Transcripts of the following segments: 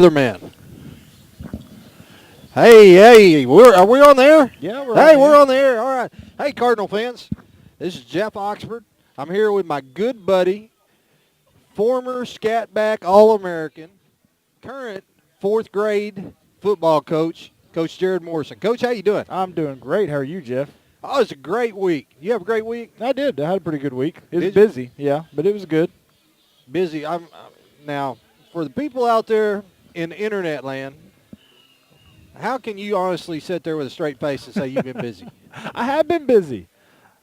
weatherman. Hey, are we on there? Yeah, we're on the air. All right. Hey, Cardinal fans. This is Jeff Oxford. I'm here with my good buddy, former Scatback All-American, current fourth grade football coach, Coach Jared Morrison. Coach, how you doing? I'm doing great. How are you, Jeff? Oh, it's a great week. You have a great week? I did. I had a pretty good week. It was Did you? busy, yeah, but it was good. Busy. Now, for the people out there in internet land, how can you honestly sit there with a straight face and say you've been busy? I have been busy.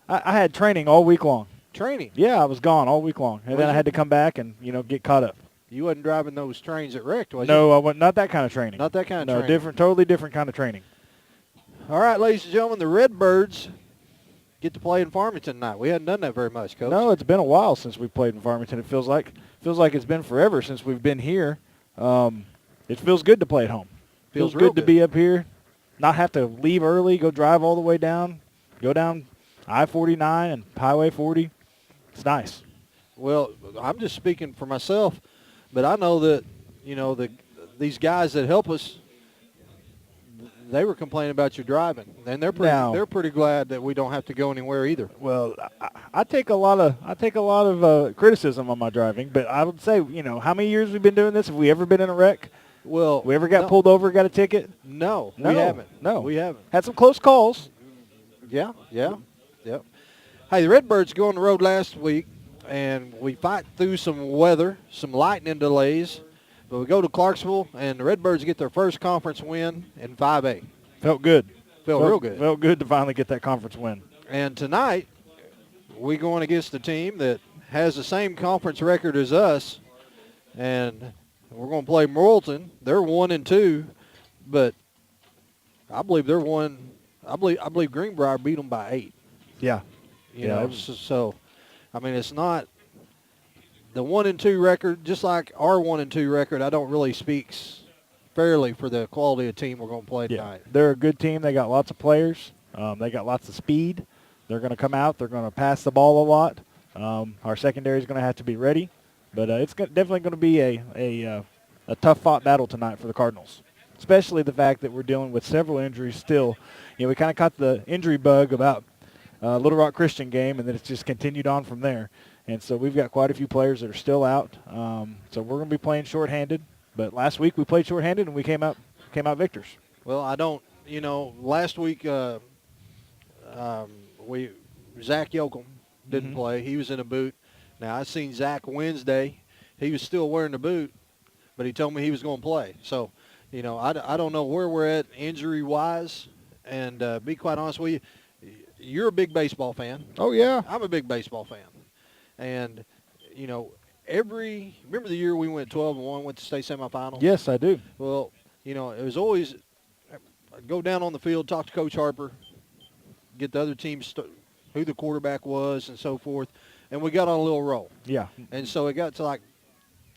I had training all week long. Training? Yeah, I was gone all week long, and Was then I you? had to come back and get caught up. You wasn't driving those trains that wrecked, was you? No, I wasn't. Not that kind of training. Not that kind of No, training. totally different kind of training. All right, ladies and gentlemen, the Redbirds get to play in Farmington tonight. We hadn't done that very much, Coach. No, it's been a while since we played in Farmington. It feels like it's been forever since we've been here. It feels good to play at home. Feels Feels real good to be up here, not have to leave early, go drive all the way down, go down I-49 and Highway 40. It's nice. Well, I'm just speaking for myself, but I know that, these guys that help us, they were complaining about your driving, and they're pretty glad that we don't have to go anywhere either. Well, I take a lot of criticism on my driving, but I would say, how many years we've been doing this? Have we ever been in a wrek? Well, We ever got no. pulled over, got a ticket? No, No, we haven't. no. We haven't. Had some close calls. Yeah. Hey, the Redbirds go on the road last week, and we fight through some weather, some lightning delays, but we go to Clarksville, and the Redbirds get their first conference win in 5A. Felt good. Felt real good. Felt good to finally get that conference win. And tonight, we're going against a team that has the same conference record as us, and we're going to play Morrilton. They're 1-2, but I believe they're one. I believe Greenbrier beat them by 8. Yeah. So I mean, it's not the 1-2 record. Just like our 1-2 record, I don't really speaks fairly for the quality of team we're going to play tonight. They're a good team. They got lots of players. They got lots of speed. They're going to come out. They're going to pass the ball a lot. Our secondary is going to have to be ready, but it's definitely going to be a tough-fought battle tonight for the Cardinals, especially the fact that we're dealing with several injuries still. We kind of caught the injury bug about Little Rock Christian game, and then it's just continued on from there. And so we've got quite a few players that are still out. So we're going to be playing shorthanded. But last week we played shorthanded and we came out victors. Well, last week Zach Yoakum didn't play. He was in a boot. Now, I seen Zach Wednesday. He was still wearing the boot, but he told me he was going to play. So, I don't know where we're at injury-wise. And be quite honest with you, you're a big baseball fan. Oh, yeah. I'm a big baseball fan. And, remember the year we went 12-1, went to state semifinals? Yes, I do. Well, it was always go down on the field, talk to Coach Harper, get the other teams, who the quarterback was and so forth, and we got on a little roll. Yeah. And so it got to like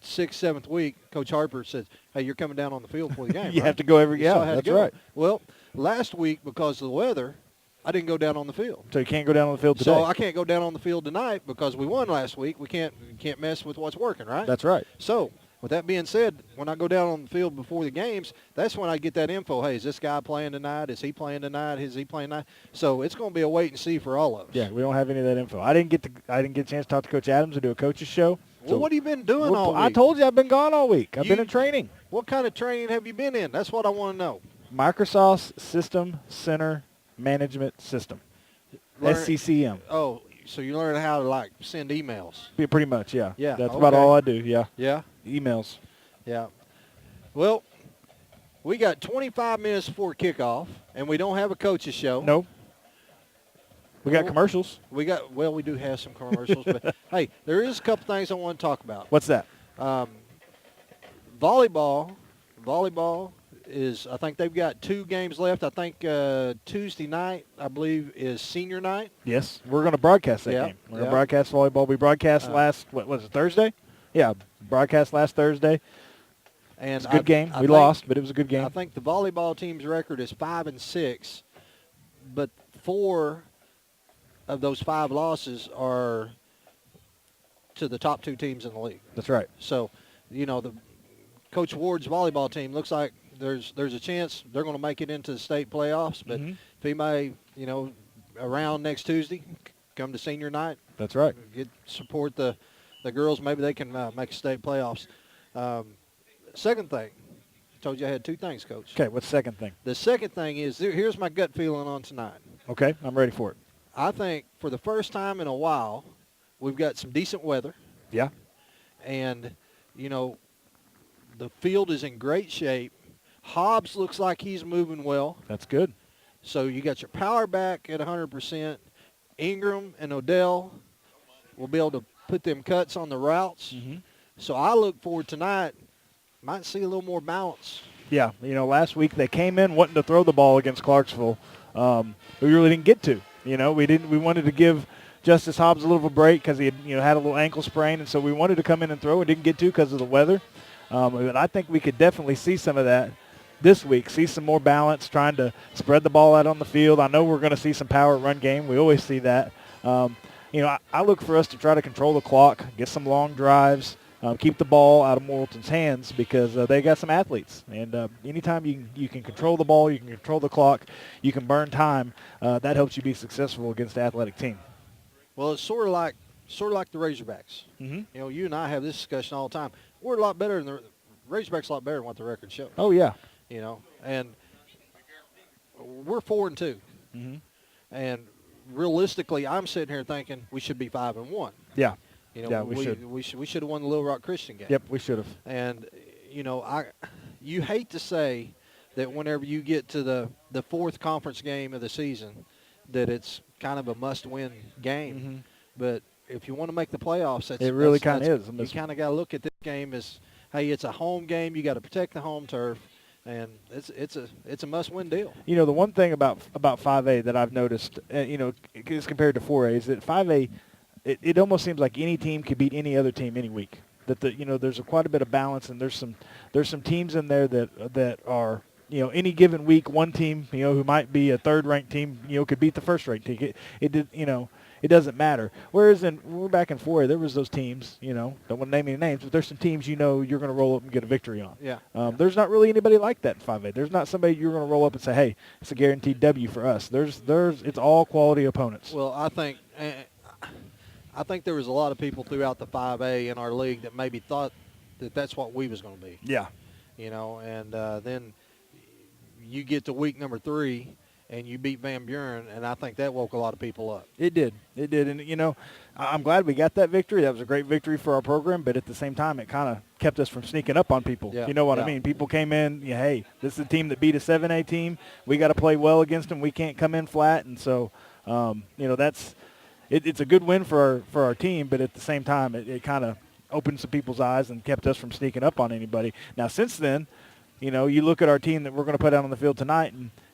6th, 7th week, Coach Harper says, hey, you're coming down on the field for the game, You right? have to go every So I had to that's go. right. Well, last week, because of the weather, I didn't go down on the field. So you can't go down on the field today. So I can't go down on the field tonight because we won last week. We can't mess with what's working, right? That's right. So with that being said, when I go down on the field before the games, that's when I get that info. Hey, is this guy playing tonight? Is he playing tonight? Is he playing tonight? So it's going to be a wait and see for all of us. Yeah, we don't have any of that info. I didn't get a chance to talk to Coach Adams and do a coach's show. Well, what have you been doing all week? I told you I've been gone all week. I've been in training. What kind of training have you been in? That's what I want to know. Microsoft System Center Management System. SCCM. Oh, so you learn how to, send emails. Yeah, pretty much, yeah. Yeah, That's about all I do, yeah. Yeah? Emails. Yeah. Well, we got 25 minutes before kickoff, and we don't have a coach's show. No. We got commercials. We do have some commercials, but, hey, there is a couple things I want to talk about. What's that? Volleyball is, I think they've got 2 games left. I think Tuesday night, I believe, is senior night. Yes. We're going to broadcast that game. We're going to broadcast volleyball. We broadcast what was it, Thursday? Yeah, broadcast last Thursday. And it's a good game. We lost, but it was a good game. I think the volleyball team's record is 5-6, but 4 of those 5 losses are to the top 2 teams in the league. That's right. So, the Coach Ward's volleyball team looks like there's a chance they're going to make it into the state playoffs. But if he may, around next Tuesday, come to senior night. That's right. Support the girls. Maybe they can make state playoffs. Second thing, I told you I had two things, Coach. Okay, what's the second thing? The second thing is, here's my gut feeling on tonight. Okay, I'm ready for it. I think for the first time in a while, we've got some decent weather. Yeah. And, the field is in great shape. Hobbs looks like he's moving well. That's good. So you got your power back at 100%. Ingram and Odell will be able to put them cuts on the routes. So I look forward tonight. Might see a little more balance. Yeah, last week they came in wanting to throw the ball against Clarksville. We really didn't get to. We wanted to give Justice Hobbs a little of a break because he had, had a little ankle sprain, and so we wanted to come in and throw and didn't get to because of the weather. But I think we could definitely see some of that this week, see some more balance, trying to spread the ball out on the field. I know we're going to see some power run game. We always see that. I look for us to try to control the clock, get some long drives, keep the ball out of Morrilton's hands because they got some athletes. And anytime you can control the ball, you can control the clock, you can burn time, that helps you be successful against the athletic team. Well, it's sort of like the Razorbacks. You and I have this discussion all the time. We're a lot better than the Razorbacks. A lot better than what the record shows. Oh yeah. And we're 4-2. And realistically, I'm sitting here thinking we should be 5-1. Yeah. We should have won the Little Rock Christian game. Yep, we should have. And you hate to say that whenever you get to the fourth conference game of the season, that it's kind of a must-win game. But if you want to make the playoffs, it really kind of is. You kind of got to look at this game as, hey, it's a home game. You got to protect the home turf, and it's a must-win deal. The one thing about 5A that I've noticed, as compared to 4A, is that 5A, it almost seems like any team could beat any other team any week. That there's quite a bit of balance, and there's some teams in there that are. Any given week, one team, who might be a third-ranked team, could beat the first-ranked team. It doesn't matter. Whereas we're back in 4A, there was those teams, don't want to name any names, but there's some teams you're going to roll up and get a victory on. Yeah. There's not really anybody like that in 5A. There's not somebody you're going to roll up and say, hey, it's a guaranteed W for us. It's all quality opponents. Well, I think there was a lot of people throughout the 5A in our league that maybe thought that that's what we was going to be. Yeah. And then you get to week number 3 and you beat Van Buren, and I think that woke a lot of people up. It did. And, I'm glad we got that victory. That was a great victory for our program, but at the same time, it kind of kept us from sneaking up on people. Yeah. You know what I mean? People came in, hey, this is a team that beat a 7A team. We got to play well against them. We can't come in flat. And so, it's a good win for our team, but at the same time, it kind of opened some people's eyes and kept us from sneaking up on anybody. Now, since then, you look at our team that we're going to put out on the field tonight,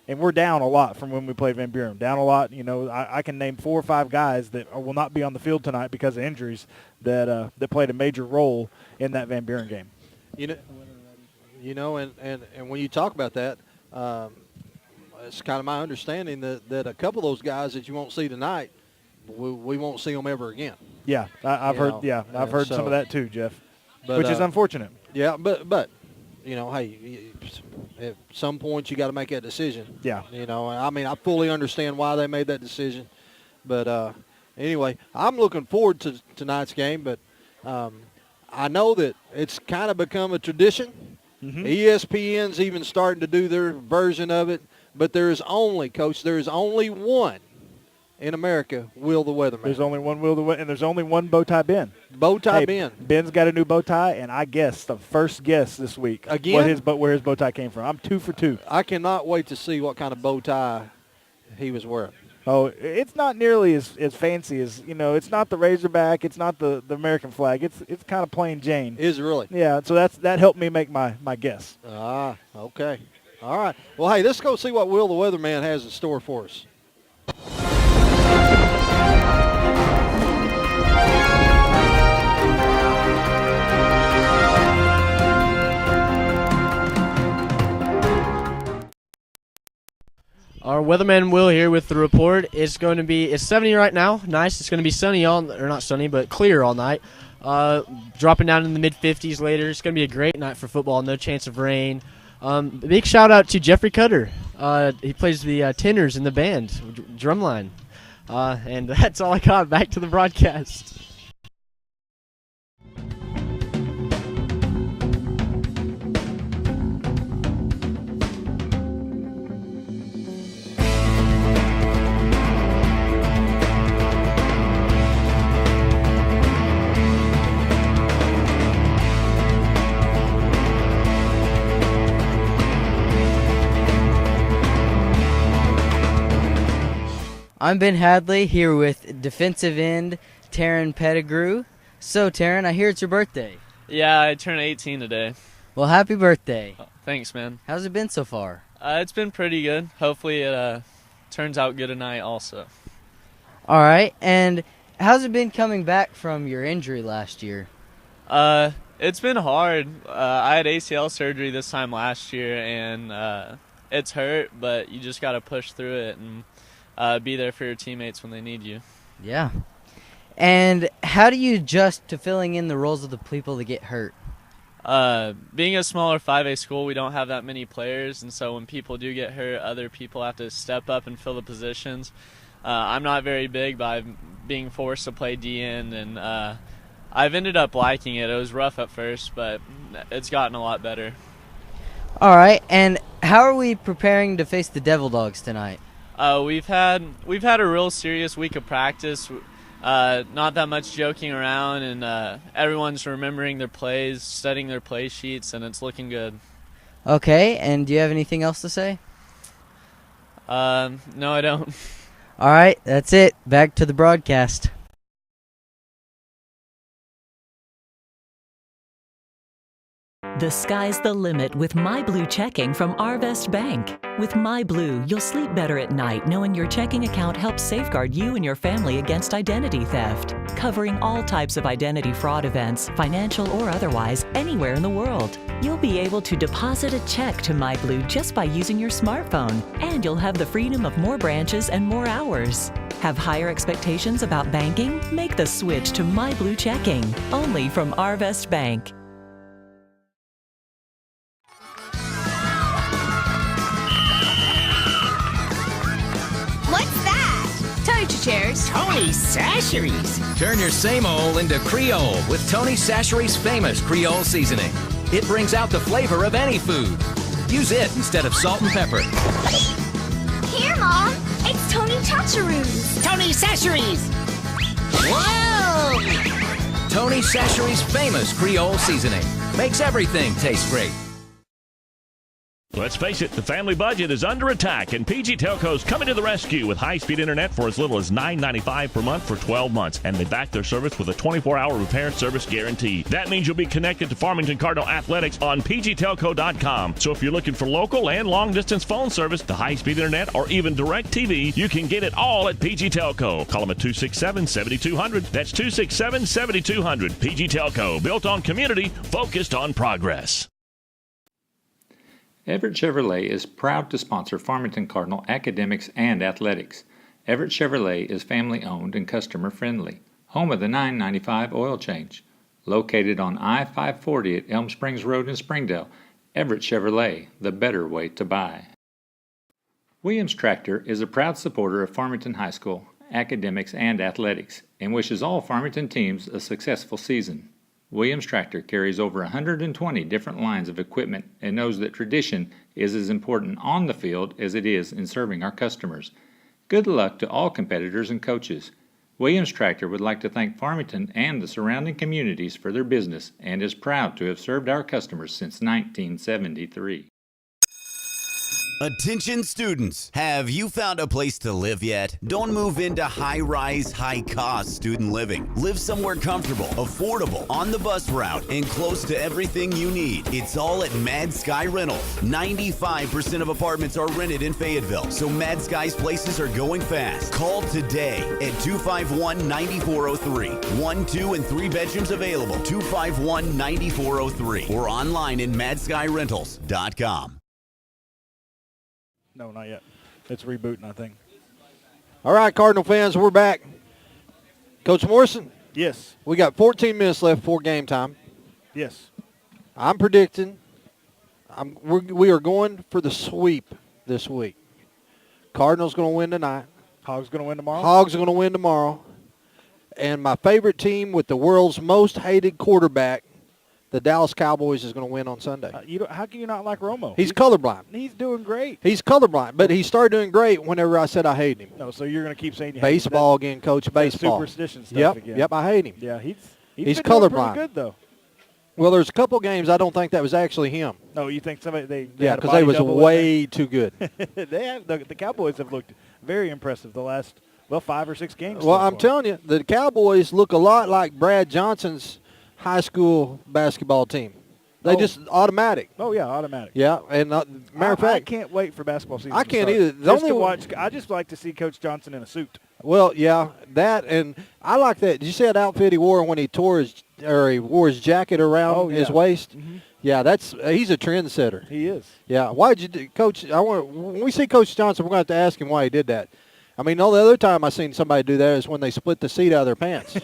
and we're down a lot from when we played Van Buren. Down a lot. I can name 4 or 5 guys that will not be on the field tonight because of injuries that played a major role in that Van Buren game. And when you talk about that, it's kind of my understanding that a couple of those guys that you won't see tonight, we won't see them ever again. Yeah, I've heard. Yeah, I've heard some of that too, Jeff. Which is unfortunate. Yeah, but. Hey, at some point you got to make that decision. Yeah. I fully understand why they made that decision. But anyway, I'm looking forward to tonight's game. But I know that it's kind of become a tradition. ESPN's even starting to do their version of it. But there is only one in America, Will the Weatherman. There's only one Will the Weatherman, and there's only one Bowtie Ben. Ben. Ben's got a new bow tie, and I guessed the first guess this week again where his bow tie came from. I'm 2 for 2. I cannot wait to see what kind of bow tie he was wearing. Oh, it's not nearly as fancy as It's not the Razorback. It's not the American flag. It's kind of plain Jane. Is it really? Yeah. So that helped me make my guess. Ah, okay. All right. Well, hey, let's go see what Will the Weatherman has in store for us. Our weatherman Will here with the report. It's 70 right now. Nice. It's going to be sunny not sunny, but clear all night. dropping down in the mid-50s later. It's going to be a great night for football. No chance of rain. Big shout-out to Jeffrey Cutter. He plays the tenors in the band, drumline. And that's all I got. Back to the broadcast. I'm Ben Hadley here with defensive end Taryn Pettigrew. So, Taryn, I hear it's your birthday. Yeah, I turned 18 today. Well, happy birthday. Oh, thanks, man. How's it been so far? It's been pretty good. Hopefully it turns out good tonight also. All right, and how's it been coming back from your injury last year? It's been hard. I had ACL surgery this time last year, and it's hurt, but you just got to push through it and be there for your teammates when they need you. Yeah. And how do you adjust to filling in the roles of the people that get hurt? Being a smaller 5A school, we don't have that many players, and so when people do get hurt, other people have to step up and fill the positions. I'm not very big, but I'm being forced to play D-end, and I've ended up liking it. It was rough at first, but it's gotten a lot better. All right, and how are we preparing to face the Devil Dogs tonight? We've had a real serious week of practice. Not that much joking around, and everyone's remembering their plays, studying their play sheets, and it's looking good. Okay, and do you have anything else to say? No, I don't. All right, that's it. Back to the broadcast. The sky's the limit with MyBlue checking from Arvest Bank. With MyBlue, you'll sleep better at night knowing your checking account helps safeguard you and your family against identity theft, covering all types of identity fraud events, financial or otherwise, anywhere in the world. You'll be able to deposit a check to MyBlue just by using your smartphone, and you'll have the freedom of more branches and more hours. Have higher expectations about banking? Make the switch to MyBlue checking, only from Arvest Bank. Chairs. Tony Sachery's. Turn your same old into Creole with Tony Sachery's famous Creole seasoning. It brings out the flavor of any food. Use it instead of salt and pepper. Here, Mom. It's Tony Chacharoos. Tony Sachery's. Whoa! Tony Sachery's famous Creole seasoning makes everything taste great. Let's face it, the family budget is under attack, and PG Telco's coming to the rescue with high-speed internet for as little as $9.95 per month for 12 months, and they back their service with a 24-hour repair service guarantee. That means you'll be connected to Farmington Cardinal Athletics on pgtelco.com. So if you're looking for local and long-distance phone service, the high-speed internet, or even direct TV, you can get it all at PG Telco. Call them at 267-7200. That's 267-7200. PG Telco, built on community, focused on progress. Everett Chevrolet is proud to sponsor Farmington Cardinal academics and athletics. Everett Chevrolet is family-owned and customer-friendly, home of the $9.95 oil change. Located on I-540 at Elm Springs Road in Springdale, Everett Chevrolet, the better way to buy. Williams Tractor is a proud supporter of Farmington High School, academics, and athletics, and wishes all Farmington teams a successful season. Williams Tractor carries over 120 different lines of equipment and knows that tradition is as important on the field as it is in serving our customers. Good luck to all competitors and coaches. Williams Tractor would like to thank Farmington and the surrounding communities for their business and is proud to have served our customers since 1973. Attention students, have you found a place to live yet? Don't move into high-rise, high-cost student living. Live somewhere comfortable, affordable, on the bus route, and close to everything you need. It's all at Mad Sky Rentals. 95% of apartments are rented in Fayetteville, so Mad Sky's places are going fast. Call today at 251-9403. 1, 2, and 3 bedrooms available. 251-9403 or online at madskyrentals.com. No, not yet. It's rebooting, I think. All right, Cardinal fans, we're back. Coach Morrison, Yes. We got 14 minutes left before game time. Yes. I'm predicting we are going for the sweep this week. Cardinals going to win tonight. Hogs going to win tomorrow? Hogs are going to win tomorrow. And my favorite team with the world's most hated quarterback, the Dallas Cowboys, is going to win on Sunday. How can you not like Romo? He's colorblind. He's doing great. He's colorblind, but he started doing great whenever I said I hate him. No, so you're going to keep saying you baseball hate again, Coach. Baseball. Superstition stuff again. Yep, I hate him. Yeah, he's He's been doing colorblind. pretty good, though. Well, there's a couple games I don't think that was actually him. No, you think somebody they yeah, because they was way too good. They have the Cowboys have looked very impressive the last 5 or 6 games. Well, I'm telling you, the Cowboys look a lot like Brad Johnson's high school basketball team. They just automatic. Oh yeah, automatic. Yeah, and matter of fact, I can't wait for basketball season. I to can't start. either. I just like to see Coach Johnson in a suit. Well, yeah, that, and I like that. Did you see that outfit he wore when he wore his jacket around his waist? Mm-hmm. Yeah, he's a trendsetter. He is. Yeah, why'd you do, Coach? When we see Coach Johnson, we're going to have to ask him why he did that. I mean, the other time I seen somebody do that is when they split the seat out of their pants.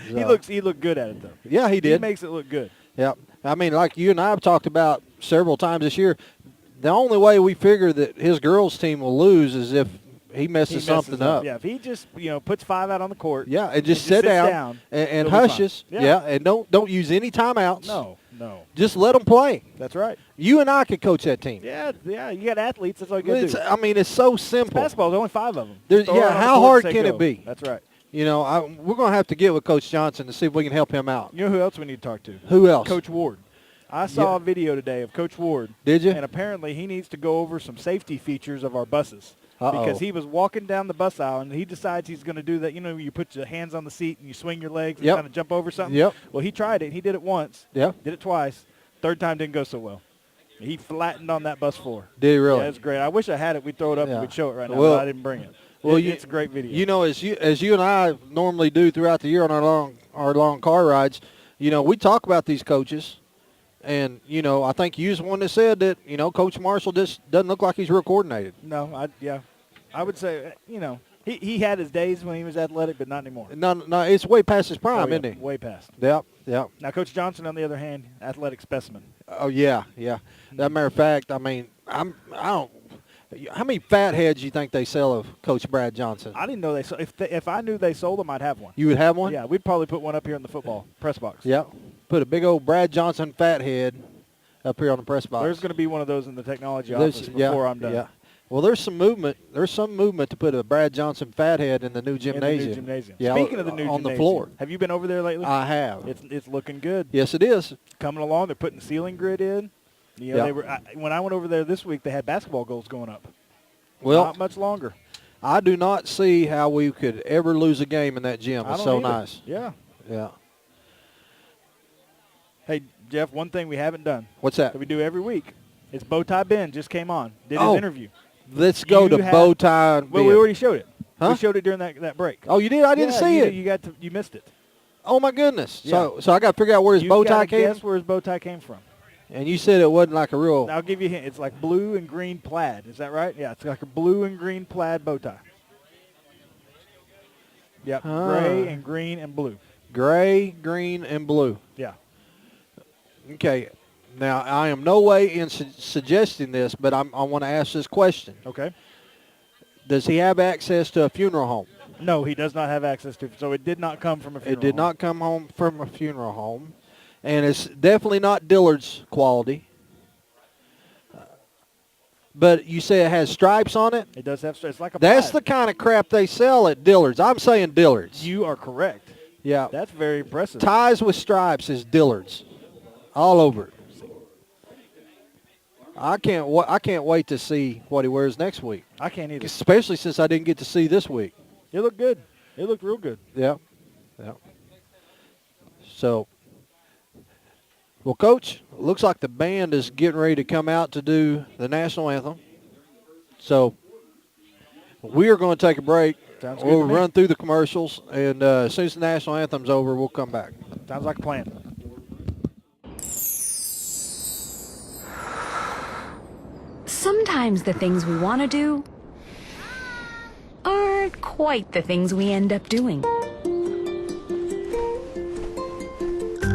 He looked good at it though. Yeah, he did. He makes it look good. Yeah, I mean, like you and I have talked about several times this year, the only way we figure that his girls' team will lose is if he messes something up. Yeah, if he just puts 5 out on the court. Yeah, and just sit down and hushes. Yeah, and don't use any timeouts. No. Just let them play. That's right. You and I could coach that team. Yeah. You got athletes. That's all you got to do. I mean, it's so simple. Basketball, there's only 5 of them. How hard can it be? That's right. You know, we're going to have to get with Coach Johnson to see if we can help him out. You know who else we need to talk to? Who else? Coach Ward. I saw a video today of Coach Ward. Did you? And apparently he needs to go over some safety features of our buses. Uh-oh. Because he was walking down the bus aisle, and he decides he's going to do that. You know, you put your hands on the seat and you swing your legs and kind of jump over something? Yep. Well, he tried it. He did it once. Yep. Did it twice. Third time didn't go so well. He flattened on that bus floor. Did he really? Yeah, it's great. I wish I had it. We'd throw it up and we'd show it right now, Well, but I didn't bring it. Well, it's a great video. You know, as you and I normally do throughout the year on our long car rides, you know, we talk about these coaches. And, you know, I think you was one that said that, you know, Coach Marshall just doesn't look like he's real coordinated. No, I would say, you know, he had his days when he was athletic, but not anymore. No, it's way past his prime, isn't he? Way past. Yep. Now, Coach Johnson, on the other hand, athletic specimen. Oh, yeah. As a matter of fact, I mean, I don't – how many fat heads do you think they sell of Coach Brad Johnson? I didn't know they sold. If I knew they sold them, I'd have one. You would have one? Yeah, we'd probably put one up here in the football press box. Yep. Put a big old Brad Johnson fat head up here on the press box. There's going to be one of those in the technology office before I'm done. Yeah. Well, there's some movement. There's some movement to put a Brad Johnson fat head in the new gymnasium. Yeah, speaking of the new on gymnasium, the floor. Have you been over there lately? I have. It's looking good. Yes, it is. Coming along. They're putting ceiling grid in. You know, when I went over there this week, they had basketball goals going up. Well, not much longer. I do not see how we could ever lose a game in that gym. It's so nice. Yeah. Hey, Jeff, one thing we haven't done. What's that? That we do every week. It's Bowtie Ben just came on. Did his interview. Let's go to Bowtie Ben. Well, we already showed it. Huh? We showed it during that break. Oh, you did? I didn't see it. You missed it. Oh my goodness. Yeah. So I got to figure out where his bow tie came. Guess where his bow tie came from. And you said it wasn't like a real. I'll give you a hint. It's like blue and green plaid. Is that right? Yeah, it's like a blue and green plaid bow tie. Yep, gray and green and blue. Gray, green, and blue. Yeah. Okay. Now, I am no way in suggesting this, but I want to ask this question. Okay. Does he have access to a funeral home? No, he does not have access to. So it did not come from a funeral home. It did not come home from a funeral home. And it's definitely not Dillard's quality. But you say it has stripes on it? It does have stripes. It's like a That's plaid. the kind of crap they sell at Dillard's. I'm saying Dillard's. You are correct. Yeah. That's very impressive. Ties with stripes is Dillard's. All over it. I can't wait to see what he wears next week. I can't either. Especially since I didn't get to see this week. It looked good. It looked real good. Yeah. So, well, Coach, looks like the band is getting ready to come out to do the national anthem. So, we are going to take a break. Sounds good We'll to me. run through the commercials, and as soon as the national anthem's over, we'll come back. Sounds like a plan. Sometimes the things we want to do aren't quite the things we end up doing.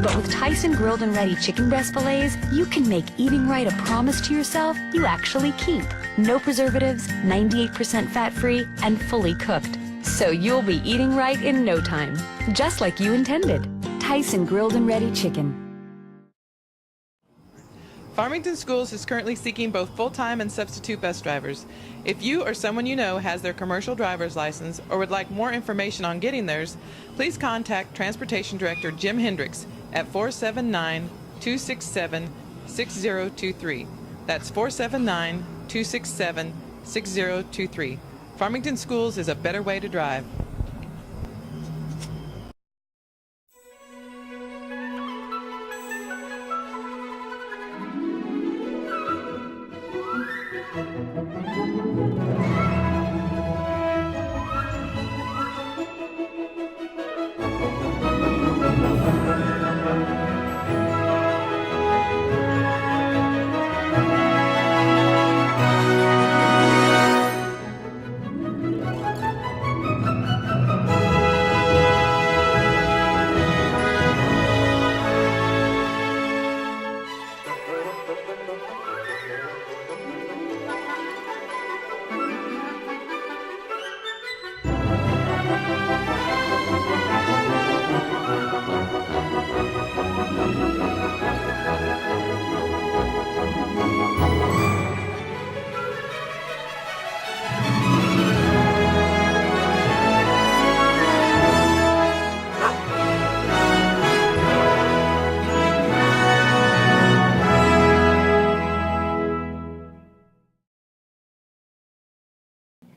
But with Tyson grilled and ready chicken breast fillets, you can make eating right a promise to yourself you actually keep. No preservatives, 98% fat-free, and fully cooked. So you'll be eating right in no time, just like you intended. Tyson grilled and ready chicken. Farmington Schools is currently seeking both full-time and substitute bus drivers. If you or someone you know has their commercial driver's license or would like more information on getting theirs, please contact Transportation Director Jim Hendricks at 479-267-6023. That's 479-267-6023. Farmington Schools is a better way to drive.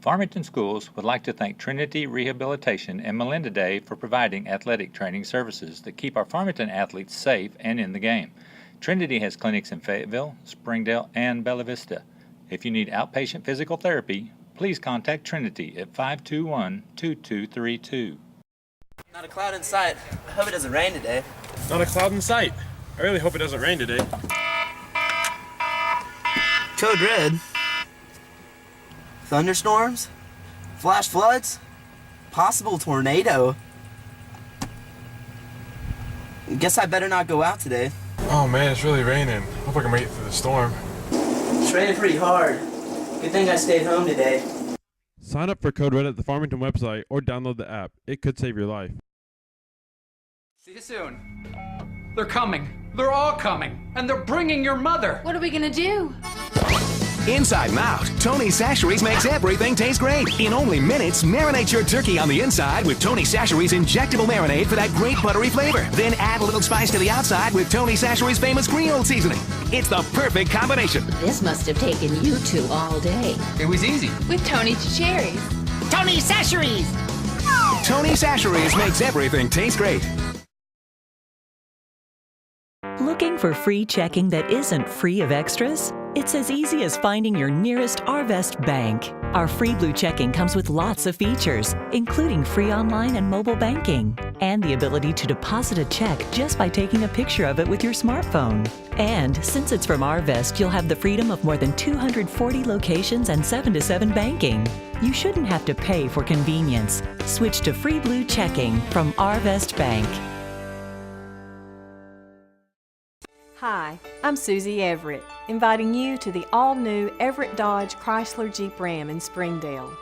Farmington Schools would like to thank Trinity Rehabilitation and Melinda Day for providing athletic training services that keep our Farmington athletes safe and in the game. Trinity has clinics in Fayetteville, Springdale, and Bella Vista. If you need outpatient physical therapy, please contact Trinity at 521-2232. Not a cloud in sight. I hope it doesn't rain today. Not a cloud in sight. I really hope it doesn't rain today. Code red. Thunderstorms? Flash floods? Possible tornado? Guess I better not go out today. Oh man, it's really raining. Hope I can make it through the storm. It's raining pretty hard. Good thing I stayed home today. Sign up for Code Red at the Farmington website or download the app. It could save your life. See you soon. They're coming. They're all coming. And they're bringing your mother. What are we gonna do? Inside and out, Tony Sacheries makes everything taste great. In only minutes, marinate your turkey on the inside with Tony Sacheries injectable marinade for that great buttery flavor. Then add a little spice to the outside with Tony Sacheries famous Creole seasoning. It's the perfect combination. This must have taken you two all day. It was easy. With Tony Cherries. Tony Sacheries! Tony Sacheries makes everything taste great. Looking for free checking that isn't free of extras? It's as easy as finding your nearest Arvest bank. Our free blue checking comes with lots of features, including free online and mobile banking, and the ability to deposit a check just by taking a picture of it with your smartphone. And since it's from Arvest, you'll have the freedom of more than 240 locations and 7-to-7 banking. You shouldn't have to pay for convenience. Switch to free blue checking from Arvest Bank. Hi, I'm Susie Everett, inviting you to the all-new Everett Dodge Chrysler Jeep Ram in Springdale.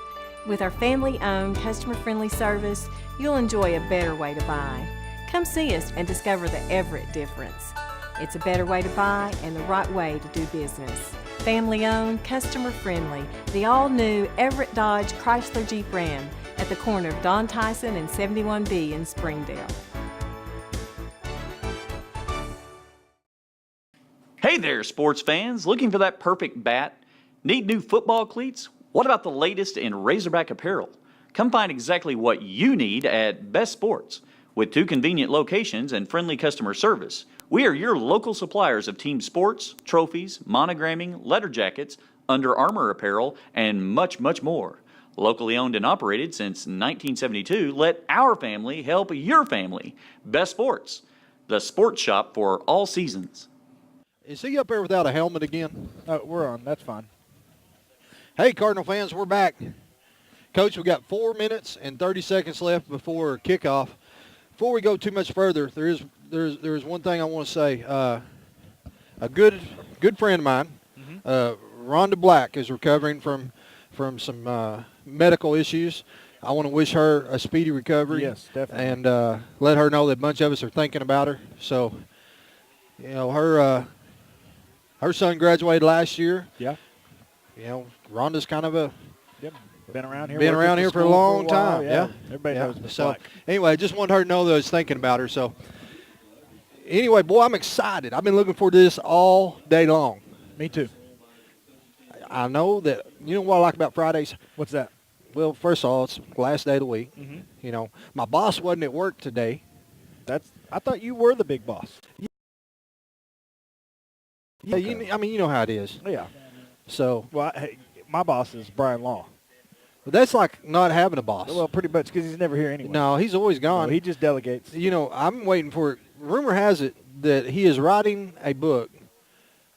With our family-owned, customer-friendly service, you'll enjoy a better way to buy. Come see us and discover the Everett difference. It's a better way to buy and the right way to do business. Family-owned, customer-friendly, the all-new Everett Dodge Chrysler Jeep Ram at the corner of Don Tyson and 71B in Springdale. Hey there, sports fans. Looking for that perfect bat? Need new football cleats? What about the latest in Razorback apparel? Come find exactly what you need at Best Sports. With 2 convenient locations and friendly customer service, we are your local suppliers of team sports, trophies, monogramming, letter jackets, Under Armour apparel, and much, much more. Locally owned and operated since 1972, let our family help your family. Best Sports, the sports shop for all seasons. Is he up there without a helmet again? Oh, we're on. That's fine. Hey, Cardinal fans, we're back. Coach, we got 4 minutes and 30 seconds left before kickoff. Before we go too much further, there is there's one thing I want to say. A good friend of mine, Rhonda Black, is recovering from some medical issues. I want to wish her a speedy recovery. Yes, definitely. And let her know that a bunch of us are thinking about her. So, her son graduated last year. Yeah. Rhonda's kind of a been around here. Been around here for a long time. Yeah. Everybody knows Miss So Black. anyway, just wanted her to know that I was thinking about her. So anyway, boy, I'm excited. I've been looking forward to this all day long. Me too. I know that. You know what I like about Fridays? What's that? Well, first of all, it's the last day of the week. Mm-hmm. My boss wasn't at work today. I thought you were the big boss. Yeah, you know how it is. Yeah. So, well, my boss is Brian Law. But that's like not having a boss. Well, pretty much because he's never here anyway. No, he's always gone. No, he just delegates. I'm waiting for it. Rumor has it that he is writing a book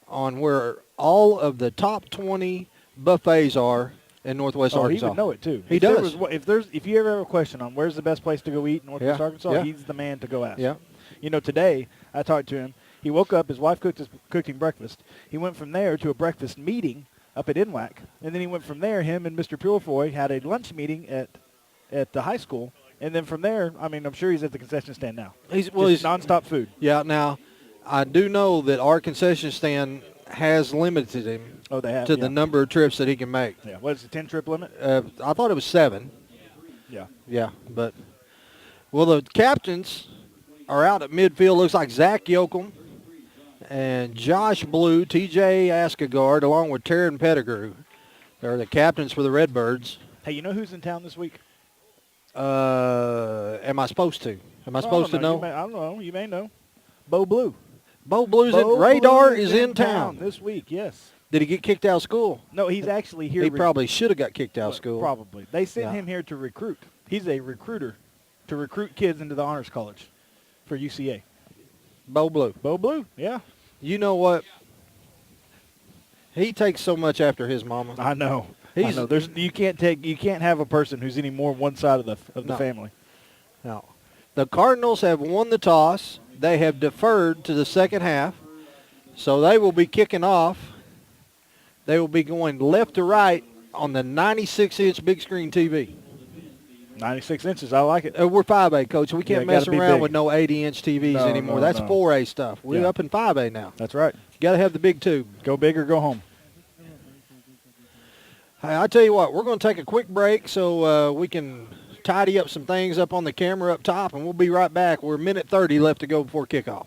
on where all of the top 20 buffets are in Northwest Arkansas. He would know it too. He does. If you ever have a question on where's the best place to go eat in Northwest Arkansas, he's the man to go ask. Yeah. Today I talked to him. He woke up. His wife cooked him breakfast. He went from there to a breakfast meeting up at NWAC, and then he went from there. Him and Mr. Purefoy had a lunch meeting at the high school, and then from there, I'm sure he's at the concession stand now. He's nonstop food. Yeah. Now, I do know that our concession stand has limited him to the number of trips that he can make. Yeah. What is the 10-trip limit? I thought it was 7. Yeah. Yeah, but the captains are out at midfield. Looks like Zach Yoakum and Josh Blue, TJ Askegard, along with Taryn Pettigrew. They're the captains for the Redbirds. Hey, you know who's in town this week? Am I supposed to? Am I supposed to know? I don't know. You may know. Bo Blue. Bo Blue's in. Radar is in town this week, yes. Did he get kicked out of school? No, he's actually here. He probably should have got kicked out of school. Probably. They sent him here to recruit. He's a recruiter to recruit kids into the Honors College for UCA. Bo Blue. Bo Blue, yeah. You know what? He takes so much after his mama. I know. I know. You can't have a person who's any more one side of the family. No. The Cardinals have won the toss. They have deferred to the second half. So they will be kicking off. They will be going left to right on the 96-inch big screen TV. 96 inches, I like it. We're 5A, Coach. We can't mess around with no 80-inch TVs anymore. That's 4A stuff. We're up in 5A now. That's right. Got to have the big tube. Go big or go home. Hey, I tell you what, we're going to take a quick break so we can tidy up some things up on the camera up top, and we'll be right back. We're a minute 30 left to go before kickoff.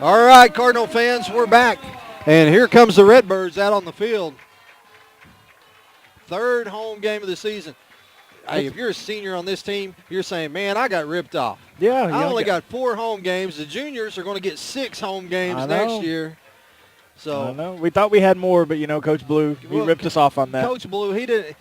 All right, Cardinal fans, we're back. And here comes the Redbirds out on the field. Third home game of the season. Hey, if you're a senior on this team, you're saying, man, I got ripped off. Yeah. I only got 4 home games. The juniors are going to get 6 home games next year. So I know. We thought we had more, but, Coach Blue, he ripped us off on that. Coach Blue, he didn't.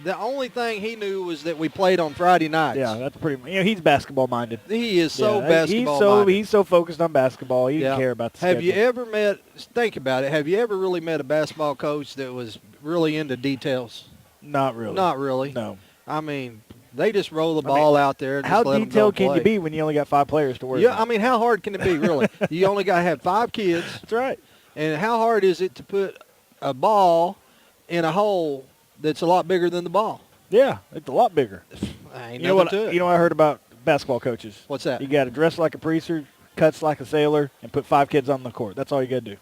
The only thing he knew was that we played on Friday nights. Yeah, that's pretty. He's basketball minded. He is so basketball minded. He's so focused on basketball. He didn't care about the schedule. Have you ever met? Think about it. Have you ever really met a basketball coach that was really into details? Not really. Not really. No. I mean, they just roll the ball out there. And how just let detailed them go can you be when you only got 5 players to work? Yeah, I mean, how hard can it be, really? You only got to have 5 kids. That's right. And how hard is it to put a ball in a hole that's a lot bigger than the ball? Yeah, it's a lot bigger. Ain't You know what? nothing to it. You know what I heard about basketball coaches? What's that? You got to dress like a preacher, cuts like a sailor, and put 5 kids on the court. That's all you got to do.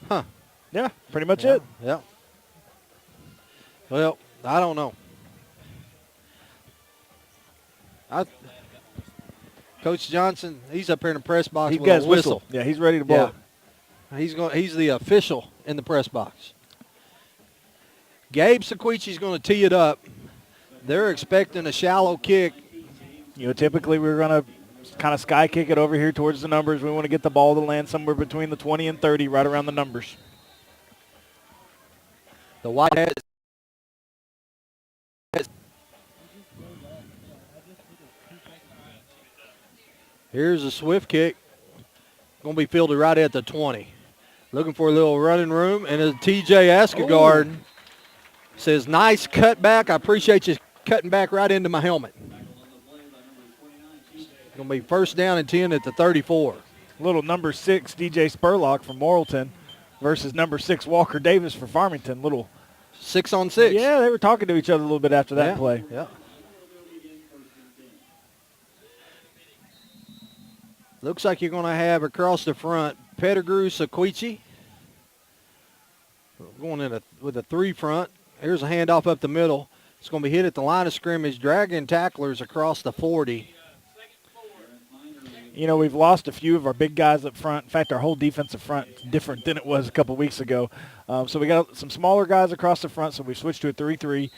Huh. Yeah, pretty much Yeah, it. Yeah. Well, I don't know. Coach Johnson, he's up here in the press box He's with got a his whistle. Yeah, he's ready to blow. Yeah. He's the official in the press box. Gabe Sequici's going to tee it up. They're expecting a shallow kick. You know, typically we're going to kind of sky kick it over here towards the numbers. We want to get the ball to land somewhere between the 20 and 30, right around the numbers. The Whiteheads. Here's a swift kick. Going to be fielded right at the 20. Looking for a little running room. And as TJ Askegaard says, nice cutback. I appreciate you cutting back right into my helmet. Going to be first down and 10 at the 34. Little number 6 DJ Spurlock from Morrilton versus number 6 Walker Davis for Farmington. Little 6-on-6. Yeah, they were talking to each other a little bit after that play. Yeah. Looks like you're going to have across the front Pettigrew Sequici going in with a 3 front. Here's a handoff up the middle. It's going to be hit at the line of scrimmage, dragging tacklers across the 40. You know, we've lost a few of our big guys up front. In fact, our whole defensive front is different than it was a couple weeks ago. So we got some smaller guys across the front, so we switched to a 3-3.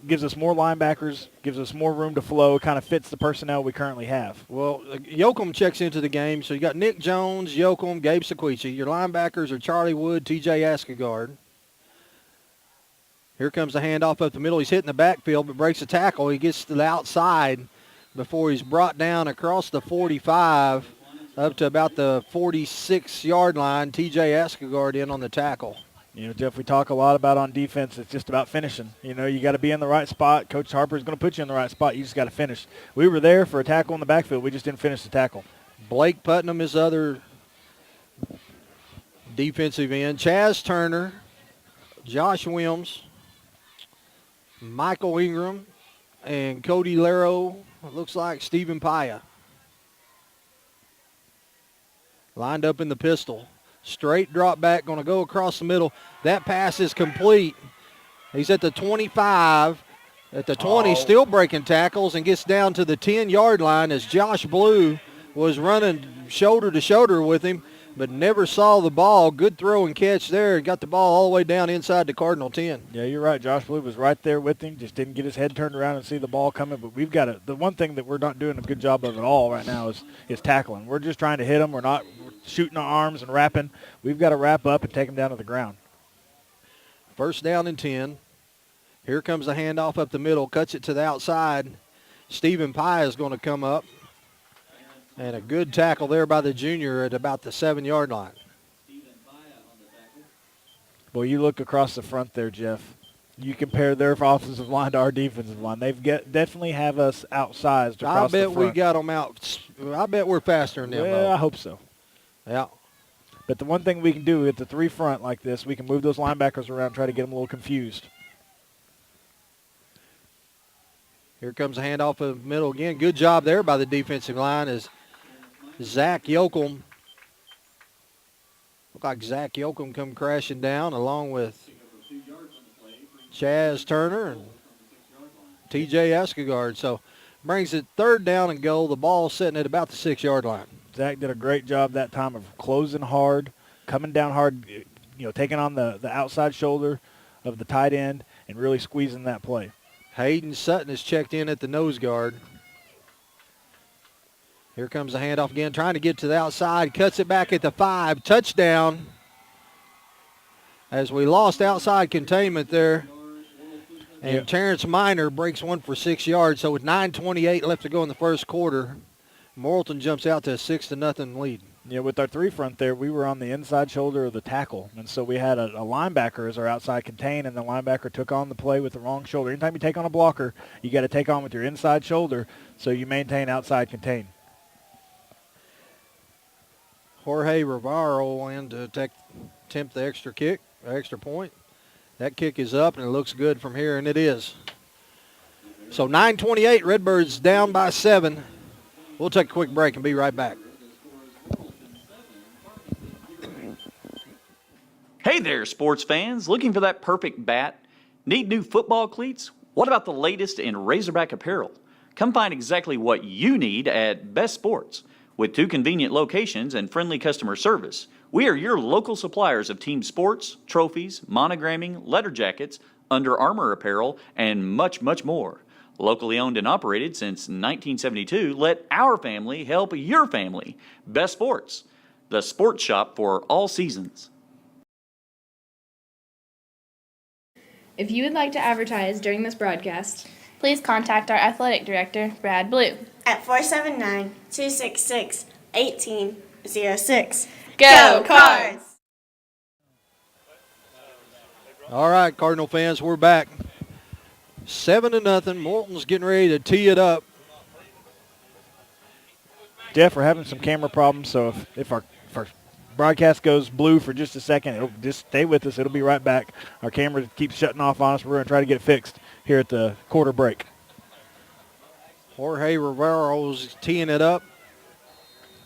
Gives us more linebackers, gives us more room to flow, kind of fits the personnel we currently have. Well, Yoakum checks into the game. So you got Nick Jones, Yoakum, Gabe Sequici. Your linebackers are Charlie Wood, TJ Askegaard. Here comes the handoff up the middle. He's hitting the backfield but breaks a tackle. He gets to the outside before he's brought down across the 45 up to about the 46-yard line. TJ Askegaard in on the tackle. You know, Jeff, we talk a lot about on defense. It's just about finishing. You know, you got to be in the right spot. Coach Harper's going to put you in the right spot. You just got to finish. We were there for a tackle in the backfield. We just didn't finish the tackle. Blake Putnam is other defensive end. Chaz Turner, Josh Williams, Michael Ingram, and Cody Laro. It looks like Stephen Paya. Lined up in the pistol. Straight drop back, going to go across the middle. That pass is complete. He's at the 25, at the 20, still breaking tackles, and gets down to the 10-yard line as Josh Blue was running shoulder to shoulder with him, but never saw the ball. Good throw and catch there. Got the ball all the way down inside the Cardinal 10. Yeah, you're right. Josh Blue was right there with him. Just didn't get his head turned around and see the ball coming. But we've got the one thing that we're not doing a good job of at all right now is tackling. We're just trying to hit them. We're not shooting our arms and wrapping. We've got to wrap up and take them down to the ground. First down and 10. Here comes the handoff up the middle. Cuts it to the outside. Stephen Pye is going to come up. And a good tackle there by the junior at about the 7-yard line. Boy, you look across the front there, Jeff. You compare their offensive line to our defensive line. They've definitely have us outsized across the front. I bet we got them out. I bet we're faster than them. Well, I hope so. Yeah. But the one thing we can do at the 3 front like this, we can move those linebackers around, try to get them a little confused. Here comes a handoff of the middle again. Good job there by the defensive line as Zach Yoakum. Look like Zach Yoakum come crashing down along with Chaz Turner and TJ Askegaard. So brings it 3rd down and goal. The ball sitting at about the 6-yard line. Zach did a great job that time of closing hard, coming down hard, taking on the outside shoulder of the tight end and really squeezing that play. Hayden Sutton is checked in at the nose guard. Here comes the handoff again, trying to get to the outside. Cuts it back at the 5. Touchdown. As we lost outside containment there. And Terrence Minor breaks one for 6 yards. So with 9:28 left to go in the first quarter, Morrilton jumps out to a 6-0 lead. Yeah, with our 3 front there, we were on the inside shoulder of the tackle. And so we had a linebacker as our outside contain, and the linebacker took on the play with the wrong shoulder. Anytime you take on a blocker, you got to take on with your inside shoulder so you maintain outside contain. Jorge Rivero in to attempt the extra point. That kick is up, and it looks good from here, and it is. So 9:28, Redbirds down by 7. We'll take a quick break and be right back. Hey there, sports fans. Looking for that perfect bat? Need new football cleats? What about the latest in Razorback apparel? Come find exactly what you need at Best Sports. With 2 convenient locations and friendly customer service, we are your local suppliers of team sports, trophies, monogramming, letter jackets, Under Armour apparel, and much, much more. Locally owned and operated since 1972, let our family help your family. Best Sports, the sports shop for all seasons. If you would like to advertise during this broadcast, please contact our athletic director, Brad Blue, at 479-266-1806. Go Cards! All right, Cardinal fans, we're back. 7-0. Morrilton's getting ready to tee it up. Jeff, we're having some camera problems, so if our broadcast goes blue for just a second, it'll just stay with us. It'll be right back. Our camera keeps shutting off on us. We're going to try to get it fixed here at the quarter break. Jorge Rivero's teeing it up.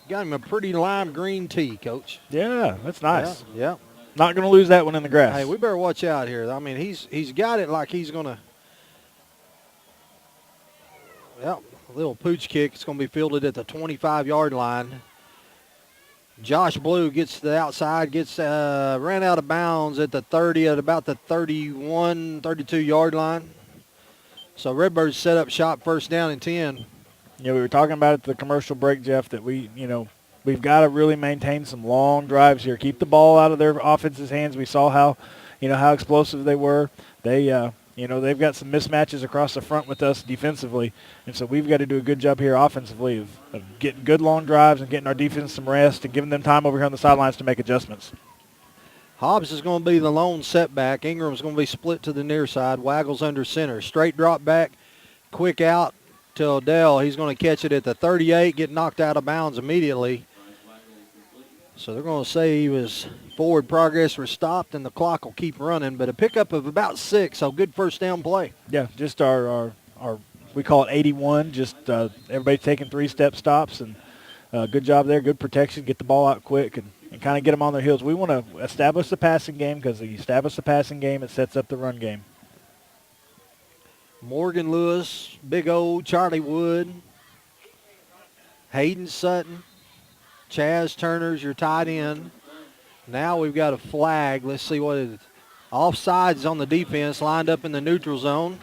Got him a pretty lime green tee, Coach. Yeah, that's nice. Yeah. Not going to lose that one in the grass. Hey, we better watch out here. I mean, he's got it like he's going to. Yep, a little pooch kick. It's going to be fielded at the 25-yard line. Josh Blue gets to the outside, ran out of bounds at the 30, at about the 31, 32-yard line. So Redbirds set up shop, first down and 10. We were talking about at the commercial break, Jeff, that we've got to really maintain some long drives here. Keep the ball out of their offense's hands. We saw how explosive they were. They've got some mismatches across the front with us defensively, and so we've got to do a good job here offensively of getting good long drives and getting our defense some rest and giving them time over here on the sidelines to make adjustments. Hobbs is going to be the lone setback. Ingram's going to be split to the near side. Waggles under center. Straight drop back, quick out to Odell. He's going to catch it at the 38, get knocked out of bounds immediately. So they're going to say he was forward progress was stopped, and the clock will keep running. But a pickup of about 6, so good first down play. Yeah, just our we call it 81. Just everybody taking 3-step stops, and good job there. Good protection. Get the ball out quick and kind of get them on their heels. We want to establish the passing game because if you establish the passing game, it sets up the run game. Morgan Lewis, Big O, Charlie Wood, Hayden Sutton, Chaz Turner's your tight end. Now we've got a flag. Let's see what it is. Offsides on the defense, lined up in the neutral zone.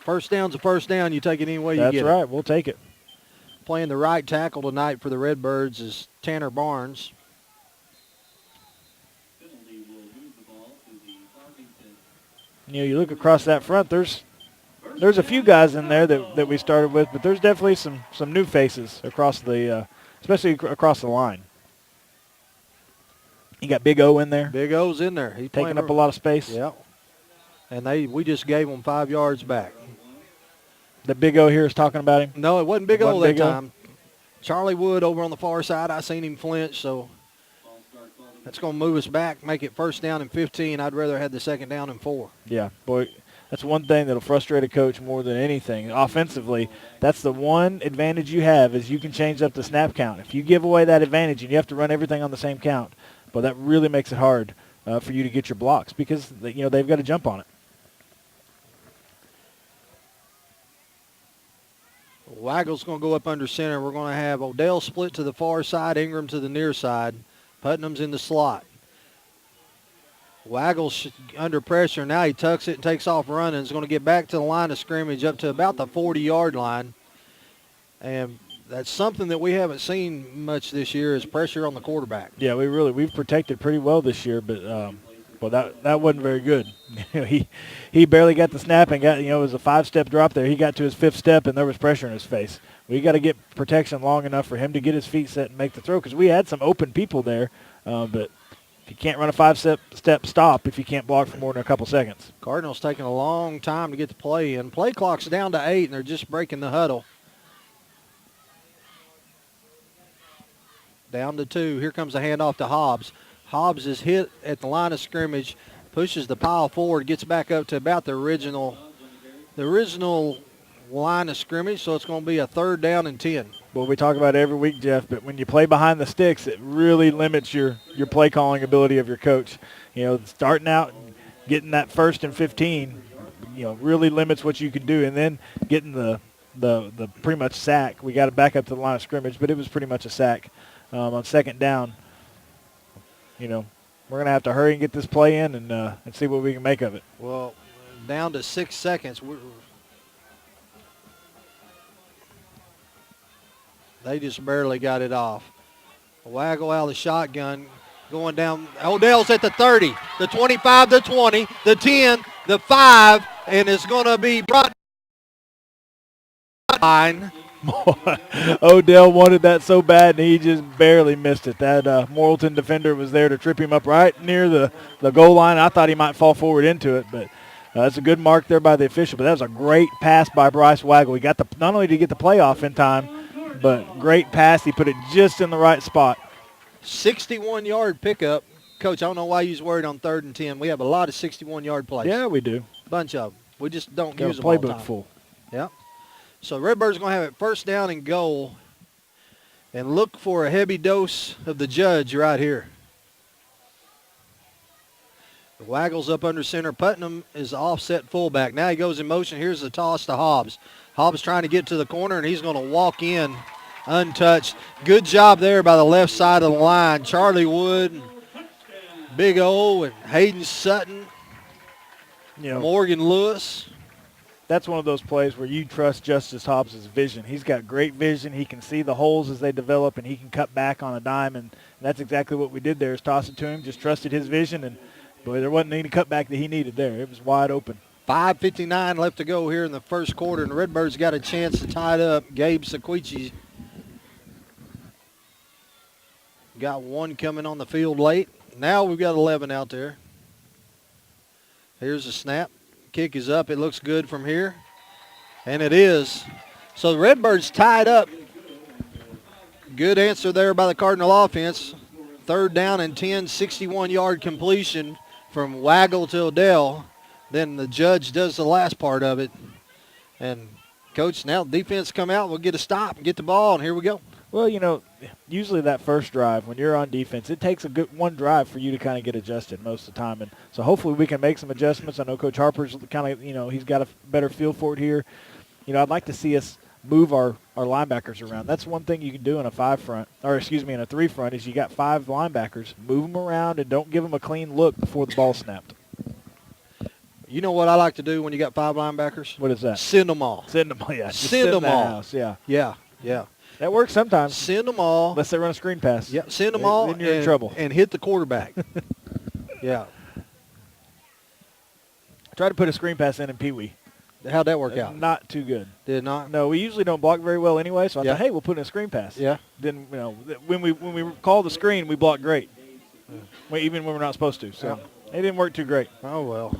First down's a first down. You take it any way you get it. That's right. We'll take it. Playing the right tackle tonight for the Redbirds is Tanner Barnes. You look across that front, there's a few guys in there that we started with, but there's definitely some new faces across the, especially across the line. You got Big O in there. Big O's in there. He's taking up a lot of space. Yeah. And we just gave him 5 yards back. The Big O here is talking about him? No, it wasn't Big O that time. Charlie Wood over on the far side, I seen him flinch, so that's going to move us back, make it first down and 15. I'd rather have the second down and 4. Yeah, boy, that's one thing that'll frustrate a coach more than anything. Offensively, that's the one advantage you have is you can change up the snap count. If you give away that advantage and you have to run everything on the same count, but that really makes it hard for you to get your blocks because they've got to jump on it. Waggle's going to go up under center. We're going to have Odell split to the far side, Ingram to the near side. Putnam's in the slot. Waggle's under pressure. Now he tucks it and takes off running. He's going to get back to the line of scrimmage up to about the 40-yard line. And that's something that we haven't seen much this year is pressure on the quarterback. Yeah, we've protected pretty well this year, but that wasn't very good. He barely got the snap and got it was a 5-step drop there. He got to his 5th step and there was pressure in his face. We got to get protection long enough for him to get his feet set and make the throw because we had some open people there, but if you can't run a 5-step stop if you can't block for more than a couple seconds. Cardinals taking a long time to get the play in. Play clock's down to 8 and they're just breaking the huddle. Down to 2. Here comes the handoff to Hobbs. Hobbs is hit at the line of scrimmage, pushes the pile forward, gets back up to about the original line of scrimmage, so it's going to be a 3rd down and 10. Well, we talk about it every week, Jeff, but when you play behind the sticks, it really limits your play calling ability of your coach. You know, starting out and getting that 1st and 15, you know, really limits what you can do. And then getting the pretty much sack. We got it back up to the line of scrimmage, but it was pretty much a sack on 2nd down. You know, we're going to have to hurry and get this play in and see what we can make of it. Well, down to 6 seconds. They just barely got it off. Waggle out of the shotgun, going down. Odell's at the 30, the 25, the 20, the 10, the 5, and it's going to be brought line. Odell wanted that so bad, and he just barely missed it. That Morrilton defender was there to trip him up right near the goal line. I thought he might fall forward into it, but that's a good mark there by the official. But that was a great pass by Bryce Waggle. He got not only did he get the playoff in time, but great pass. He put it just in the right spot. 61-yard pickup. Coach, I don't know why you was worried on 3rd and 10. We have a lot of 61-yard plays. Yeah, we do. Bunch of them. We just don't Got use a them all the playbook time. full. Yep. So Redbirds going to have it 1st down and goal. And look for a heavy dose of the judge right here. The Waggles up under center. Putnam is the offset fullback. Now he goes in motion. Here's the toss to Hobbs. Hobbs trying to get to the corner, and he's going to walk in untouched. Good job there by the left side of the line. Charlie Wood, Big O, and Hayden Sutton, Morgan Lewis. That's one of those plays where you trust Justice Hobbs' vision. He's got great vision. He can see the holes as they develop, and he can cut back on a dime, and that's exactly what we did there is toss it to him, just trusted his vision, and, boy, there wasn't any cutback that he needed there. It was wide open. 5:59 left to go here in the 1st quarter, and the Redbirds got a chance to tie it up. Gabe Sequici got one coming on the field late. Now we've got 11 out there. Here's the snap. Kick is up. It looks good from here. And it is. So the Redbirds tied up. Good answer there by the Cardinal offense. 3rd down and 10, 61-yard completion from Waggle to Odell. Then the judge does the last part of it. And, Coach, now defense come out. We'll get a stop and get the ball, and here we go. Well, you know, usually that first drive, when you're on defense, it takes a good one drive for you to kind of get adjusted most of the time. And so hopefully we can make some adjustments. I know Coach Harper's kind of, you know, he's got a better feel for it here. You know, I'd like to see us move our linebackers around. That's one thing you can do in a 5 front, or excuse me, in a 3 front, is you got 5 linebackers. Move them around and don't give them a clean look before the ball snapped. You know what I like to do when you got 5 linebackers? What is that? Send them all. Send them all, yeah. Just Send them all. House, yeah. Yeah, yeah. That works sometimes. Send them all. Unless they run a screen pass. Yeah, send them all. Then you're in trouble. And hit the quarterback. Yeah. Try to put a screen pass in Pee Wee. How'd that work out? Not too good. Did it not? No, we usually don't block very well anyway, so I thought, hey, we'll put in a screen pass. Yeah. Then, you know, when we call the screen, we block great. Even when we're not supposed to. So it didn't work too great. Oh, well.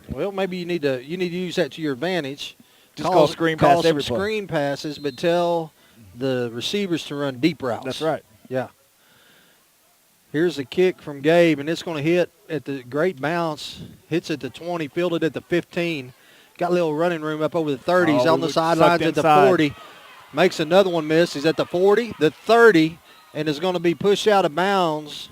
Well, maybe you need to use that to your advantage. Just call screen pass every play. Screen passes, but tell the receivers to run deep routes. That's right. Yeah. Here's a kick from Gabe, and it's going to hit at the great bounce. Hits at the 20, fielded at the 15. Got a little running room up over the 30. He's on the sidelines at the 40. Makes another one miss. He's at the 40, the 30, and is going to be pushed out of bounds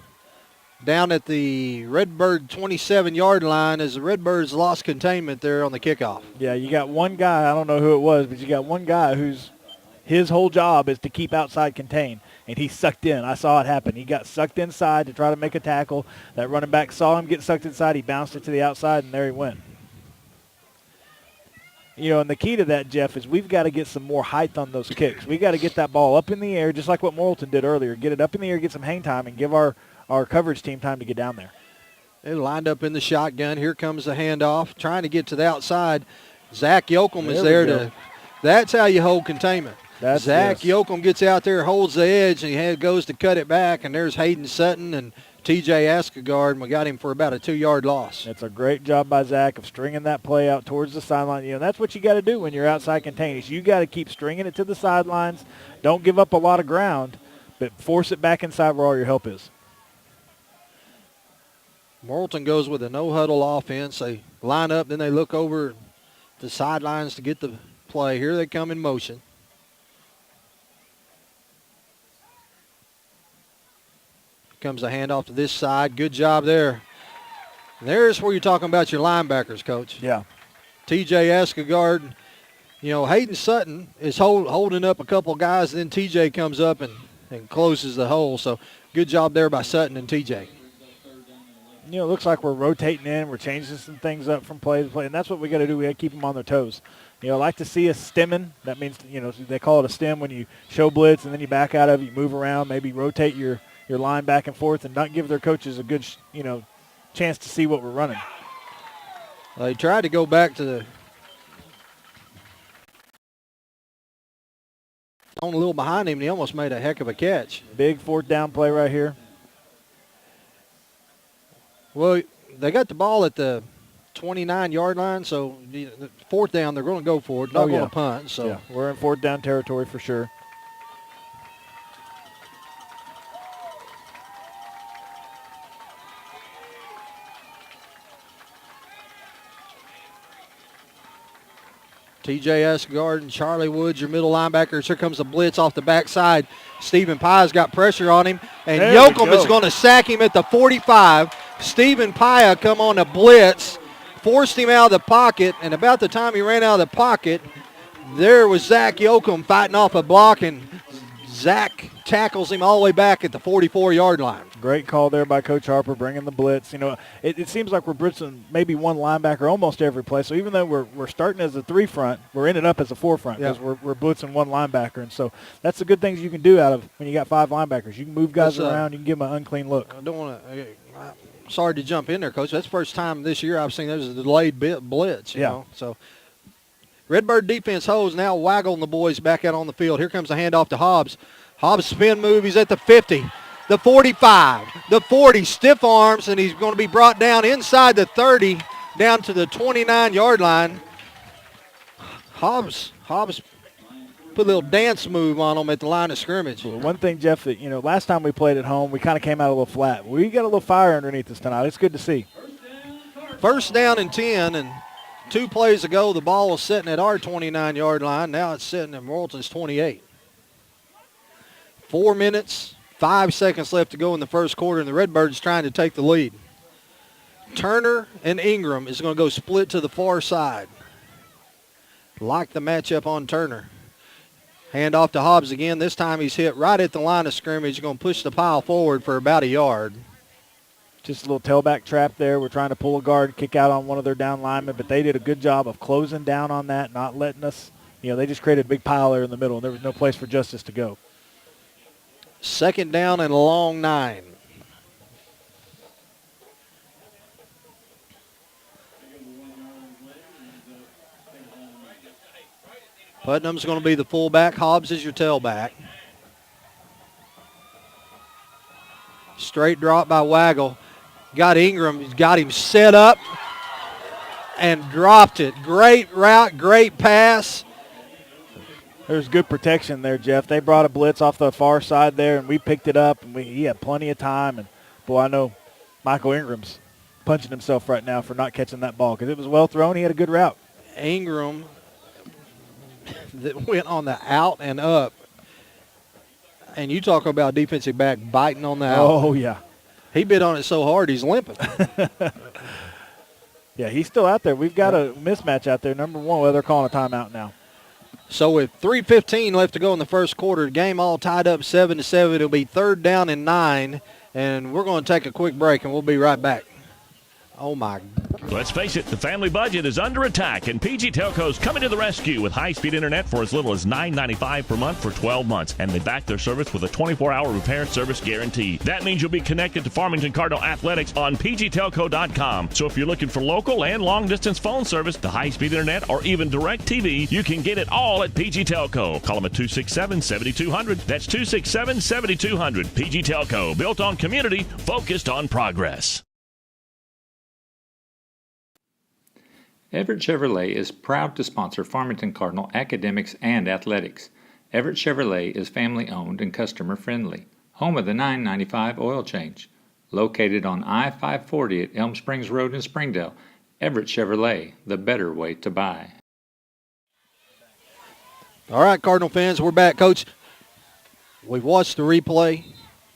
down at the Redbird 27-yard line as the Redbirds lost containment there on the kickoff. Yeah, you got one guy, I don't know who it was, but you got one guy who's his whole job is to keep outside contained, and he sucked in. I saw it happen. He got sucked inside to try to make a tackle. That running back saw him get sucked inside. He bounced it to the outside, and there he went. You know, and the key to that, Jeff, is we've got to get some more height on those kicks. We've got to get that ball up in the air, just like what Morrilton did earlier. Get it up in the air, get some hang time, and give our coverage team time to get down there. They lined up in the shotgun. Here comes the handoff, trying to get to the outside. Zach Yoakum is there to – that's how you hold containment. Zach Yoakum gets out there, holds the edge, and he goes to cut it back, and there's Hayden Sutton and T.J. Askegard, and we got him for about a 2-yard loss. It's a great job by Zach of stringing that play out towards the sideline. You know, that's what you got to do when you're outside contained. You got to keep stringing it to the sidelines. Don't give up a lot of ground. but force it back inside where all your help is. Morrilton goes with a no-huddle offense. They line up, then they look over the sidelines to get the play. Here they come in motion. Comes a handoff to this side. Good job there. There's where you're talking about your linebackers, Coach. Yeah. TJ Escagard, Hayden Sutton is holding up a couple guys, then TJ comes up and closes the hole. So good job there by Sutton and TJ. It looks like we're rotating in. We're changing some things up from play to play, and that's what we got to do. We got to keep them on their toes. I like to see us stemming. That means, they call it a stem when you show blitz and then you back out of it, you move around, maybe rotate your line back and forth and not give their coaches a good, chance to see what we're running. They tried to go back to the on a little behind him, and he almost made a heck of a catch. Big fourth down play right here. Well, they got the ball at the 29-yard line, so the fourth down, they're going to go for it. Not going to punt. So yeah, we're in fourth down territory for sure. TJ Esgard and Charlie Woods, your middle linebackers. Here comes the blitz off the backside. Stephen Pye's got pressure on him, and Yoakum is going to sack him at the 45. Stephen Pye come on the blitz, forced him out of the pocket, and about the time he ran out of the pocket, there was Zach Yoakum fighting off a block, and Zach tackles him all the way back at the 44-yard line. Great call there by Coach Harper, bringing the blitz. It seems like we're blitzing maybe one linebacker almost every play. So even though we're starting as a three front, we're ending up as a four front because we're blitzing one linebacker. And so that's the good things you can do out of when you got five linebackers. You can move guys around. You can give them an unclean look. I don't want to. Sorry to jump in there, Coach. That's the first time this year I've seen there's a delayed blitz. You know? So Redbird defense holds, now waggling the boys back out on the field. Here comes a handoff to Hobbs. Hobbs spin move. He's at the 50, the 45, the 40, stiff arms, and he's going to be brought down inside the 30, down to the 29-yard line. Hobbs put a little dance move on him at the line of scrimmage. Well, one thing, Jeff, that, last time we played at home, we kind of came out a little flat. We got a little fire underneath us tonight. It's good to see. First down and 10, and 2 plays ago, the ball was sitting at our 29-yard line. Now it's sitting at Morrilton's 28. 4 minutes, 5 seconds left to go in the first quarter, and the Redbirds trying to take the lead. Turner and Ingram is going to go split to the far side. Like the matchup on Turner. Hand off to Hobbs again. This time he's hit right at the line of scrimmage. He's going to push the pile forward for about a yard. Just a little tailback trap there. We're trying to pull a guard, kick out on one of their down linemen, but they did a good job of closing down on that, not letting us. They just created a big pile there in the middle, and there was no place for Justice to go. Second down and a long 9. Putnam's going to be the fullback. Hobbs is your tailback. Straight drop by Waggle. Got Ingram. Got him set up and dropped it. Great route, great pass. There's good protection there, Jeff. They brought a blitz off the far side there, and we picked it up, and he had plenty of time. And, boy, I know Michael Ingram's punching himself right now for not catching that ball because it was well thrown. He had a good route. Ingram that went on the out and up. And you talk about defensive back biting on the out. Oh, yeah. He bit on it so hard he's limping. Yeah, he's still out there. We've got a mismatch out there. Number one, well, they're calling a timeout now. So with 3:15 left to go in the first quarter, the game all tied up 7-7. It'll be third down and 9, and we're going to take a quick break, and we'll be right back. Oh, my. Let's face it, the family budget is under attack, and PG Telco's coming to the rescue with high-speed internet for as little as $9.95 per month for 12 months, and they back their service with a 24-hour repair service guarantee. That means you'll be connected to Farmington Cardinal Athletics on pgtelco.com. So if you're looking for local and long-distance phone service, the high-speed internet, or even direct TV, you can get it all at PG Telco. Call them at 267-7200. That's 267-7200. PG Telco, built on community, focused on progress. Everett Chevrolet is proud to sponsor Farmington Cardinal academics and athletics. Everett Chevrolet is family-owned and customer-friendly. home of the 995 oil change. Located on I-540 at Elm Springs Road in Springdale, Everett Chevrolet, the better way to buy. All right, Cardinal fans, we're back. Coach, we've watched the replay.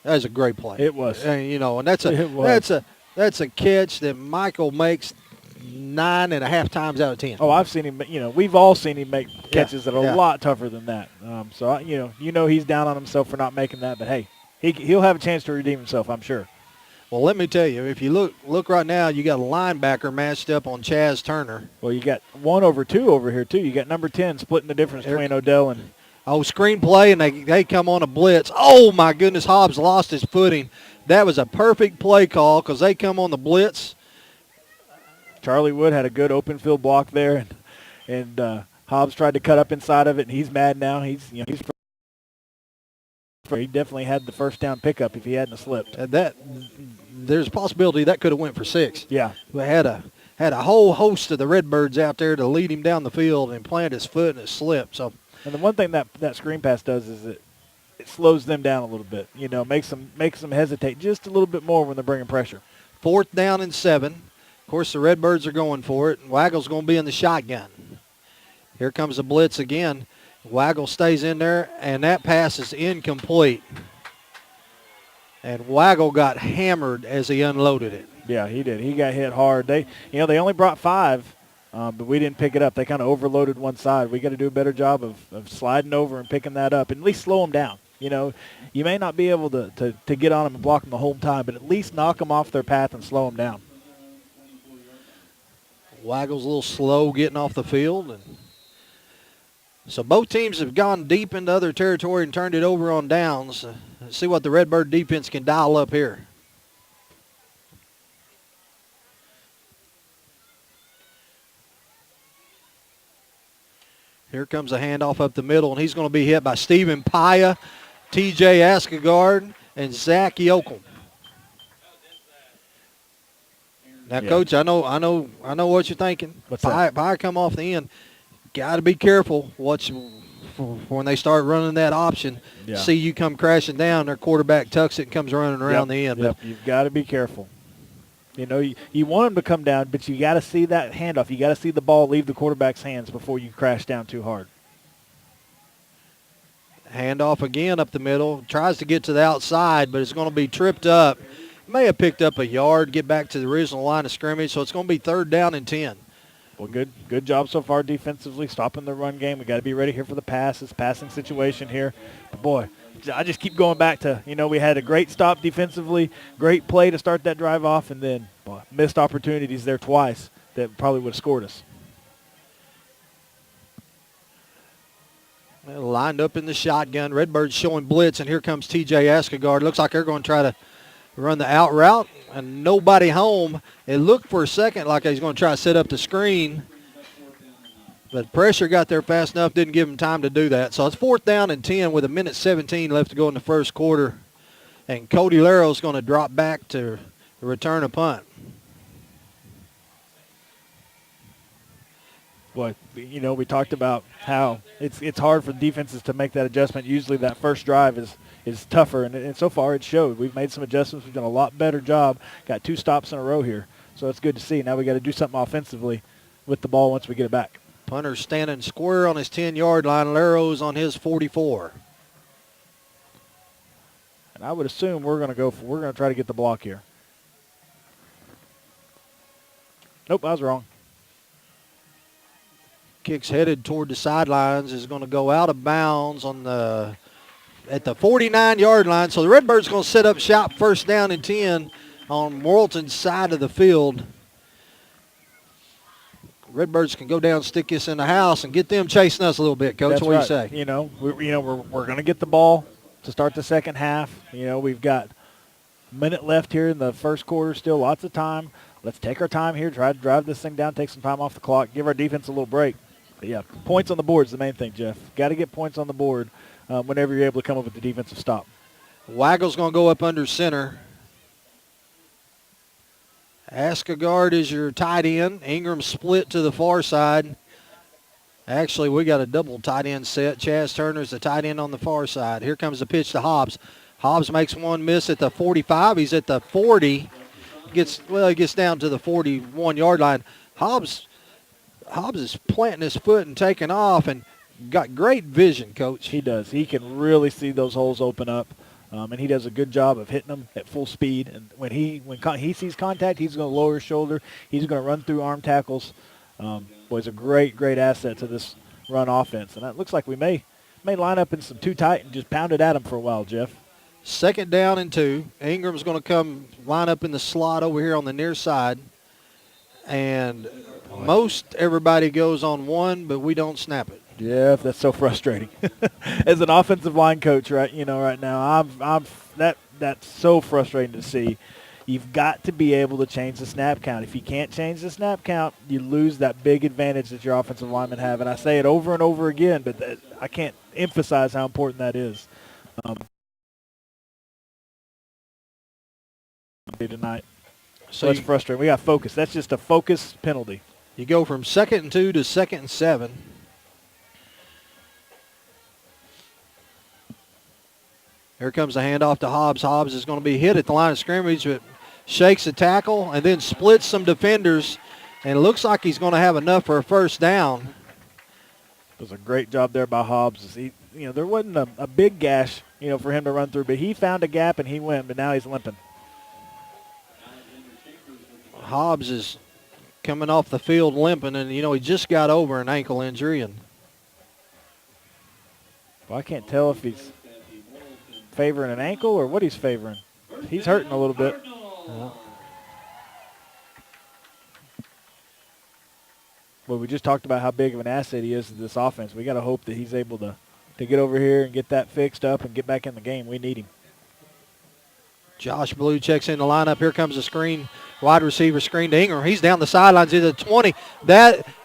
That was a great play. It was. And that's a catch that Michael makes 9.5 times out of 10. Oh, I've seen him. We've all seen him make catches that are a lot tougher than that. He's down on himself for not making that. But hey, he'll have a chance to redeem himself, I'm sure. Well, let me tell you, if you look right now, you got a linebacker matched up on Chaz Turner. Well, you got 1 over 2 over here, too. You got number 10 splitting the difference between Odell and... Oh, screenplay, and they come on a blitz. Oh, my goodness, Hobbs lost his footing. That was a perfect play call because they come on the blitz. Charlie Wood had a good open field block there, and Hobbs tried to cut up inside of it, and he's mad now. He definitely had the first down pickup if he hadn't slipped. There's a possibility that could have went for 6. Yeah. We had a whole host of the Redbirds out there to lead him down the field and plant his foot and it slipped. So, and the one thing that screen pass does is it slows them down a little bit. Makes them hesitate just a little bit more when they're bringing pressure. 4th down and 7. Of course, the Redbirds are going for it. Waggle's going to be in the shotgun. Here comes the blitz again. Waggle stays in there, and that pass is incomplete. And Waggle got hammered as he unloaded it. Yeah, he did. He got hit hard. They only brought 5, but we didn't pick it up. They kind of overloaded one side. We got to do a better job of sliding over and picking that up, and at least slow them down. You may not be able to get on them and block them the whole time, but at least knock them off their path and slow them down. Waggle's a little slow getting off the field. And so both teams have gone deep into other territory and turned it over on downs. Let's see what the Redbird defense can dial up here. Here comes a handoff up the middle, and he's going to be hit by Stephen Paya, T.J. Askegard, and Zach Yoakum. Now, yeah. Coach, I know what you're thinking. Paya come off the end. Got to be careful. When they start running that option. Yeah. See you come crashing down. Their quarterback tucks it and comes running around the end. Yep. You've got to be careful. You want them to come down, but you got to see that handoff. You got to see the ball leave the quarterback's hands before you crash down too hard. Handoff again up the middle. Tries to get to the outside, but it's going to be tripped up. May have picked up a yard, get back to the original line of scrimmage, so it's going to be 3rd down and 10. Well, good job so far defensively, stopping the run game. We got to be ready here for the passing situation here. But boy, I just keep going back to, we had a great stop defensively, great play to start that drive off, and then missed opportunities there twice that probably would have scored us. Well, lined up in the shotgun. Redbirds showing blitz, and here comes T.J. Askegard. Looks like they're going to try to run the out route, and nobody home. It looked for a second like he's going to try to set up the screen, but pressure got there fast enough, didn't give him time to do that. So it's 4th down and 10 with 1:17 left to go in the first quarter, and Cody Laro's going to drop back to return a punt. Boy, we talked about how it's hard for defenses to make that adjustment. Usually that first drive is tougher, and so far it showed. We've made some adjustments. We've done a lot better job. Got 2 stops in a row here, so it's good to see. Now we got to do something offensively with the ball once we get it back. Punter standing square on his 10-yard line. Laro's on his 44. And I would assume we're going to try to get the block here. Nope, I was wrong. Kick's headed toward the sidelines, is going to go out of bounds at the 49-yard line. So the Redbirds going to set up shop 1st down and 10 on Morrilton's side of the field. Redbirds can go down, stick this in the house, and get them chasing us a little bit, Coach. That's what do right. you say? We're going to get the ball to start the second half. We've got a minute left here in the first quarter, still lots of time. Let's take our time here, try to drive this thing down, take some time off the clock, give our defense a little break. But yeah, points on the board is the main thing, Jeff. Got to get points on the board whenever you're able to come up with the defensive stop. Waggle's going to go up under center. Askegard is your tight end. Ingram split to the far side. Actually, we got a double tight end set. Chaz Turner's the tight end on the far side. Here comes the pitch to Hobbs. Hobbs makes one miss at the 45. He's at the 40. He gets down to the 41-yard line. Hobbs is planting his foot and taking off and got great vision, Coach. He does. He can really see those holes open up, and he does a good job of hitting them at full speed. And when he sees contact, he's going to lower his shoulder. He's going to run through arm tackles. He's a great asset to this run offense. And it looks like we may line up in some too tight and just pound it at him for a while, Jeff. 2nd down and 2. Ingram's going to come line up in the slot over here on the near side. And most everybody goes on 1, but we don't snap it. Yeah, that's so frustrating. As an offensive line coach, right now, that's so frustrating to see. You've got to be able to change the snap count. If you can't change the snap count, you lose that big advantage that your offensive linemen have. And I say it over and over again, but I can't emphasize how important that is. Tonight. So that's frustrating. We got focus. That's just a focus penalty. You go from 2nd and 2 to 2nd and 7. Here comes the handoff to Hobbs. Hobbs is going to be hit at the line of scrimmage, but shakes a tackle and then splits some defenders, and it looks like he's going to have enough for a first down. Does a great job there by Hobbs. There wasn't a big gash, for him to run through, but he found a gap and he went, but now he's limping. Hobbs is coming off the field limping, and, he just got over an ankle injury. And I can't tell if he's favoring an ankle or what he's favoring. He's hurting a little bit. Yeah. Well, we just talked about how big of an asset he is to this offense. We got to hope that he's able to get over here and get that fixed up and get back in the game. We need him. Josh Blue checks in the lineup. Here comes the screen, wide receiver screen to Ingram. He's down the sidelines at the 20.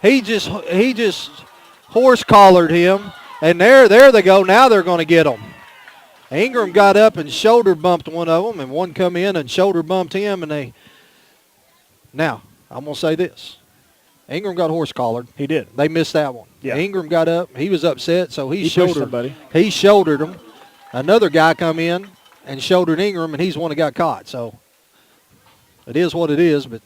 He just horse collared him, and there they go. Now they're going to get him. Ingram got up and shoulder bumped one of them, and one come in and shoulder bumped him. And now I'm going to say this: Ingram got horse collared. He did. They missed that one. Yeah. Ingram got up. He was upset, so he shouldered somebody. He shouldered him. Another guy come in and shouldered Ingram, and he's the one that got caught. So it is what it is. But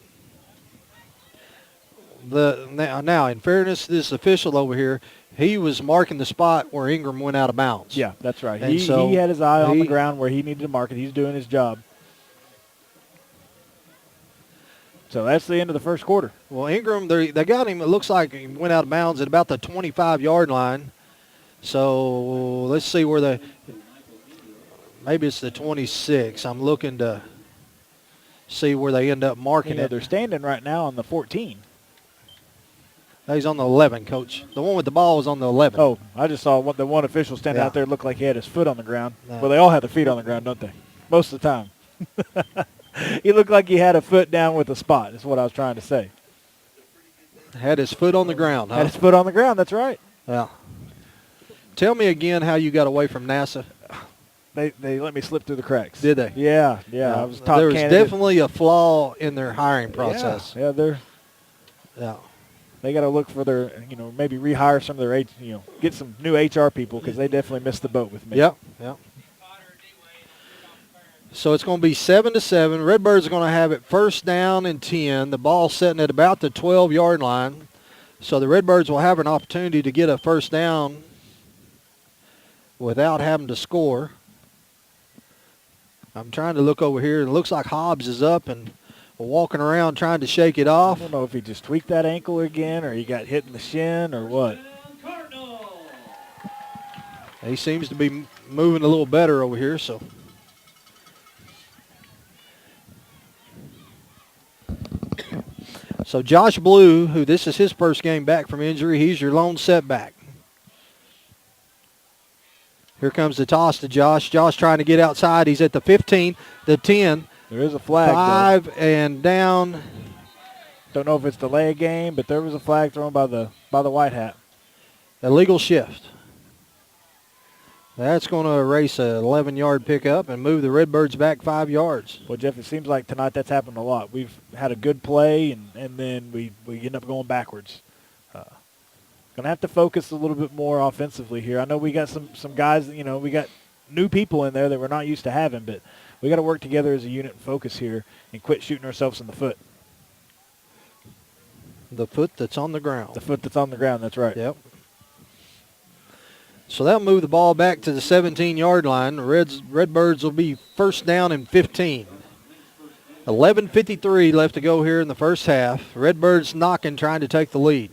now, in fairness to this official over here, he was marking the spot where Ingram went out of bounds. Yeah, that's right. And he had his eye on the ground where he needed to mark it. He's doing his job. So that's the end of the first quarter. Well, Ingram, they got him. It looks like he went out of bounds at about the 25-yard line. So let's see where maybe it's the 26. I'm looking to see where they end up marking it. They're standing right now on the 14. He's on the 11, Coach. The one with the ball was on the 11. Oh, I just saw the one official standing out there looked like he had his foot on the ground. Well, they all have their feet on the ground, don't they? Most of the time. He looked like he had a foot down with a spot, is what I was trying to say. Had his foot on the ground, huh? Had his foot on the ground, that's right. Yeah. Tell me again how you got away from NASA. They let me slip through the cracks. Did they? Yeah. I was top There was candidate. definitely a flaw in their hiring process. Yeah, they got to look for their, maybe rehire some of their, get some new HR people because they definitely missed the boat with me. Yep. So it's going to be 7-7. Redbirds are going to have it first down and 10. The ball sitting at about the 12-yard line. So the Redbirds will have an opportunity to get a first down without having to score. I'm trying to look over here. It looks like Hobbs is up and walking around trying to shake it off. I don't know if he just tweaked that ankle again or he got hit in the shin or what. He seems to be moving a little better over here, so. So Josh Blue, who this is his first game back from injury, he's your lone setback. Here comes the toss to Josh. Josh trying to get outside. He's at the 15, the 10. There is a flag. 5 and down. Don't know if it's delay a game, but there was a flag thrown by the white hat. Illegal shift. That's going to erase an 11-yard pickup and move the Redbirds back 5 yards. Well, Jeff, it seems like tonight that's happened a lot. We've had a good play, and then we end up going backwards. Going to have to focus a little bit more offensively here. I know we got some guys, we got new people in there that we're not used to having, but we got to work together as a unit and focus here and quit shooting ourselves in the foot. The foot that's on the ground. The foot that's on the ground, that's right. Yep. So that'll move the ball back to the 17-yard line. The Redbirds will be first down and 15. 11:53 left to go here in the first half. Redbirds knocking, trying to take the lead.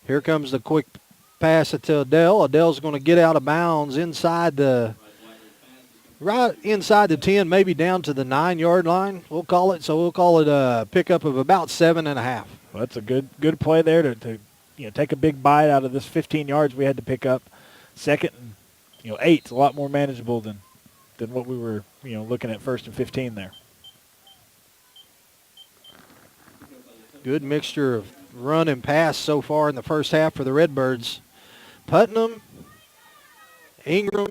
Here comes the quick pass to Adele. Adele's going to get out of bounds right inside the 10, maybe down to the 9-yard line, we'll call it. So we'll call it a pickup of about 7.5. Well, that's a good play there to take a big bite out of this 15 yards we had to pick up. Second and 8's a lot more manageable than what we were looking at first and 15 there. Good mixture of run and pass so far in the first half for the Redbirds. Putnam, Ingram.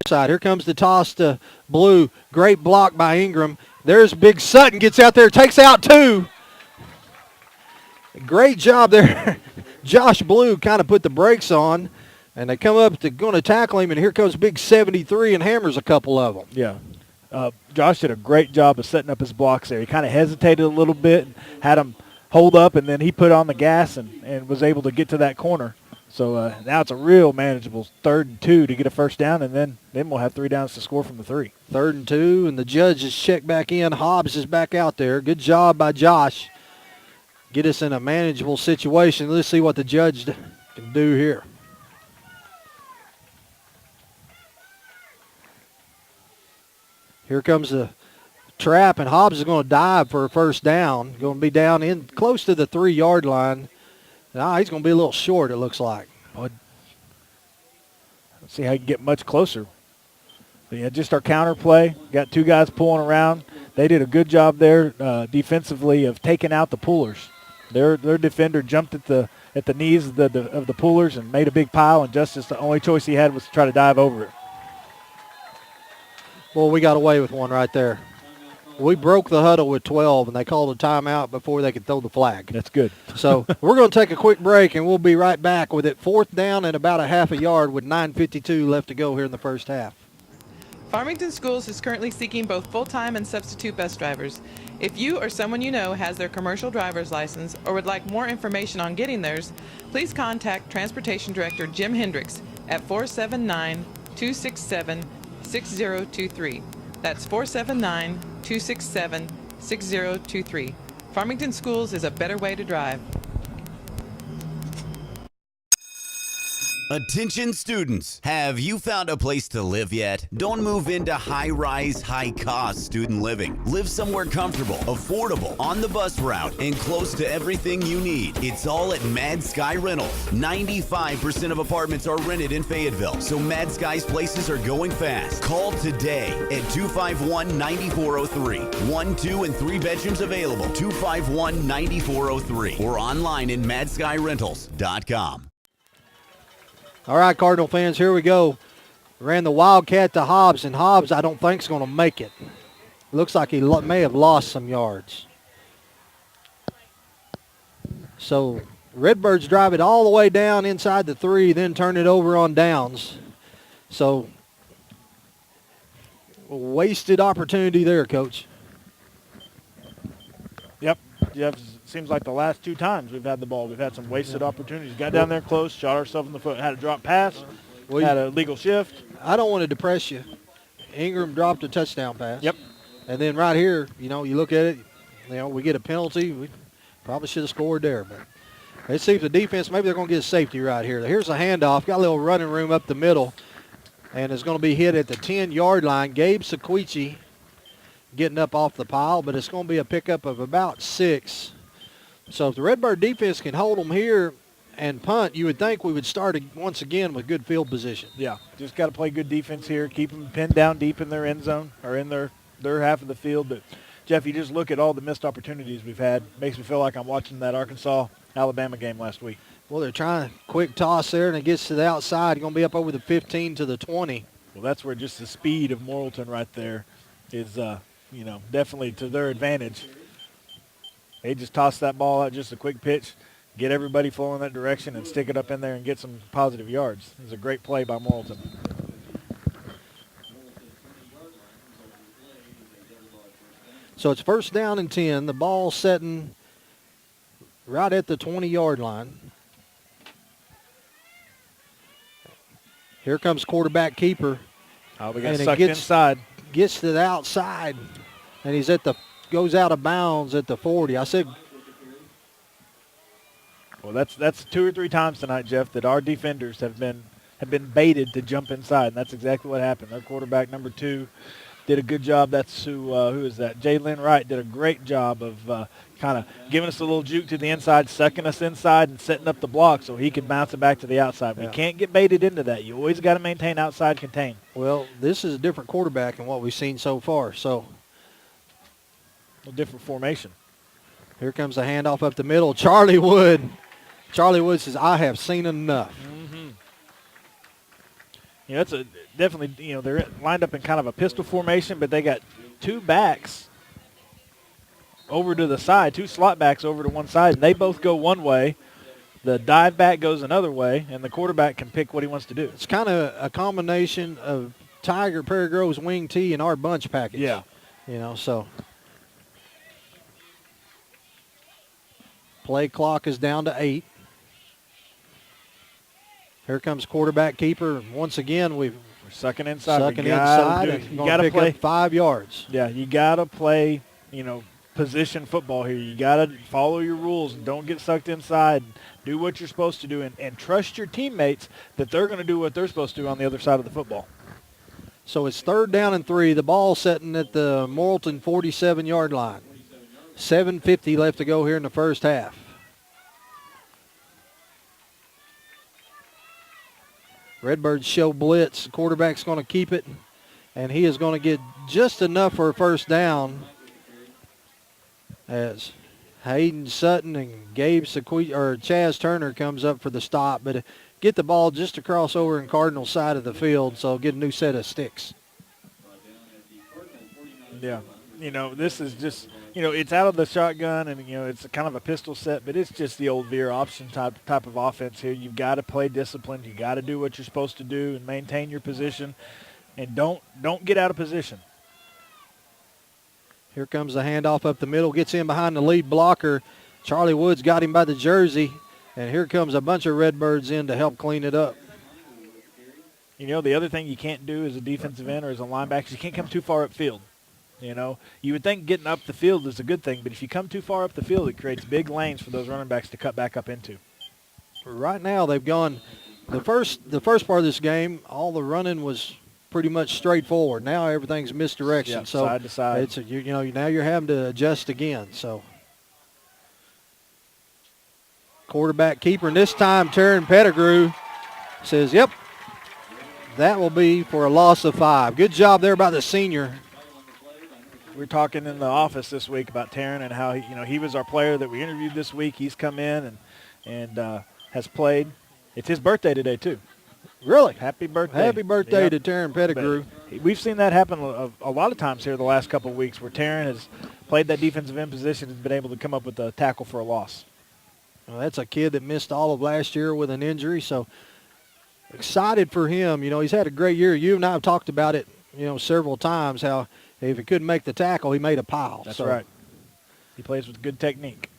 Side. Here comes the toss to Blue. Great block by Ingram. There's Big Sutton, gets out there, takes out 2. Great job there. Josh Blue kind of put the brakes on, and they come up to going to tackle him, and here comes Big 73 and hammers a couple of them. Yeah. Josh did a great job of setting up his blocks there. He kind of hesitated a little bit, and had him hold up, and then he put on the gas and was able to get to that corner. So now it's a real manageable 3rd and 2 to get a first down, and then we'll have 3 downs to score from the 3. 3rd and 2, and the judge is checked back in. Hobbs is back out there. Good job by Josh. Get us in a manageable situation. Let's see what the judge can do here. Here comes the trap, and Hobbs is going to dive for a first down. Going to be down in close to the 3-yard line. Nah, he's going to be a little short, it looks like. Let's see how you can get much closer. But yeah, just our counter play. Got 2 guys pulling around. They did a good job there defensively of taking out the pullers. Their defender jumped at the knees of the pullers and made a big pile, and Justice, the only choice he had was to try to dive over it. Well, we got away with one right there. We broke the huddle with 12, and they called a timeout before they could throw the flag. That's good. So we're going to take a quick break, and we'll be right back with it 4th down and about a half a yard with 9:52 left to go here in the first half. Farmington Schools is currently seeking both full-time and substitute bus drivers. If you or someone you know has their commercial driver's license or would like more information on getting theirs, please contact Transportation Director Jim Hendricks at 479-267-6023. That's 479-267-6023. Farmington Schools is a better way to drive. Attention students, have you found a place to live yet? Don't move into high-rise, high-cost student living. Live somewhere comfortable, affordable, on the bus route, and close to everything you need. It's all at Mad Sky Rentals. 95% of apartments are rented in Fayetteville, so Mad Sky's places are going fast. Call today at 251-9403. 1, 2, and 3 bedrooms available. 251-9403 or online in madskyrentals.com. All right, Cardinal fans, here we go. Ran the Wildcat to Hobbs, and Hobbs I don't think is going to make it. Looks like he may have lost some yards. So Redbirds drive it all the way down inside the 3, then turn it over on downs. So wasted opportunity there, Coach. Yep. Seems like the last 2 times we've had the ball, we've had some wasted opportunities. Got down there close, shot ourselves in the foot, had a drop pass, had a legal shift. I don't want to depress you. Ingram dropped a touchdown pass. Yep. And then right here, you look at it, we get a penalty. We probably should have scored there, but it seems the defense, maybe they're going to get a safety right here. Here's a handoff, got a little running room up the middle, and it's going to be hit at the 10-yard line. Gabe Sequici getting up off the pile, but it's going to be a pickup of about 6. So if the Redbird defense can hold them here and punt, you would think we would start once again with good field position. Yeah, just got to play good defense here, keep them pinned down deep in their end zone or in their half of the field. But, Jeff, you just look at all the missed opportunities we've had. Makes me feel like I'm watching that Arkansas-Alabama game last week. Well, they're trying a quick toss there, and it gets to the outside. You're going to be up over the 15 to the 20. Well, that's where just the speed of Morrilton right there is, definitely to their advantage. They just tossed that ball out, just a quick pitch. get everybody flowing that direction and stick it up in there and get some positive yards. It was a great play by Morrilton. So it's first down and 10. The ball setting right at the 20-yard line. Here comes quarterback keeper. Oh, we got sucked inside. Gets to the outside, and he's goes out of bounds at the 40. I said. Well, that's 2 or 3 times tonight, Jeff, that our defenders have been baited to jump inside, and that's exactly what happened. Our quarterback number 2 did a good job. That's who is that? Jalen Wright did a great job of kind of giving us a little juke to the inside, sucking us inside, and setting up the block so he could bounce it back to the outside. Yeah. We can't get baited into that. You always got to maintain outside contain. Well, this is a different quarterback than what we've seen so far. So a different formation. Here comes the handoff up the middle. Charlie Wood says, "I have seen enough." Mm-hmm. It's definitely, they're lined up in kind of a pistol formation, but they got 2 backs over to the side, 2 slot backs over to one side, and they both go one way. The dive back goes another way, and the quarterback can pick what he wants to do. It's kind of a combination of Tiger, Prairie Grove's wing tee, and our bunch package. Yeah. So play clock is down to 8. Here comes quarterback keeper. Once again, we're sucking inside. You got to play 5 yards. Yeah, you got to play, position football here. You got to follow your rules and don't get sucked inside. Do what you're supposed to do and trust your teammates that they're going to do what they're supposed to do on the other side of the football. So it's 3rd down and 3. The ball setting at the Morrilton 47-yard line. 7:50 left to go here in the first half. Redbirds show blitz. The quarterback's going to keep it, and he is going to get just enough for a first down as Hayden Sutton and Chaz Turner comes up for the stop, but get the ball just across over in Cardinal side of the field, so get a new set of sticks. Yeah, this is just, it's out of the shotgun, and, it's kind of a pistol set, but it's just the old veer option type of offense here. You've got to play disciplined. You got to do what you're supposed to do and maintain your position, and don't get out of position. Here comes the handoff up the middle, gets in behind the lead blocker. Charlie Woods got him by the jersey, and here comes a bunch of Redbirds in to help clean it up. The other thing you can't do as a defensive end or as a linebacker, you can't come too far upfield. You would think getting up the field is a good thing, but if you come too far up the field, it creates big lanes for those running backs to cut back up into. Right now, they've gone the first part of this game. All the running was pretty much straightforward. Now everything's misdirection. Yeah, so side to side. It's now you're having to adjust again. So quarterback keeper, and this time Taryn Pettigrew says, "Yep, that will be for a loss of 5." Good job there by the senior. We were talking in the office this week about Taryn and how he was our player that we interviewed this week. He's come in and has played. It's his birthday today too. Really? Happy birthday! Happy birthday to Taryn Pettigrew. But we've seen that happen a lot of times here the last couple of weeks, where Taryn has played that defensive end position and been able to come up with a tackle for a loss. Well, that's a kid that missed all of last year with an injury, so excited for him. He's had a great year. You and I have talked about it, several times, how if he couldn't make the tackle, he made a pile. That's right. He plays with good technique.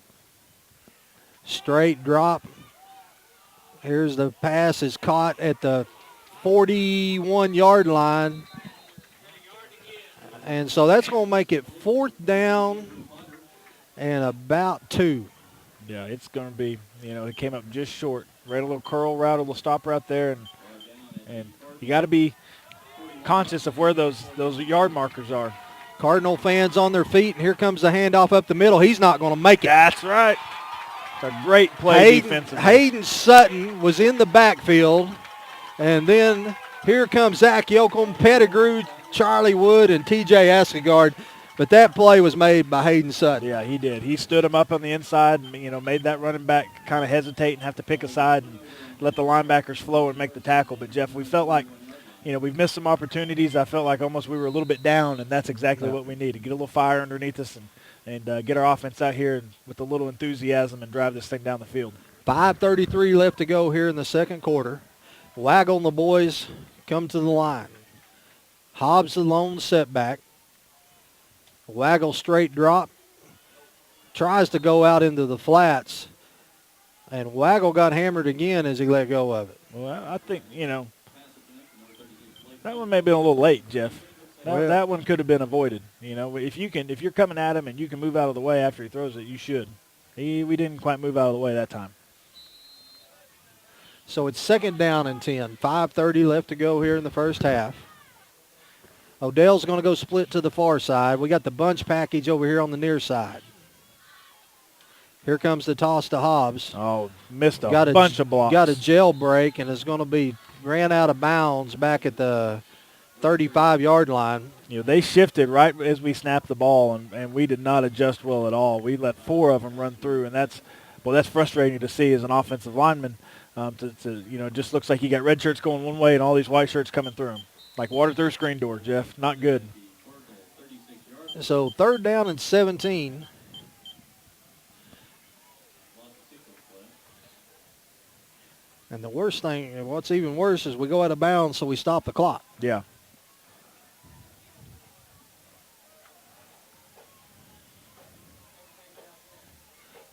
Straight drop. Here's the pass is caught at the 41-yard line. And so that's going to make it 4th down and about 2. Yeah, it's going to be, it came up just short. Right, a little curl route, a little stop route there, and you got to be conscious of where those yard markers are. Cardinal fans on their feet, and here comes the handoff up the middle. He's not going to make it. That's right. It's a great play defensively. Hayden Sutton was in the backfield, and then here comes Zach Yoakum, Pettigrew, Charlie Wood, and T.J. Askegaard. But that play was made by Hayden Sutton. Yeah, he did. He stood him up on the inside and, made that running back kind of hesitate and have to pick a side and let the linebackers flow and make the tackle. But, Jeff, we felt like, we've missed some opportunities. I felt like almost we were a little bit down, and that's exactly what we need, to get a little fire underneath us and get our offense out here with a little enthusiasm and drive this thing down the field. 5:33 left to go here in the second quarter. Waggle and the boys come to the line. Hobbs the lone setback. Waggle straight drop. Tries to go out into the flats. And Waggle got hammered again as he let go of it. Well, I think, that one may have been a little late, Jeff. That one could have been avoided. If you're coming at him and you can move out of the way after he throws it, you should. We didn't quite move out of the way that time. So it's second down and 10. 5:30 left to go here in the first half. Odell's going to go split to the far side. We got the bunch package over here on the near side. Here comes the toss to Hobbs. Oh, missed a bunch of blocks. Got a jailbreak and is going to be ran out of bounds back at the 35-yard line. They shifted right as we snapped the ball, and we did not adjust well at all. We let 4 of them run through, and that's frustrating to see as an offensive lineman. It just looks like you got red shirts going one way and all these white shirts coming through them. Like water through a screen door, Jeff. Not good. So third down and 17. And the worst thing, what's even worse, is we go out of bounds, so we stop the clock. Yeah.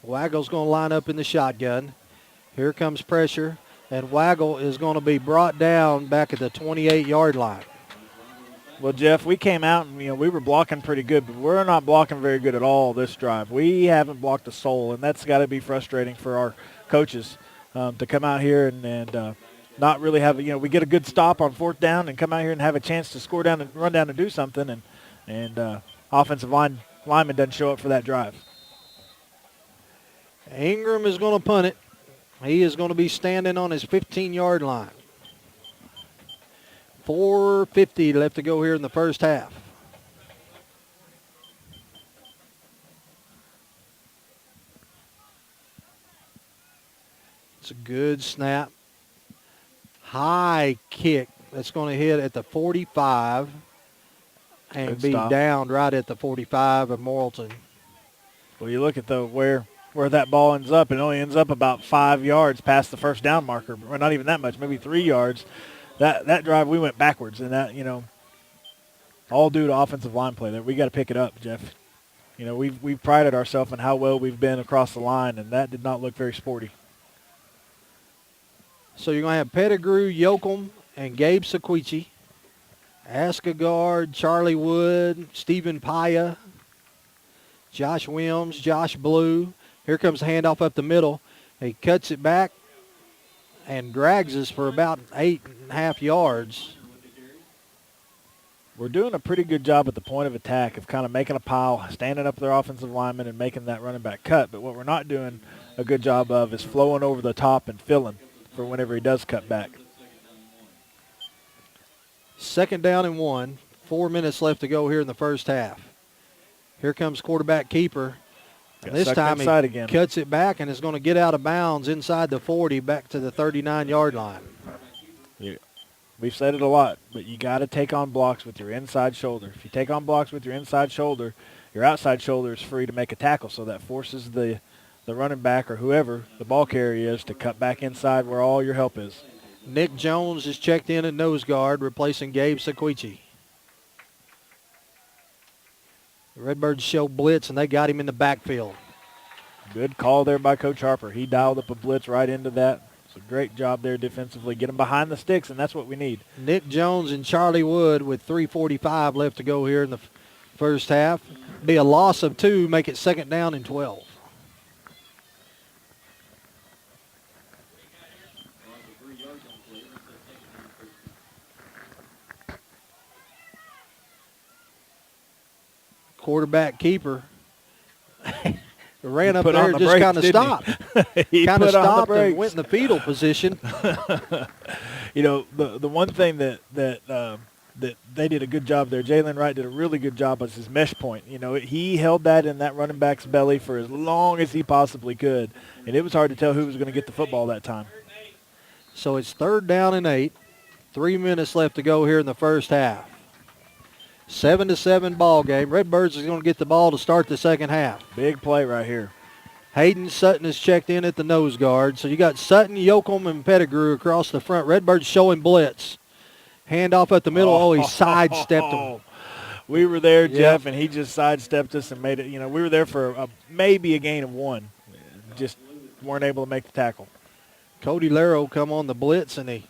Waggle's going to line up in the shotgun. Here comes pressure, and Waggle is going to be brought down back at the 28-yard line. Well, Jeff, we came out and, we were blocking pretty good, but we're not blocking very good at all this drive. We haven't blocked a soul, and that's got to be frustrating for our coaches to come out here and not really have, we get a good stop on fourth down and come out here and have a chance to score down and run down and do something, and offensive lineman doesn't show up for that drive. Ingram is going to punt it. He is going to be standing on his 15-yard line. 4:50 left to go here in the first half. It's a good snap. High kick that's going to hit at the 45 and Good be stop. downed right at the 45 of Morrilton. Well, you look at where that ball ends up, it only ends up about 5 yards past the first down marker, or not even that much, maybe 3 yards. That drive, we went backwards, and that, all due to offensive line play. That we got to pick it up, Jeff. We've prided ourselves on how well we've been across the line, and that did not look very sporty. So you're going to have Pettigrew, Yoakum, and Gabe Sequici. Askegaard, Charlie Wood, Stephen Paya, Josh Wims, Josh Blue. Here comes the handoff up the middle. He cuts it back and drags us for about 8.5 yards. We're doing a pretty good job at the point of attack of kind of making a pile, standing up their offensive lineman and making that running back cut. But what we're not doing a good job of is flowing over the top and filling for whenever he does cut back. Second down and 1. 4 minutes left to go here in the first half. Here comes quarterback keeper. And this time he again. Cuts it back and is going to get out of bounds inside the 40 back to the 39-yard line. Yeah. We've said it a lot, but you got to take on blocks with your inside shoulder. If you take on blocks with your inside shoulder, your outside shoulder is free to make a tackle, so that forces the running back or whoever the ball carrier is to cut back inside where all your help is. Nick Jones is checked in at nose guard, replacing Gabe Sequici. The Redbirds show blitz, and they got him in the backfield. Good call there by Coach Harper. He dialed up a blitz right into that. It's a great job there defensively. Get him behind the sticks, and that's what we need. Nick Jones and Charlie Wood with 3:45 left to go here in the first half. Be a loss of 2, make it second down and 12. Quarterback keeper ran up there and just kind of stopped. Kind of stopped and went in the fetal position. The one thing that they did a good job there, Jalen Wright did a really good job was his mesh point. He held that in that running back's belly for as long as he possibly could, and it was hard to tell who was going to get the football that time. So it's third down and 8. 3 minutes left to go here in the first half. 7-7 ball game. Redbirds is going to get the ball to start the second half. Big play right here. Hayden Sutton is checked in at the nose guard. So you got Sutton, Yoakum, and Pettigrew across the front. Redbirds showing blitz. Handoff at the middle. Oh, he sidestepped him. We were there, Yep. Jeff, and he just sidestepped us and made it. You know, we were there for maybe a gain of 1. Just weren't able to make the tackle. Cody Laro come on the blitz, and he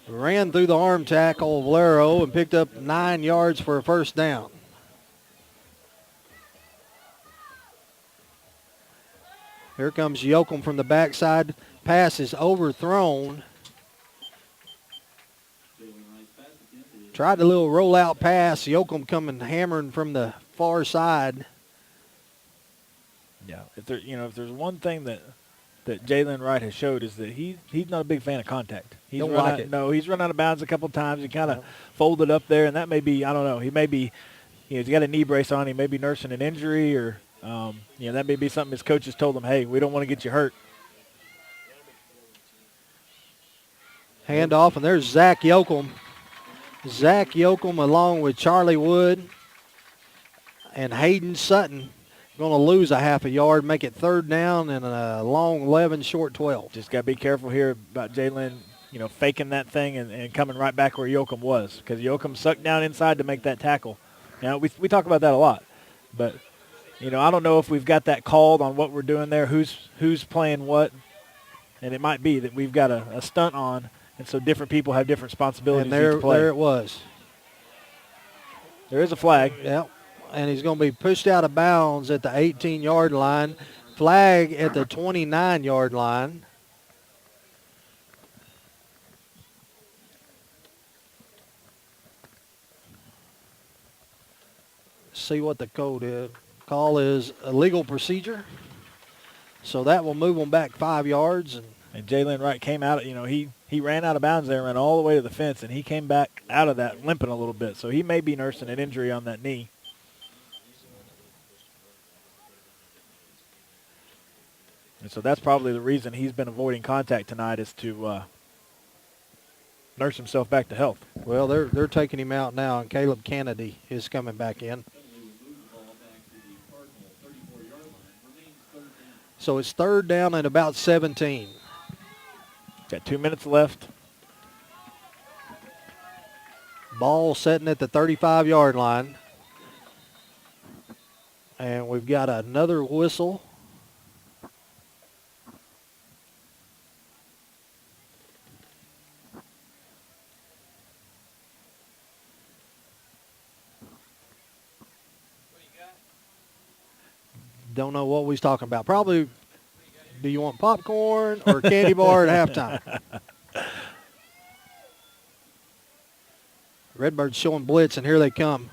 ran through the arm tackle of Laro and picked up 9 yards for a first down. Here comes Yoakum from the backside. Pass is overthrown. Tried a little rollout pass. Yoakum coming hammering from the far side. Yeah, if there's one thing that Jalen Wright has showed is that he's not a big fan of contact. He's Don't run like out, it. No, he's run out of bounds a couple of times. He kind of folded up there, and that may be, I don't know. He may be, he's got a knee brace on. He may be nursing an injury, or that may be something his coaches told him. Hey, we don't want to get you hurt. Handoff, and there's Zach Yoakum. Zach Yoakum along with Charlie Wood and Hayden Sutton going to lose a half a yard, make it third down and a long 11, short 12. Just got to be careful here about Jalen, faking that thing and coming right back where Yoakum was, because Yoakum sucked down inside to make that tackle. Now, we talk about that a lot, but, I don't know if we've got that called on what we're doing there, who's playing what, and it might be that we've got a stunt on, and so different people have different responsibilities And each play. there it was. There is a flag. Yep. And he's going to be pushed out of bounds at the 18-yard line. Flag at the 29-yard line. See what the code is. Call is illegal procedure. So that will move them back 5 yards. And Jalen Wright came out, he ran out of bounds there and ran all the way to the fence, and he came back out of that limping a little bit. So he may be nursing an injury on that knee. And so that's probably the reason he's been avoiding contact tonight, is to nurse himself back to health. Well, they're taking him out now, and Caleb Kennedy is coming back in. So it's third down and about 17. Got 2 minutes left. Ball setting at the 35-yard line. And we've got another whistle. Don't know what we was talking about. Probably, do you want popcorn or candy bar at halftime? Redbirds showing blitz, and here they come.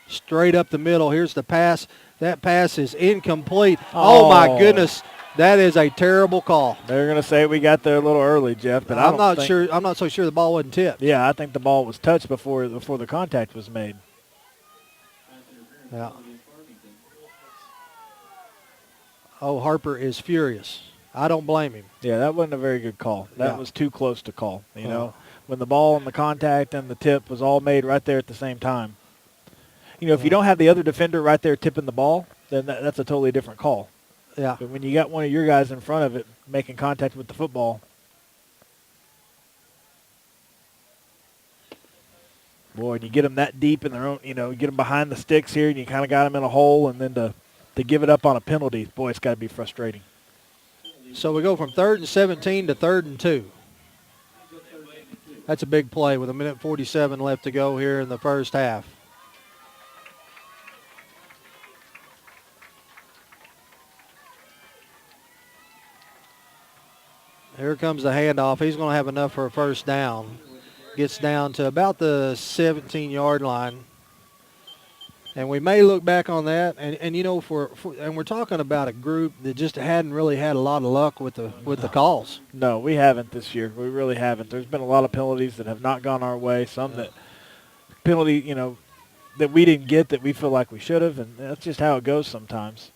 Straight up the middle. Here's the pass. That pass is incomplete. Oh my goodness. That is a terrible call. They're going to say we got there a little early, Jeff, but I'm not sure. I'm not so sure the ball wasn't tipped. Yeah, I think the ball was touched before the contact was made. Yeah. Oh, Harper is furious. I don't blame him. Yeah, that wasn't a very good call. That was too close to call. You know, when the ball and the contact and the tip was all made right there at the same time. If you don't have the other defender right there tipping the ball, then that's a totally different call. Yeah. But when you got one of your guys in front of it making contact with the football, boy, and you get them that deep in their own, you get them behind the sticks here, and you kind of got them in a hole, and then to give it up on a penalty, boy, it's got to be frustrating. So we go from 3rd and 17 to 3rd and 2. That's a big play with 1:47 left to go here in the first half. Here comes the handoff. He's going to have enough for a first down. Gets down to about the 17-yard line. And we may look back on that, and and we're talking about a group that just hadn't really had a lot of luck with the calls. No, we haven't this year. We really haven't. There's been a lot of penalties that have not gone our way. Some that that we didn't get that we feel like we should have, and that's just how it goes sometimes.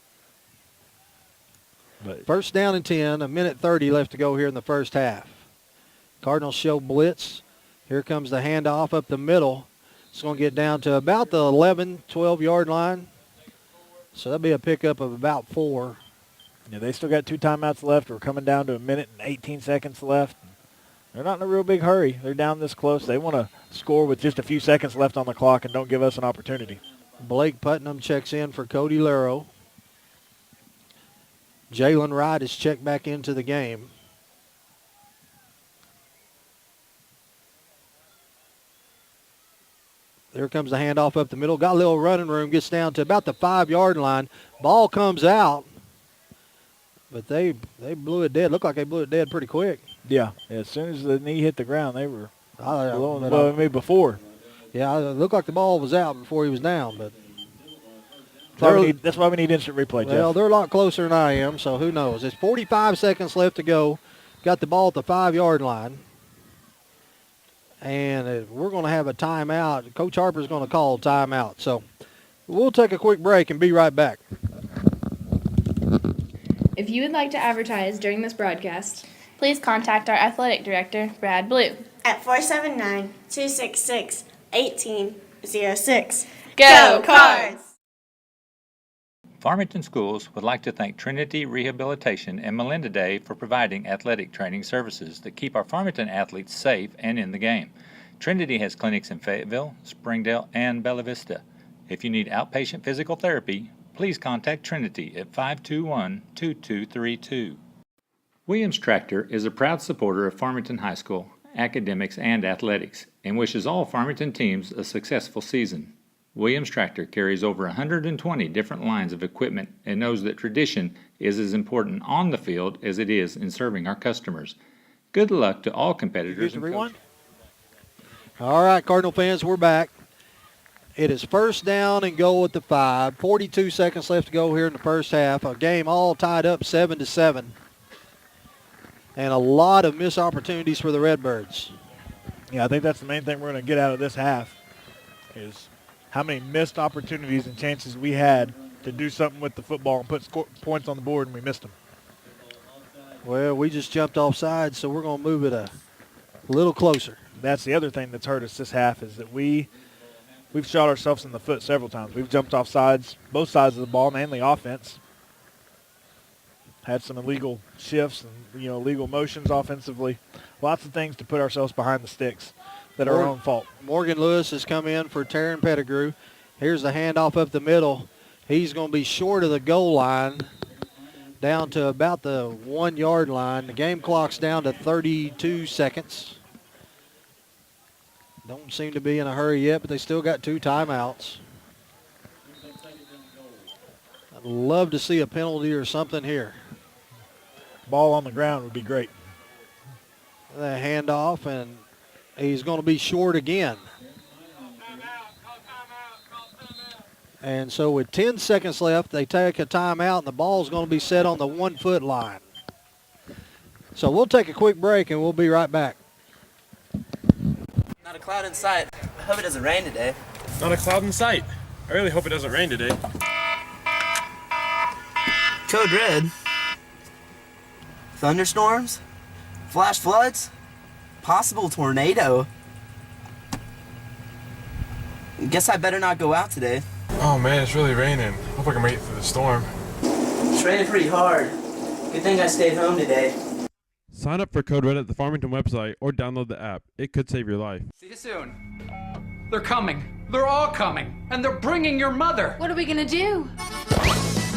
But first down and 10, 1:30 left to go here in the first half. Cardinals show blitz. Here comes the handoff up the middle. It's going to get down to about the 11, 12-yard line. So that'll be a pickup of about 4. Yeah, they still got 2 timeouts left. We're coming down to 1:18 left. They're not in a real big hurry. They're down this close. They want to score with just a few seconds left on the clock and don't give us an opportunity. Blake Putnam checks in for Cody Laro. Jalen Wright is checked back into the game. There comes the handoff up the middle. Got a little running room. Gets down to about the 5-yard line. Ball comes out. But they blew it dead. Looked like they blew it dead pretty quick. Yeah. As soon as the knee hit the ground, they were blowing but me before. Yeah, it looked like the ball was out before he was down. But that's why we need instant replay, Jeff. Well, they're a lot closer than I am, so who knows. It's 45 seconds left to go. Got the ball at the 5-yard line. And we're going to have a timeout. Coach Harper's going to call a timeout. So we'll take a quick break and be right back. If you would like to advertise during this broadcast, please contact our athletic director, Brad Blue, at 479-266-1806. Go Cards! Farmington Schools would like to thank Trinity Rehabilitation and Melinda Day for providing athletic training services that keep our Farmington athletes safe and in the game. Trinity has clinics in Fayetteville, Springdale, and Bella Vista. If you need outpatient physical therapy, please contact Trinity at 521-2232. Williams Tractor is a proud supporter of Farmington High School, academics, and athletics, and wishes all Farmington teams a successful season. Williams Tractor carries over 120 different lines of equipment and knows that tradition is as important on the field as it is in serving our customers. Good luck to all competitors. All right, Cardinal fans, we're back. It is first down and goal at the 5. 42 seconds left to go here in the first half. A game all tied up 7-7. And a lot of missed opportunities for the Redbirds. Yeah, I think that's the main thing we're going to get out of this half is how many missed opportunities and chances we had to do something with the football and put points on the board, and we missed them. Well, we just jumped offside, so we're going to move it a little closer. That's the other thing that's hurt us this half is that we've shot ourselves in the foot several times. We've jumped off sides, both sides of the ball, mainly offense. Had some illegal shifts and illegal motions offensively. Lots of things to put ourselves behind the sticks that are our own fault. Morgan Lewis has come in for Taryn Pettigrew. Here's the handoff up the middle. He's going to be short of the goal line, down to about the 1-yard line. The game clock's down to 32 seconds. Don't seem to be in a hurry yet, but they still got 2 timeouts. I'd love to see a penalty or something here. Ball on the ground would be great. The handoff, and he's going to be short again. And so with 10 seconds left, they take a timeout, and the ball's going to be set on the 1-foot line. So we'll take a quick break, and we'll be right back. Not a cloud in sight. I hope it doesn't rain today. Not a cloud in sight. I really hope it doesn't rain today. Code red. Thunderstorms? Flash floods? Possible tornado? Guess I better not go out today. Oh man, it's really raining. Hope I can make it through the storm. It's raining pretty hard. Good thing I stayed home today. Sign up for Code Red at the Farmington website or download the app. It could save your life. See you soon. They're coming. They're all coming. And they're bringing your mother. What are we gonna do?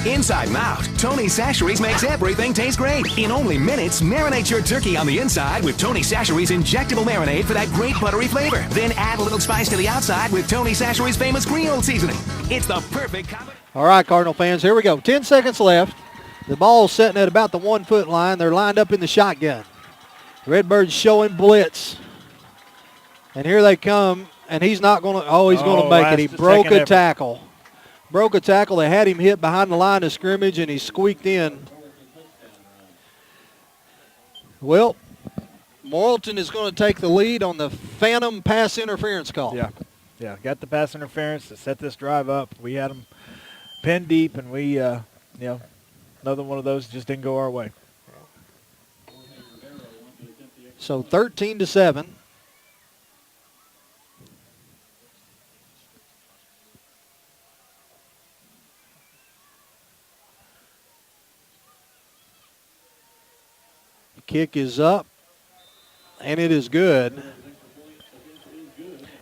Inside Mouth, Tony Sacheries makes everything taste great. In only minutes, marinate your turkey on the inside with Tony Sacheries injectable marinade for that great buttery flavor. Then add a little spice to the outside with Tony Sacheries famous Creole seasoning. It's the perfect combination. All right, Cardinal fans, here we go. 10 seconds left. The ball's sitting at about the 1-foot line. They're lined up in the shotgun. Redbirds showing blitz. And here they come, and he's not going to, he's going to make it. He broke a tackle. Broke a tackle. They had him hit behind the line of scrimmage, and he squeaked in. Well, Morrilton is going to take the lead on the phantom pass interference call. Yeah, got the pass interference to set this drive up. We had them pinned deep, and we, another one of those just didn't go our way. So 13-7. Kick is up, and it is good.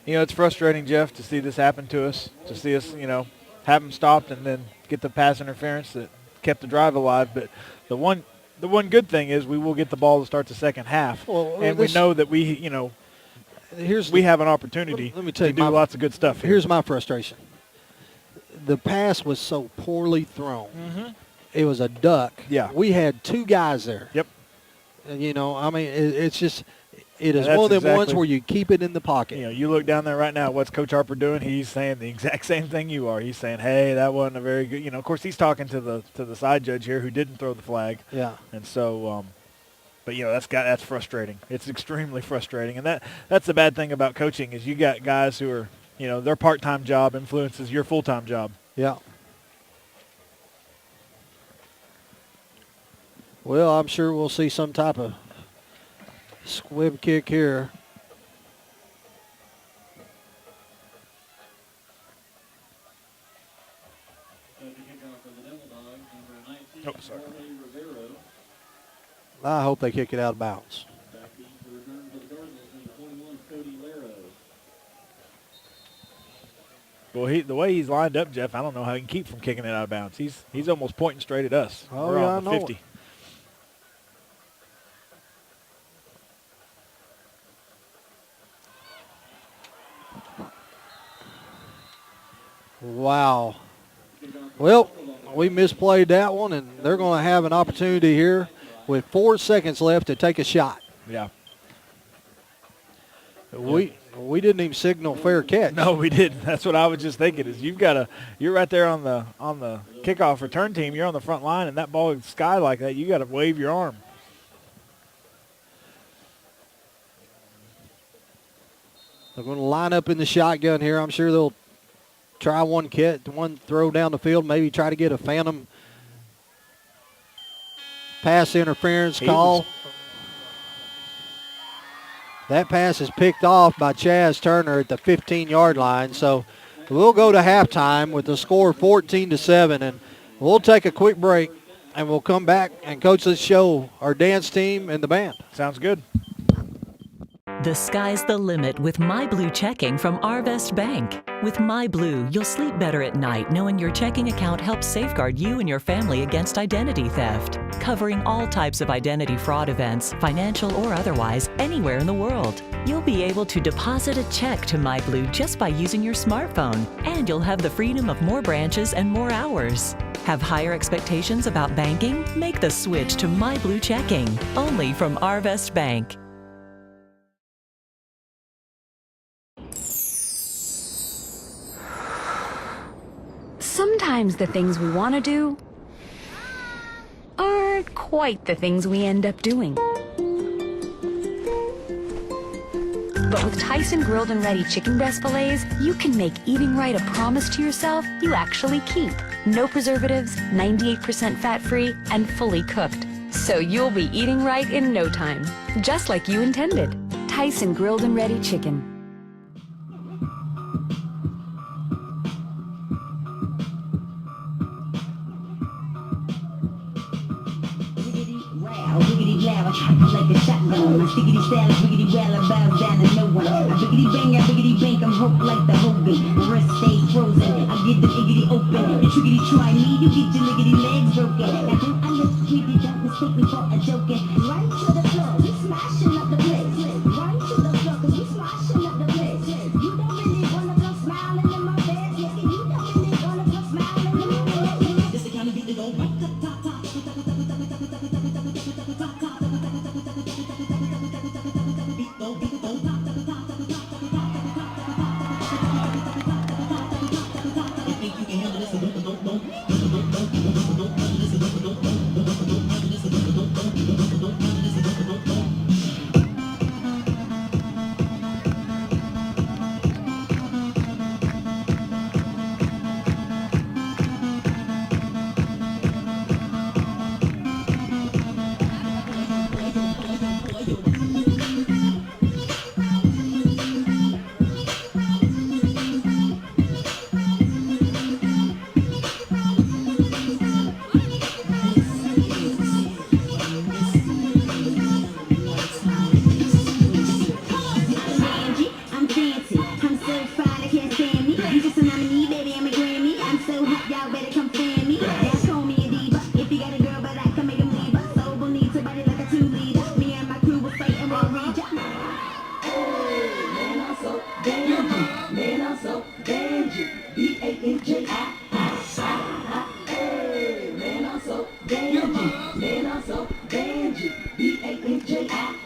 You know, it's frustrating, Jeff, to see this happen to us, to see us, have them stopped and then get the pass interference that kept the drive alive. But the one good thing is we will get the ball to start the second half, and we know that we have an opportunity let me tell you, to do lots of good stuff here. Here's my frustration. The pass was so poorly thrown. Mm-hmm. It was a duck. Yeah. We had two guys there. Yep. It's just – it is one of them ones where you keep it in the pocket. You look down there right now, what's Coach Harper doing? He's saying the exact same thing you are. He's saying, hey, that wasn't a very good – of course, he's talking to the side judge here who didn't throw the flag. Yeah. And so but, that's frustrating. It's extremely frustrating. And that's the bad thing about coaching is you got guys who are, their part-time job influences your full-time job. Yeah. Well, I'm sure we'll see some type of squib kick here. Oh, sorry. I hope they kick it out of bounds. Well, the way he's lined up, Jeff, I don't know how he can keep from kicking it out of bounds. He's almost pointing straight at us. Oh, We're yeah, on I the know 50. it. Wow. Well, we misplayed that one, and they're going to have an opportunity here with 4 seconds left to take a shot. Yeah. We didn't even signal fair catch. No, we didn't. That's what I was just thinking. Is you're right there on the kickoff return team. You're on the front line, and that ball is sky like that. You got to wave your arm. They're going to line up in the shotgun here. I'm sure they'll try one throw down the field, maybe try to get a phantom pass interference call. That pass is picked off by Chaz Turner at the 15-yard line. So we'll go to halftime with the score 14-7, and we'll take a quick break, and we'll come back and coach this show, our dance team and the band. Sounds good. The sky's the limit with My Blue Checking from Arvest Bank. With My Blue, you'll sleep better at night knowing your checking account helps safeguard you and your family against identity theft, covering all types of identity fraud events, financial or otherwise, anywhere in the world. You'll be able to deposit a check to My Blue just by using your smartphone, and you'll have the freedom of more branches and more hours. Have higher expectations about banking? Make the switch to My Blue Checking, only from Arvest Bank. Sometimes the things we want to do aren't quite the things we end up doing. But with Tyson grilled and ready chicken breast fillets, you can make eating right a promise to yourself you actually keep. No preservatives, 98% fat-free, and fully cooked. So you'll be eating right in no time, just like you intended. Tyson grilled and ready chicken. Wiggity loud, like a shotgun. My stickity style is wiggity well, I bow down to no one. I biggity bang, I biggity bank, I'm hope like the Hogan. My wrist stay frozen, I get the iggity open. You triggity try me, you get your liggity legs broken. Now don't I look pretty, don't mistake me for a joking. Right to the floor, we smashing up the place. Right to the floor, cause we smashing up the place. You don't really wanna go smiling in my bed. Yeah, you don't really wanna go smiling in my bed. This the kind of beat that go right to the top. B-A-N-J-I. Man, I'm so dangerous. Man, I'm so dangerous. B-A-N-J-I.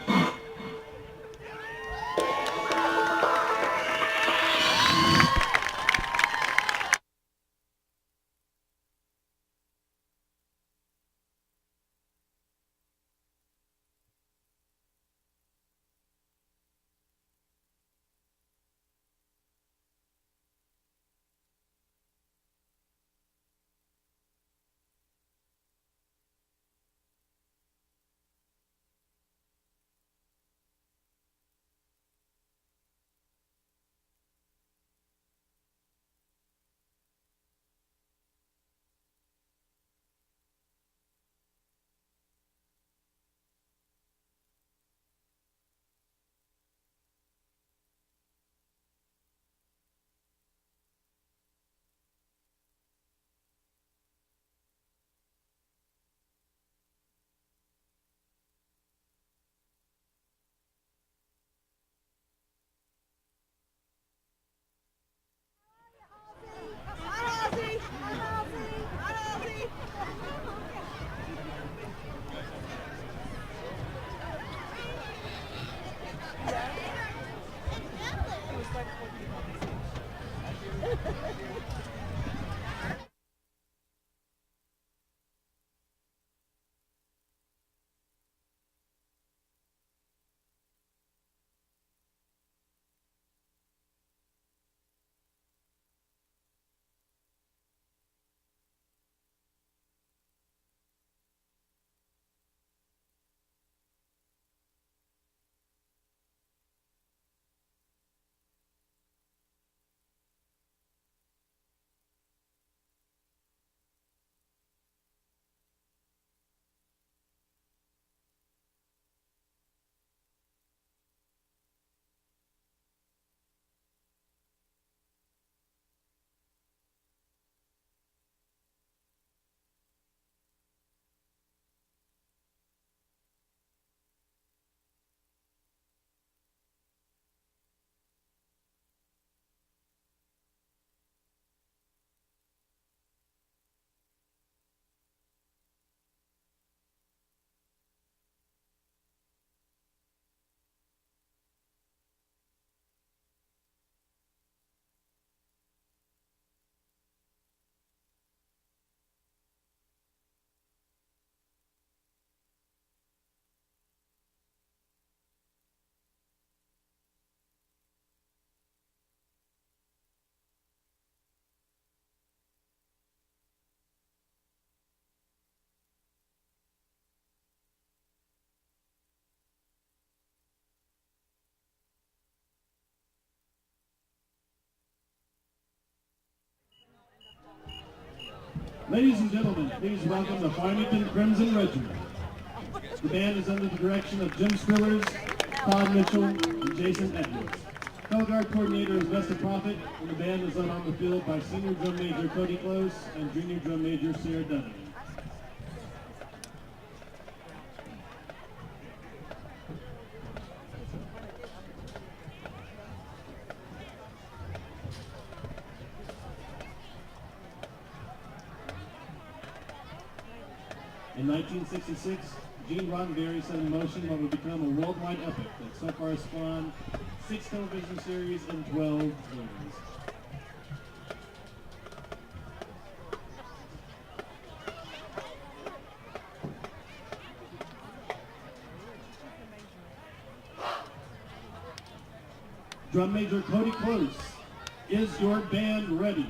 Ladies and gentlemen, please welcome the Farmington Crimson Regiment. The band is under the direction of Jim Spillers, Todd Mitchell, and Jason Edwards. Color Guard Coordinator is Vesta Prophet, and the band is led on the field by Senior Drum Major Cody Close and Junior Drum Major Sarah Dunning. In 1966, Gene Roddenberry set in motion what would become a worldwide epic that so far has spawned 6 television series and 12 movies. Drum Major Cody Close, is your band ready?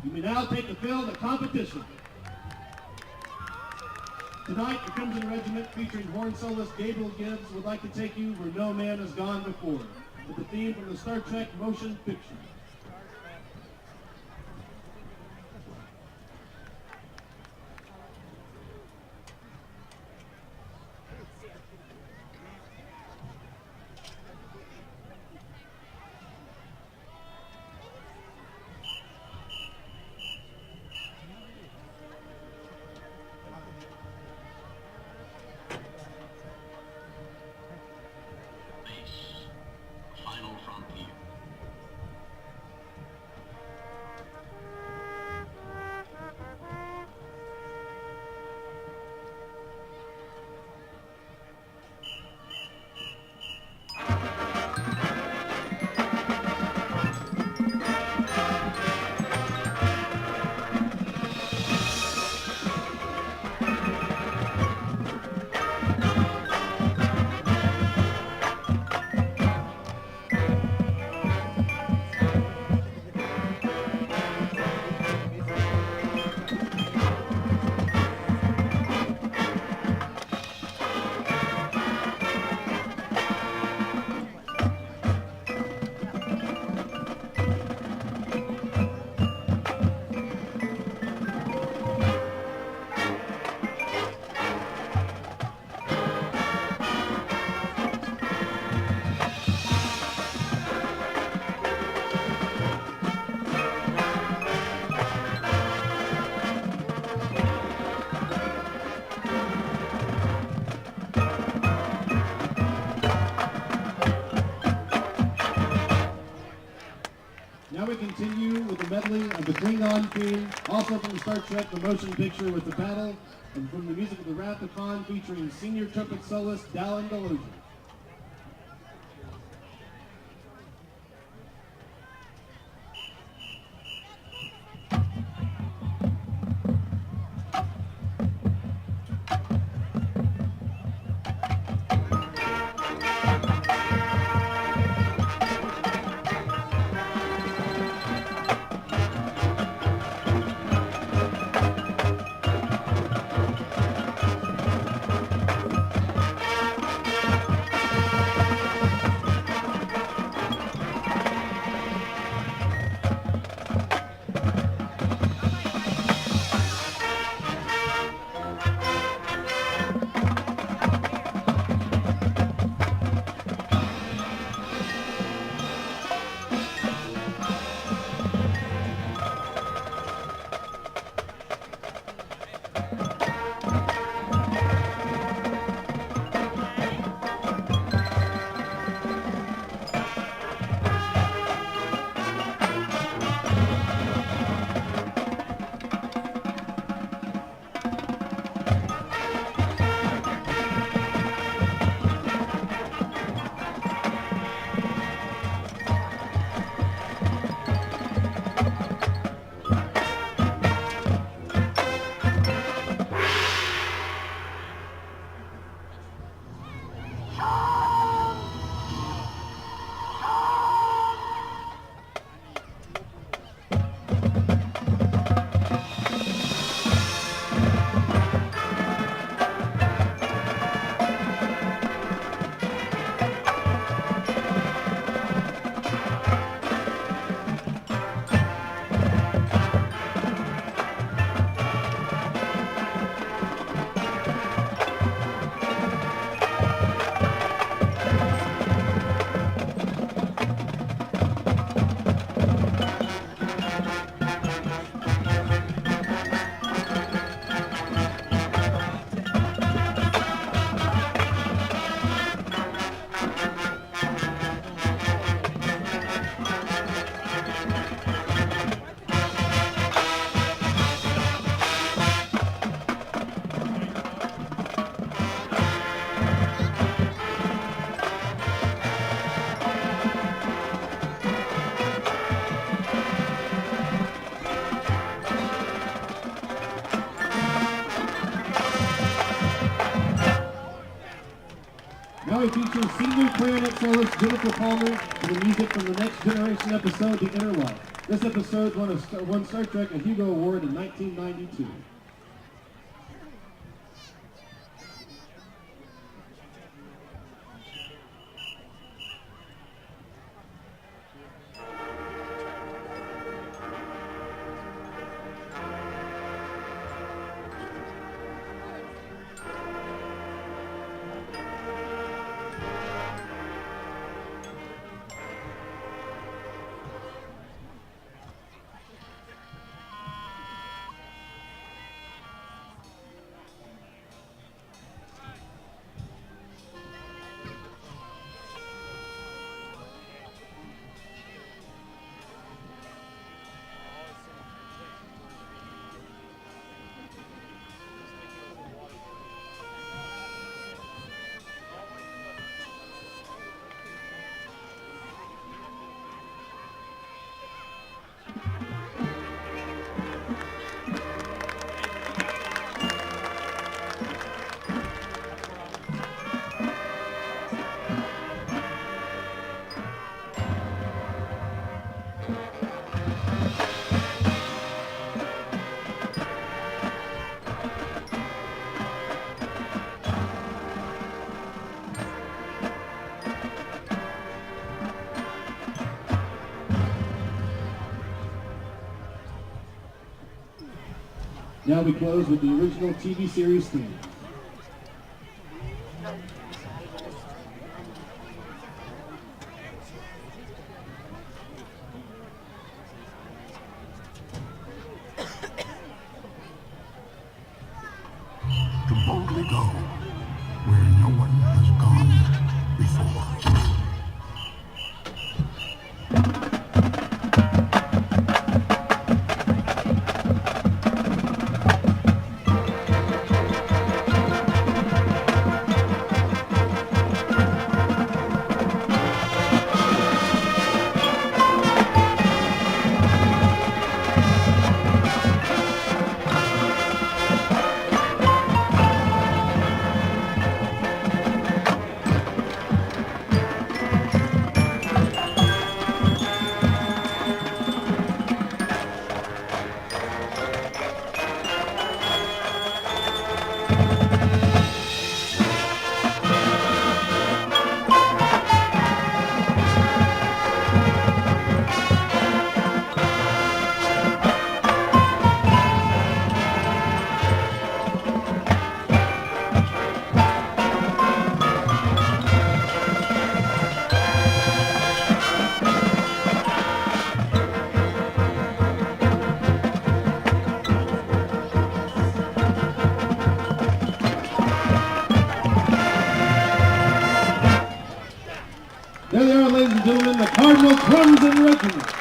You may now take the field of competition. Tonight, the Crimson Regiment, featuring horn soloist Gabriel Gibbs, would like to take you where no man has gone before, with the theme from the Star Trek motion picture. continue with a medley of the Klingon theme, also from Star Trek The Motion Picture with the battle, and from the music of the Wrath of Khan featuring senior trumpet soloist Dallin Delusion. Now we feature senior clarinet soloist Jennifer Palmer and the music from the Next Generation episode, The Inner Love. This episode won Star Trek a Hugo Award in 1992. Now we close with the original TV series theme. To boldly go where no one has gone before. gentlemen, the Cardinal Crimson Regiment.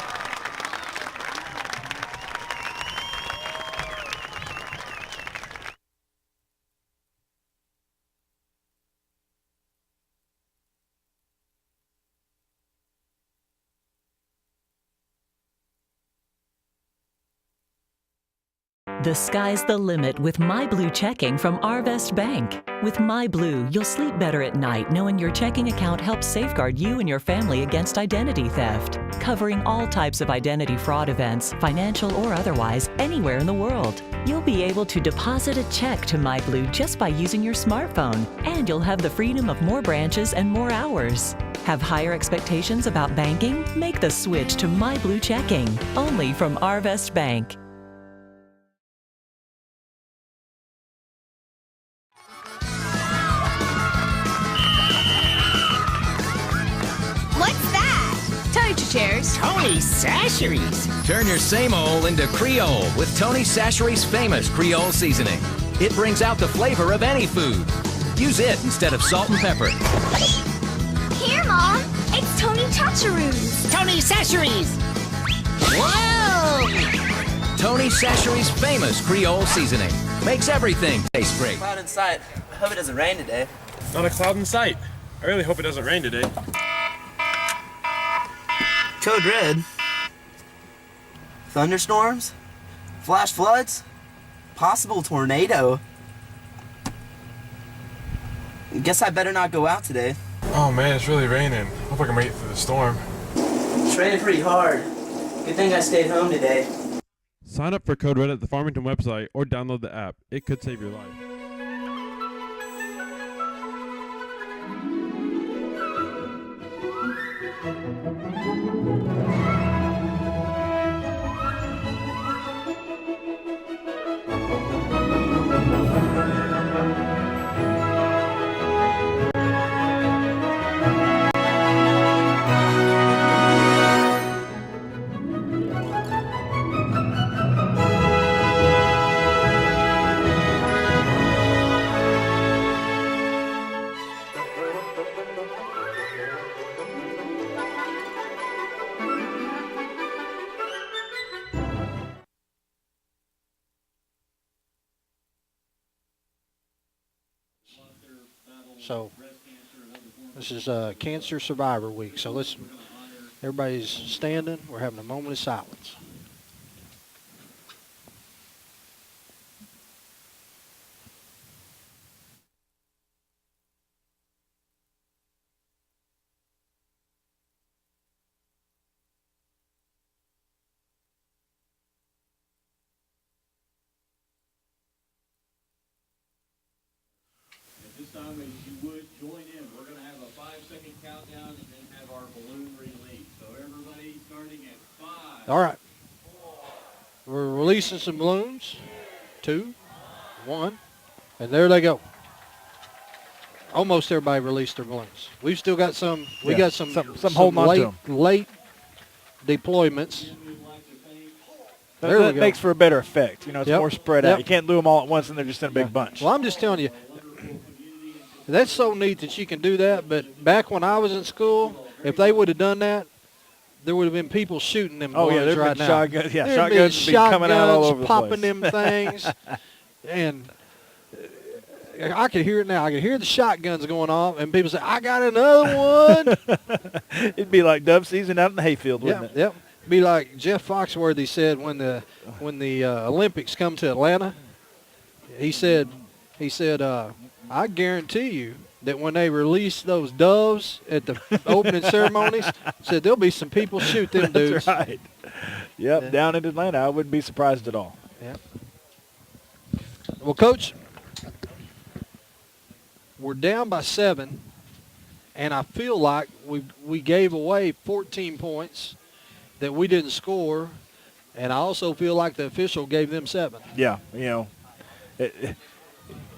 The sky's the limit with My Blue checking from Arvest Bank. With My Blue, you'll sleep better at night knowing your checking account helps safeguard you and your family against identity theft, covering all types of identity fraud events, financial or otherwise, anywhere in the world. You'll be able to deposit a check to My Blue just by using your smartphone, and you'll have the freedom of more branches and more hours. Have higher expectations about banking? Make the switch to My Blue checking, only from Arvest Bank. Chairs. Tony Sacheries. Turn your same old into Creole with Tony Sacheries' famous Creole seasoning. It brings out the flavor of any food. Use it instead of salt and pepper. Here, Mom. It's Tony Chacharoos. Tony Sacheries. Whoa! Tony Sacheries' famous Creole seasoning makes everything taste great. Cloud in sight. I hope it doesn't rain today. Not a cloud in sight. I really hope it doesn't rain today. Code Red. Thunderstorms? Flash floods? Possible tornado? Guess I better not go out today. Oh man, it's really raining. Hope I can make it through the storm. It's raining pretty hard. Good thing I stayed home today. Sign up for Code Red at the Farmington website or download the app. It could save your life. So this is Cancer Survivor Week. So listen, everybody's standing. We're having a moment of silence. This time, as you would, join in. We're going to have a 5-second countdown and then have our balloon release. So everybody starting at 5. All right. We're releasing some balloons. 2, 1, and there they go. Almost everybody released their balloons. We've still got some. We got some holding on to them. Late deployments. That makes for a better effect. You know, it's more spread out. Yep. You can't do them all at once and they're just in a big bunch. Well, I'm just telling you, that's so neat that you can do that. But back when I was in school, if they would have done that, there would have been people shooting them balloons right now. Shotguns, There'd shotguns would be coming out all over the popping place. them things. And I could hear it now. I could hear the shotguns going off, and people say, I got another one. It'd be like dove season out in the hayfield, wouldn't it? Yep. Be like Jeff Foxworthy said when the Olympics come to Atlanta. He said, I guarantee you that when they release those doves at the opening ceremonies, said there'll be some people shoot them dudes. That's right. Yep, Yeah. down in Atlanta, I wouldn't be surprised at all. Yep. Well, Coach, we're down by 7, and I feel like we gave away 14 points that we didn't score, and I also feel like the official gave them 7. Yeah, you know,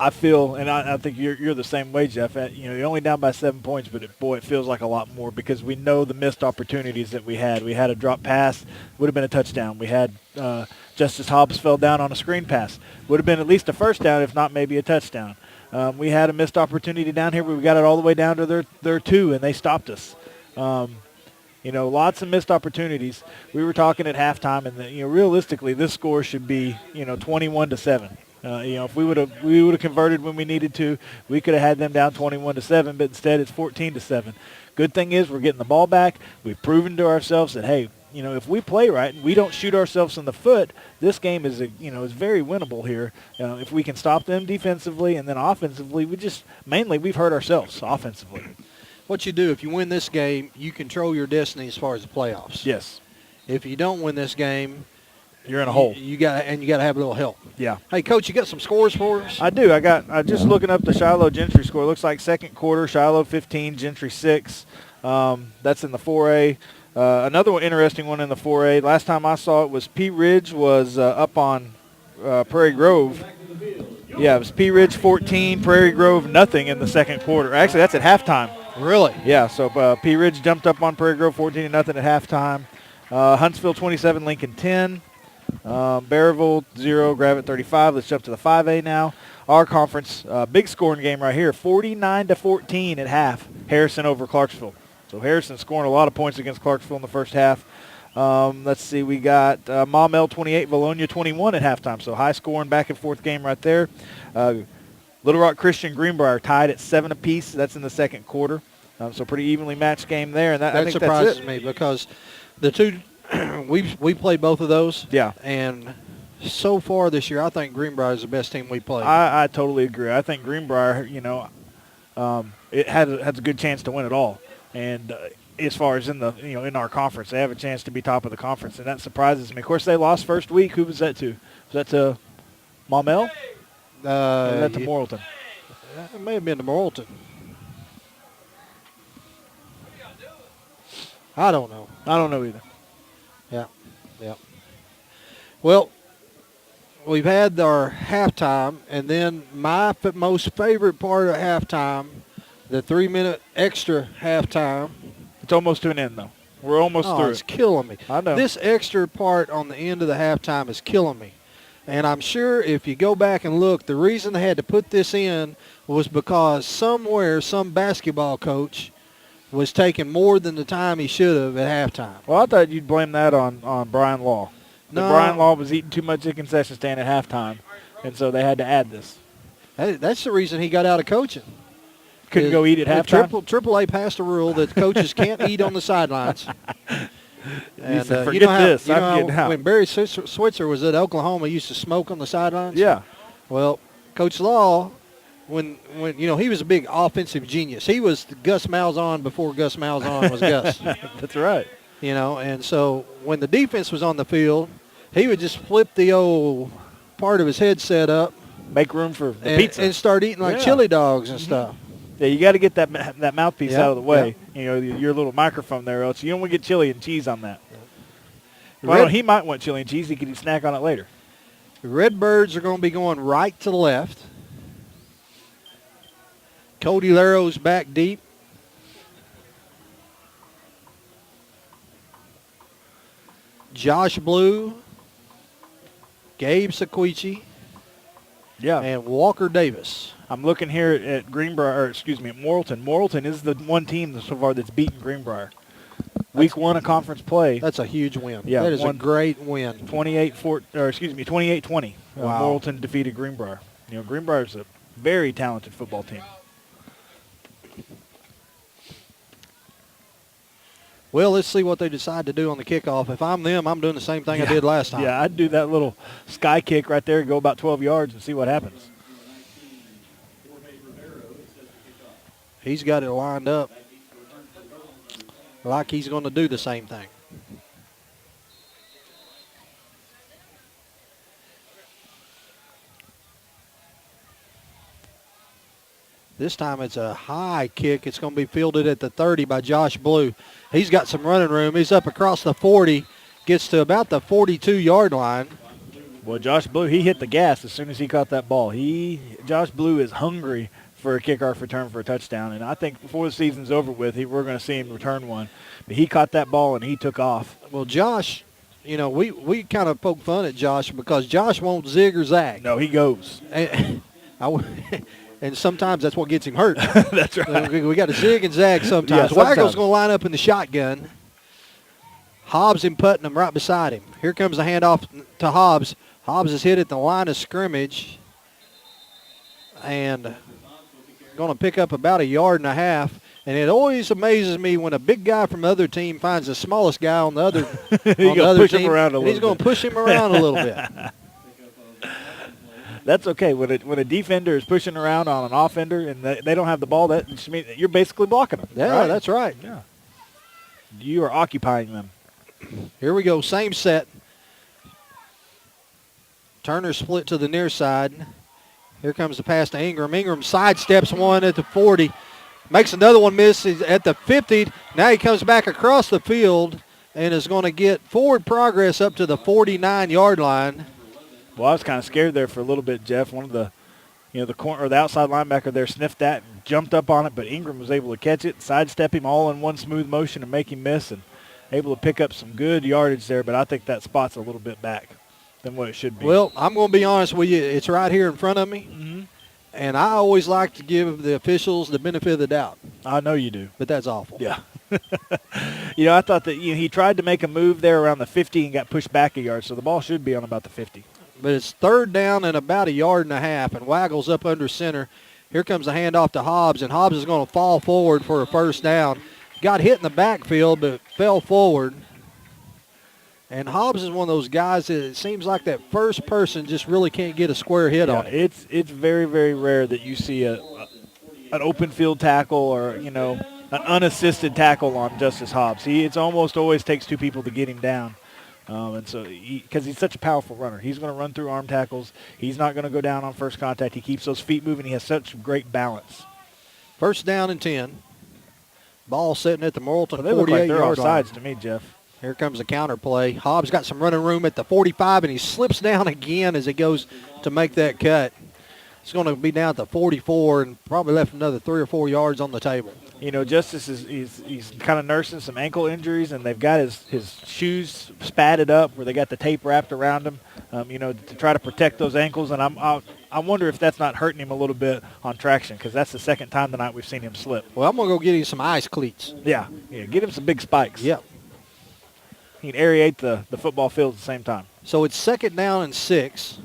I feel, and I think you're the same way, Jeff. You know, you're only down by 7 points, but it feels like a lot more because we know the missed opportunities that we had. We had a drop pass, would have been a touchdown. We had Justice Hobbs fell down on a screen pass, would have been at least a first down, if not maybe a touchdown. We had a missed opportunity down here where we got it all the way down to their 2, and they stopped us. lots of missed opportunities. We were talking at halftime, and realistically, this score should be 21-7. If we would have converted when we needed to, we could have had them down 21-7, but instead it's 14-7. Good thing is we're getting the ball back. We've proven to ourselves that, hey, if we play right and we don't shoot ourselves in the foot, this game is is very winnable here. If we can stop them defensively and then offensively, we've hurt ourselves offensively. What you do if you win this game, you control your destiny as far as the playoffs. Yes. If you don't win this game, you're in a hole. You got to have a little help. Yeah. Hey, Coach, you got some scores for us? I do. I just looking up the Shiloh Gentry score. It looks like second quarter, Shiloh 15, Gentry 6. That's in the 4A. Another interesting one in the 4A. Last time I saw it was P Ridge was up on Prairie Grove. Yeah, it was P Ridge 14, Prairie Grove nothing in the second quarter. Actually, that's at halftime. Really? Yeah. So P Ridge jumped up on Prairie Grove 14-0 at halftime. Huntsville 27, Lincoln 10. Bearville 0, Gravette 35. Let's jump to the 5A now. Our conference, big scoring game right here, 49-14 at half. Harrison over Clarksville. So Harrison scoring a lot of points against Clarksville in the first half. Let's see, we got Maumelle 28, Valonia 21 at halftime. So high scoring back and forth game right there. Little Rock Christian Greenbrier tied at 7 apiece. That's in the second quarter. So pretty evenly matched game there. And I think surprises me because the two we played both of those. Yeah. And so far this year, I think Greenbrier is the best team we played. I totally agree. I think Greenbrier, it has a good chance to win it all. And as far as in the in our conference, they have a chance to be top of the conference, and that surprises me. Of course, they lost first week. Who was that to? Was that to Maumelle? Or was that to Morrilton? It may have been to Morrilton. I don't know. I don't know either. Yeah. Well, we've had our halftime, and then my most favorite part of halftime, the 3-minute extra halftime. It's almost to an end, though. We're almost through. It's killing me. I know. This extra part on the end of the halftime is killing me. And I'm sure if you go back and look, the reason they had to put this in was because somewhere some basketball coach was taking more than the time he should have at halftime. Well, I thought you'd blame that on Brian Law. No. Brian Law was eating too much at concession stand at halftime, and so they had to add this. That's the reason he got out of coaching. Couldn't go eat at halftime? Triple A passed a rule that coaches can't eat on the sidelines. And said, forget this. I'm getting out. When Barry Switzer was at Oklahoma, he used to smoke on the sidelines. Yeah. Well, Coach Law, when he was a big offensive genius. He was Gus Malzahn before Gus Malzahn was Gus. That's right. And so when the defense was on the field, he would just flip the old part of his headset up, make room for the pizza, and start eating like chili dogs and stuff. Yeah, you got to get that mouthpiece out of the way. Yeah. Your little microphone there, else you don't want to get chili and cheese on that. Well, he might want chili and cheese. He could snack on it later. The Redbirds are going to be going right to the left. Cody Laro's back deep. Josh Blue, Gabe Sequici, and Walker Davis. I'm looking here at Greenbrier, at Morrilton. Morrilton is the one team so far that's beaten Greenbrier. Week 1 of conference play. That's a huge win. Yeah, that is a great win. 28-20. Wow. Morrilton defeated Greenbrier. Greenbrier's a very talented football team. Well, let's see what they decide to do on the kickoff. If I'm them, I'm doing the same thing I did last time. Yeah, I'd do that little sky kick right there, go about 12 yards and see what happens. He's got it lined up like he's going to do the same thing. This time it's a high kick. It's going to be fielded at the 30 by Josh Blue. He's got some running room. He's up across the 40, gets to about the 42-yard line. Well, Josh Blue, he hit the gas as soon as he caught that ball. Josh Blue is hungry for a kickoff return for a touchdown, and I think before the season's over with, we're going to see him return one. But he caught that ball, and he took off. Well, Josh, we kind of poke fun at Josh because Josh won't zig or zag. No, he goes. And sometimes that's what gets him hurt. That's right. We got to zig and zag sometimes. Yeah, sometimes. Wagner's going to line up in the shotgun. Hobbs and Putnam right beside him. Here comes the handoff to Hobbs. Hobbs is hit at the line of scrimmage and going to pick up about 1.5 yards. And it always amazes me when a big guy from the other team finds the smallest guy on the other, push team. Him around a little he's going to push him around a little bit. That's okay. When a defender is pushing around on an offender and they don't have the ball, that just means you're basically blocking them. Yeah, right? that's right. Yeah. You are occupying them. Here we go, same set. Turner split to the near side. Here comes the pass to Ingram. Ingram sidesteps one at the 40. Makes another one miss at the 50. Now he comes back across the field and is going to get forward progress up to the 49-yard line. Well, I was kind of scared there for a little bit, Jeff. One of the, the corner or the outside linebacker there sniffed that and jumped up on it, but Ingram was able to catch it, sidestep him all in one smooth motion and make him miss, and able to pick up some good yardage there. But I think that spot's a little bit back than what it should be. Well, I'm going to be honest with you. It's right here in front of me. Mm-hmm. And I always like to give the officials the benefit of the doubt. I know you do. But that's awful. Yeah. I thought that he tried to make a move there around the 50 and got pushed back 1 yard, so the ball should be on about the 50. But it's third down and about 1.5 yards, and Waggle's up under center. Here comes the handoff to Hobbs, and Hobbs is going to fall forward for a first down. Got hit in the backfield, but fell forward. And Hobbs is one of those guys that it seems like that first person just really can't get a square hit on him. It's very, very rare that you see an open field tackle or, an unassisted tackle on Justice Hobbs. It almost always takes two people to get him down. And so because he's such a powerful runner. He's going to run through arm tackles. He's not going to go down on first contact. He keeps those feet moving. He has such great balance. First down and 10. Ball sitting at the Morrilton 48-yard they look like they're line. offsides to me, Jeff. Here comes the counter play. Hobbs got some running room at the 45, and he slips down again as he goes to make that cut. It's going to be down at the 44 and probably left another 3 or 4 yards on the table. Justice he's kind of nursing some ankle injuries, and they've got his shoes spatted up where they got the tape wrapped around him, to try to protect those ankles. And I wonder if that's not hurting him a little bit on traction, because that's the second time tonight we've seen him slip. Well, I'm going to go get him some ice cleats. Yeah, get him some big spikes. Yep. He can aerate the football field at the same time. So it's second down and 6.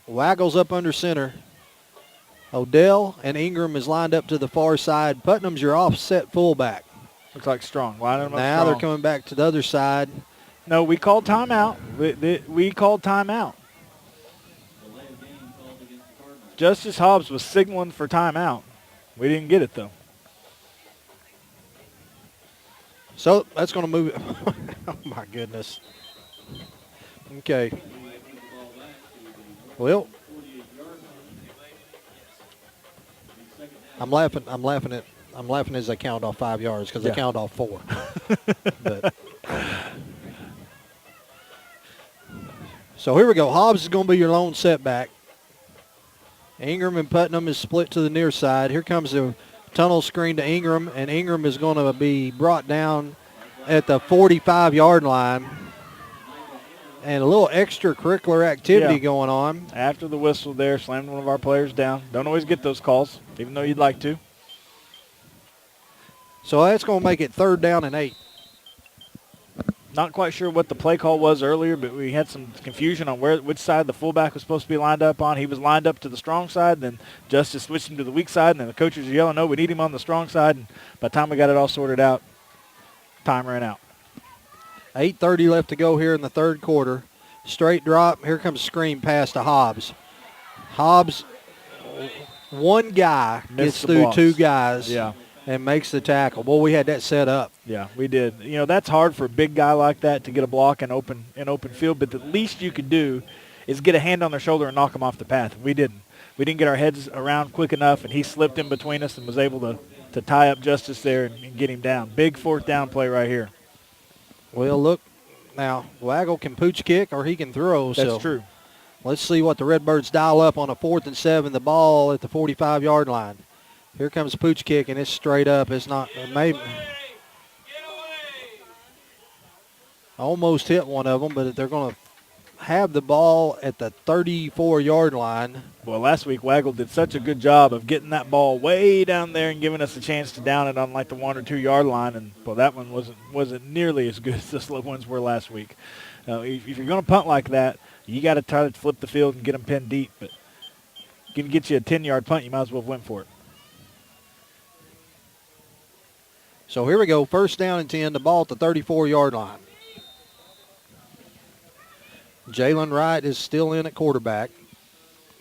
Waggles up under center. Odell and Ingram is lined up to the far side. Putnam's your offset fullback. Looks like Strong. Now they're coming back to the other side. No, we called timeout. We called timeout. Justice Hobbs was signaling for timeout. We didn't get it, though. So that's going to move it. Oh, my goodness. Okay. Well, I'm laughing as I count off 5 yards because I count off 4. But. So here we go. Hobbs is going to be your lone setback. Ingram and Putnam is split to the near side. Here comes the tunnel screen to Ingram, and Ingram is going to be brought down at the 45-yard line. And a little extracurricular activity going on. After the whistle there, slammed one of our players down. Don't always get those calls, even though you'd like to. So that's going to make it third down and 8. Not quite sure what the play call was earlier, but we had some confusion on which side the fullback was supposed to be lined up on. He was lined up to the strong side, then Justice switched him to the weak side, and then the coaches are yelling, no, we need him on the strong side. And by the time we got it all sorted out, time ran out. 8:30 left to go here in the third quarter. Straight drop. Here comes a screen pass to Hobbs. Hobbs, one guy gets through blocks. 2 guys. Yeah. And makes the tackle. Boy, we had that set up. Yeah, we did. That's hard for a big guy like that to get a block in open field, but the least you could do is get a hand on their shoulder and knock them off the path. We didn't. We didn't get our heads around quick enough, and he slipped in between us and was able to tie up Justice there and get him down. Big fourth down play right here. Well, look, now, Waggle can pooch kick or he can throw. That's true. Let's see what the Redbirds dial up on a 4th and 7, the ball at the 45-yard line. Here comes pooch kick, and it's straight up. It's not, maybe. Almost hit one of them, but they're going to have the ball at the 34-yard line. Well, last week Waggle did such a good job of getting that ball way down there and giving us a chance to down it on like the 1 or 2 yard line, and well, that one wasn't nearly as good as the ones were last week. If you're going to punt like that, you got to try to flip the field and get them pinned deep. But can get you a 10-yard punt, you might as well have went for it. So here we go, 1st down and 10, the ball at the 34-yard line. Jalen Wright is still in at quarterback.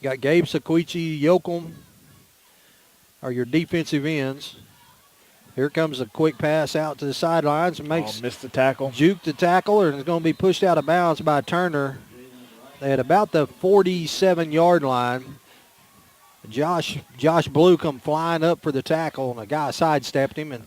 Got Gabe Sequici, Yoakum are your defensive ends. Here comes a quick pass out to the sidelines and makes missed the tackle. Juke the tackle, and it's going to be pushed out of bounds by Turner at about the 47-yard line. Josh Blue come flying up for the tackle, and a guy sidestepped him. And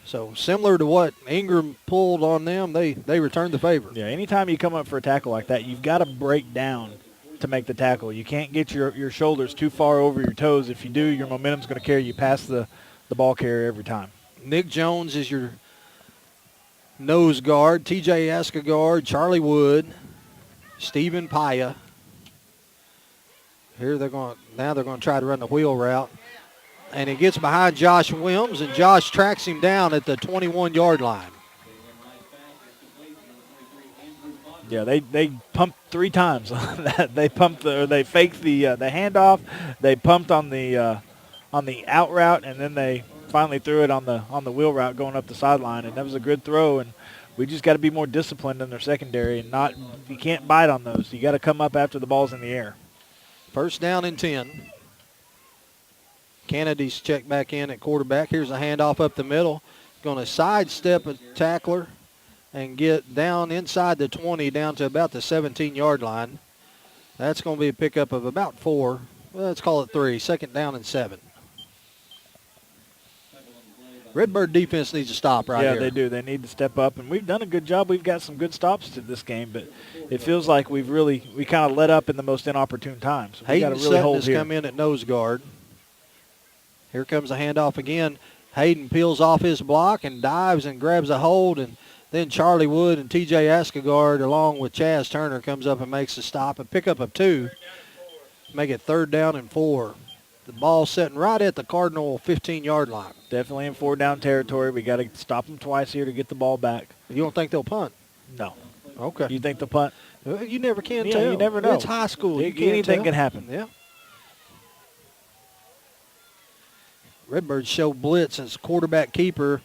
so similar to what Ingram pulled on them, they returned the favor. Yeah, anytime you come up for a tackle like that, you've got to break down to make the tackle. You can't get your shoulders too far over your toes. If you do, your momentum's going to carry you past the ball carrier every time. Nick Jones is your nose guard. TJ Escagard, Charlie Wood, Stephen Paya. Here they're going to try to run the wheel route. And he gets behind Josh Williams, and Josh tracks him down at the 21-yard line. Yeah, they pumped 3 times on that. They faked the handoff. They pumped on the out route, and then they finally threw it on the wheel route going up the sideline. And that was a good throw. And we just got to be more disciplined in their secondary, and you can't bite on those. You got to come up after the ball's in the air. 1st down and 10. Kennedy's checked back in at quarterback. Here's a handoff up the middle. Going to sidestep a tackler and get down inside the 20 down to about the 17-yard line. That's going to be a pickup of about 4. Well, let's call it 3. 2nd down and 7. Redbird defense needs to stop right here. Yeah, they do. They need to step up, and we've done a good job. We've got some good stops to this game, but it feels like we kind of let up in the most inopportune times. We got to really hold has here. come in at nose guard. Here comes a handoff again. Hayden peels off his block and dives and grabs a hold, and then Charlie Wood and TJ Escagard along with Chaz Turner comes up and makes a stop, a pickup of 2. Make it 3rd down and 4. The ball sitting right at the Cardinal 15-yard line. Definitely in 4-down territory. We got to stop them twice here to get the ball back. You don't think they'll punt? No. Okay. You think they'll punt? You never can Yeah, tell. you never know. It's high school. Anything can happen. Yeah. Redbirds show blitz as quarterback keeper.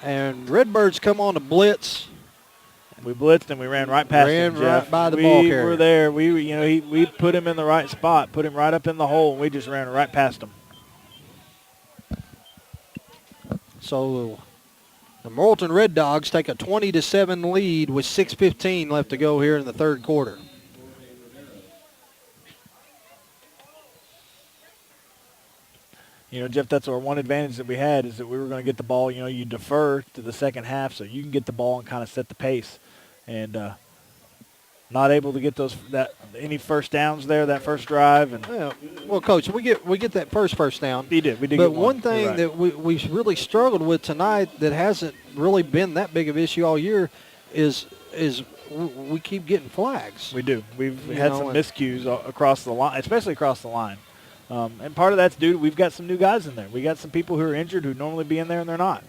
And Redbirds come on to blitz. We blitzed and we ran right past him, Jeff. Right by the ball carrier. We were there. We put him in the right spot, put him right up in the hole, and we just ran right past him. So the Morrilton Red Dogs take a 20-7 lead with 6:15 left to go here in the 3rd quarter. Jeff, that's our one advantage that we had is that we were going to get the ball. You defer to the second half so you can get the ball and kind of set the pace. And not able to get any first downs there that first drive. And yeah. Well, Coach, we get that first down. We did. But get one thing right. that we really struggled with tonight that hasn't really been that big of an issue all year is we keep getting flags. We do. We've had some miscues across the line, especially across the line. And part of that's due to we've got some new guys in there. We got some people who are injured who normally be in there and they're not.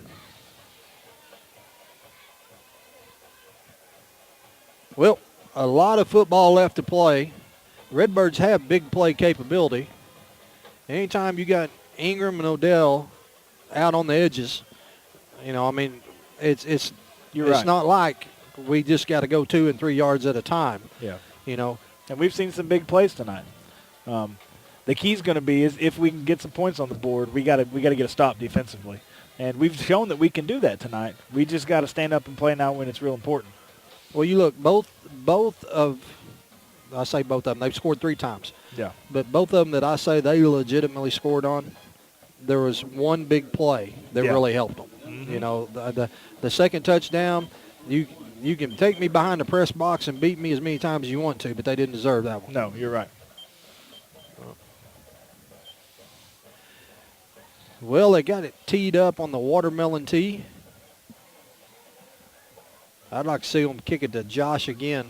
Well, a lot of football left to play. Redbirds have big play capability. Anytime you got Ingram and Odell out on the edges, it's right. not like we just got to go 2 and 3 yards at a time. Yeah. And we've seen some big plays tonight. The key's going to be is if we can get some points on the board, we got to get a stop defensively, and we've shown that we can do that tonight. We just got to stand up and play now when it's real important. Well, you look both of them. They've scored 3 times. Yeah. But both of them that I say they legitimately scored on, there was one big play that really helped them. Mm-hmm. The second touchdown, you can take me behind the press box and beat me as many times as you want to, but they didn't deserve that one. No, you're right. Well, they got it teed up on the watermelon tee. I'd like to see him kick it to Josh again.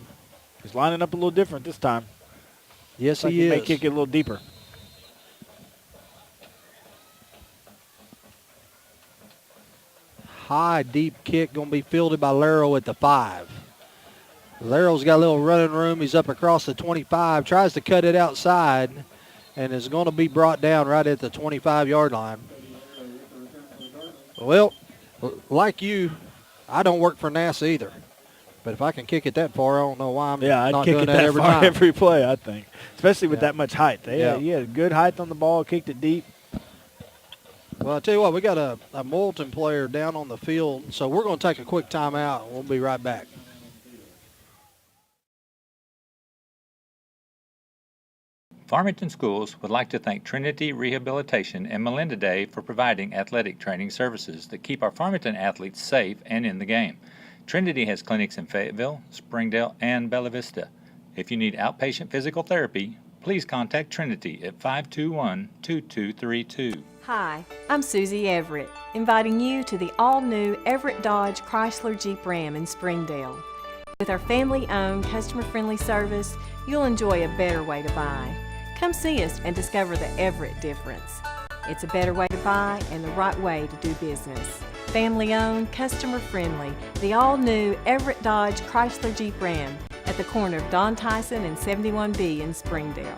He's lining up a little different this time. Yes, Looks he like is. May kick it a little deeper. High, deep kick going to be fielded by Laro at the 5. Laro's got a little running room. He's up across the 25, tries to cut it outside, and is going to be brought down right at the 25-yard line. Well, like you, I don't work for NASA either. But if I can kick it that far, I don't know why I'm not kick doing it that every far time. every play, I think. Especially with Yeah. that much height. He had good height on the ball, kicked it deep. Well, I'll tell you what, we got a Morrilton player down on the field, so we're going to take a quick timeout. We'll be right back. Farmington Schools would like to thank Trinity Rehabilitation and Melinda Day for providing athletic training services that keep our Farmington athletes safe and in the game. Trinity has clinics in Fayetteville, Springdale, and Bella Vista. If you need outpatient physical therapy, please contact Trinity at 521-2232. Hi, I'm Susie Everett, inviting you to the all-new Everett Dodge Chrysler Jeep Ram in Springdale. With our family-owned, customer-friendly service, you'll enjoy a better way to buy. Come see us and discover the Everett difference. It's a better way to buy and the right way to do business. Family-owned, customer-friendly, the all-new Everett Dodge Chrysler Jeep Ram at the corner of Don Tyson and 71B in Springdale.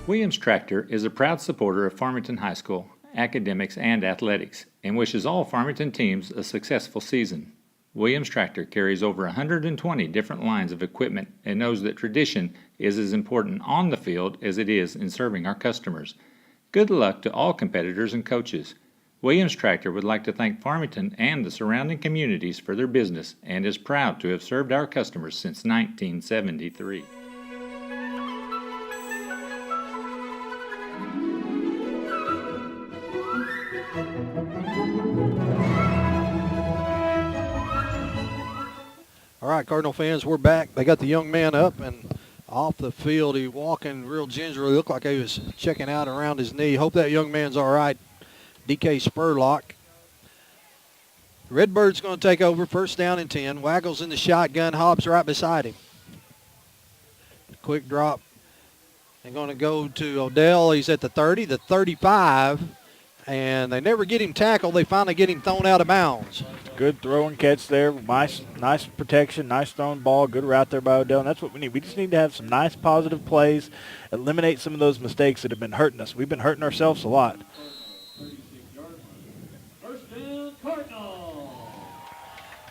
Williams Tractor is a proud supporter of Farmington High School, academics, and athletics, and wishes all Farmington teams a successful season. Williams Tractor carries over 120 different lines of equipment and knows that tradition is as important on the field as it is in serving our customers. Good luck to all competitors and coaches. Williams Tractor would like to thank Farmington and the surrounding communities for their business and is proud to have served our customers since 1973. All right, Cardinal fans, we're back. They got the young man up and off the field. He walking real gingerly. Looked like he was checking out around his knee. Hope that young man's all right. DK Spurlock. Redbird's going to take over, first down and 10. Waggles in the shotgun. Hobbs right beside him. Quick drop. They're going to go to Odell. He's at the 30, the 35, and they never get him tackled. They finally get him thrown out of bounds. Good throw and catch there. Nice protection, nice thrown ball, good route there by Odell. And that's what we need. We just need to have some nice positive plays, eliminate some of those mistakes that have been hurting us. We've been hurting ourselves a lot.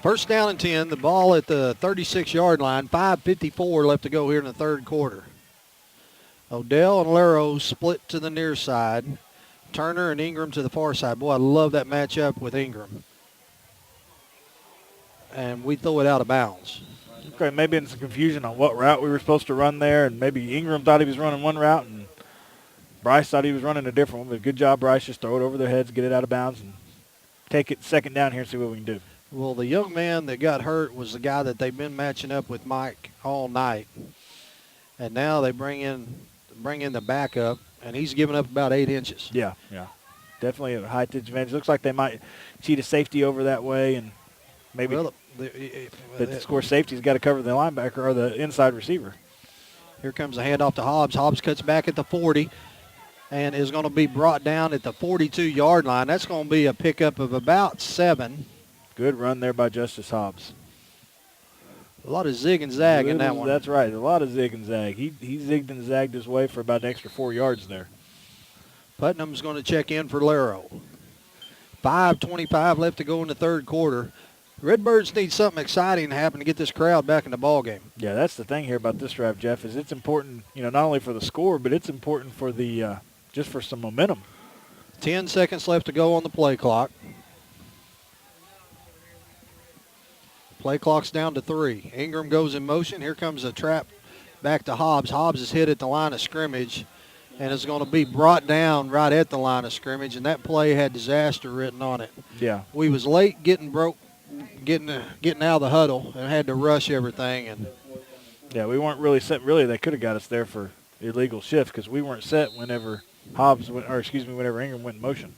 First down and 10, the ball at the 36-yard line, 5:54 left to go here in the third quarter. Odell and Laro split to the near side. Turner and Ingram to the far side. Boy, I love that matchup with Ingram. And we throw it out of bounds. Okay, maybe in some confusion on what route we were supposed to run there, and maybe Ingram thought he was running one route, and Bryce thought he was running a different one. But good job, Bryce. Just throw it over their heads, get it out of bounds, and take it second down here and see what we can do. Well, the young man that got hurt was the guy that they've been matching up with Mike all night. And now they bring in the backup, and he's giving up about 8 inches. Yeah. Definitely a height advantage. Looks like they might cheat a safety over that way, and maybe but the score safety's got to cover the linebacker or the inside receiver. Here comes a handoff to Hobbs. Hobbs cuts back at the 40 and is going to be brought down at the 42-yard line. That's going to be a pickup of about 7. Good run there by Justice Hobbs. A lot of zig and zag in that one. That's right, a lot of zig and zag. He zigged and zagged his way for about an extra 4 yards there. Putnam's going to check in for Laro. 5:25 left to go in the third quarter. Redbirds need something exciting to happen to get this crowd back in the ball game. Yeah, that's the thing here about this drive, Jeff, is it's important, not only for the score, but it's important for the just for some momentum. 10 seconds left to go on the play clock. Play clock's down to 3. Ingram goes in motion. Here comes a trap back to Hobbs. Hobbs is hit at the line of scrimmage and is going to be brought down right at the line of scrimmage, and that play had disaster written on it. Yeah. We was late getting out of the huddle and had to rush everything. And yeah, we weren't really set. Really, they could have got us there for illegal shift because we weren't set whenever whenever Ingram went in motion.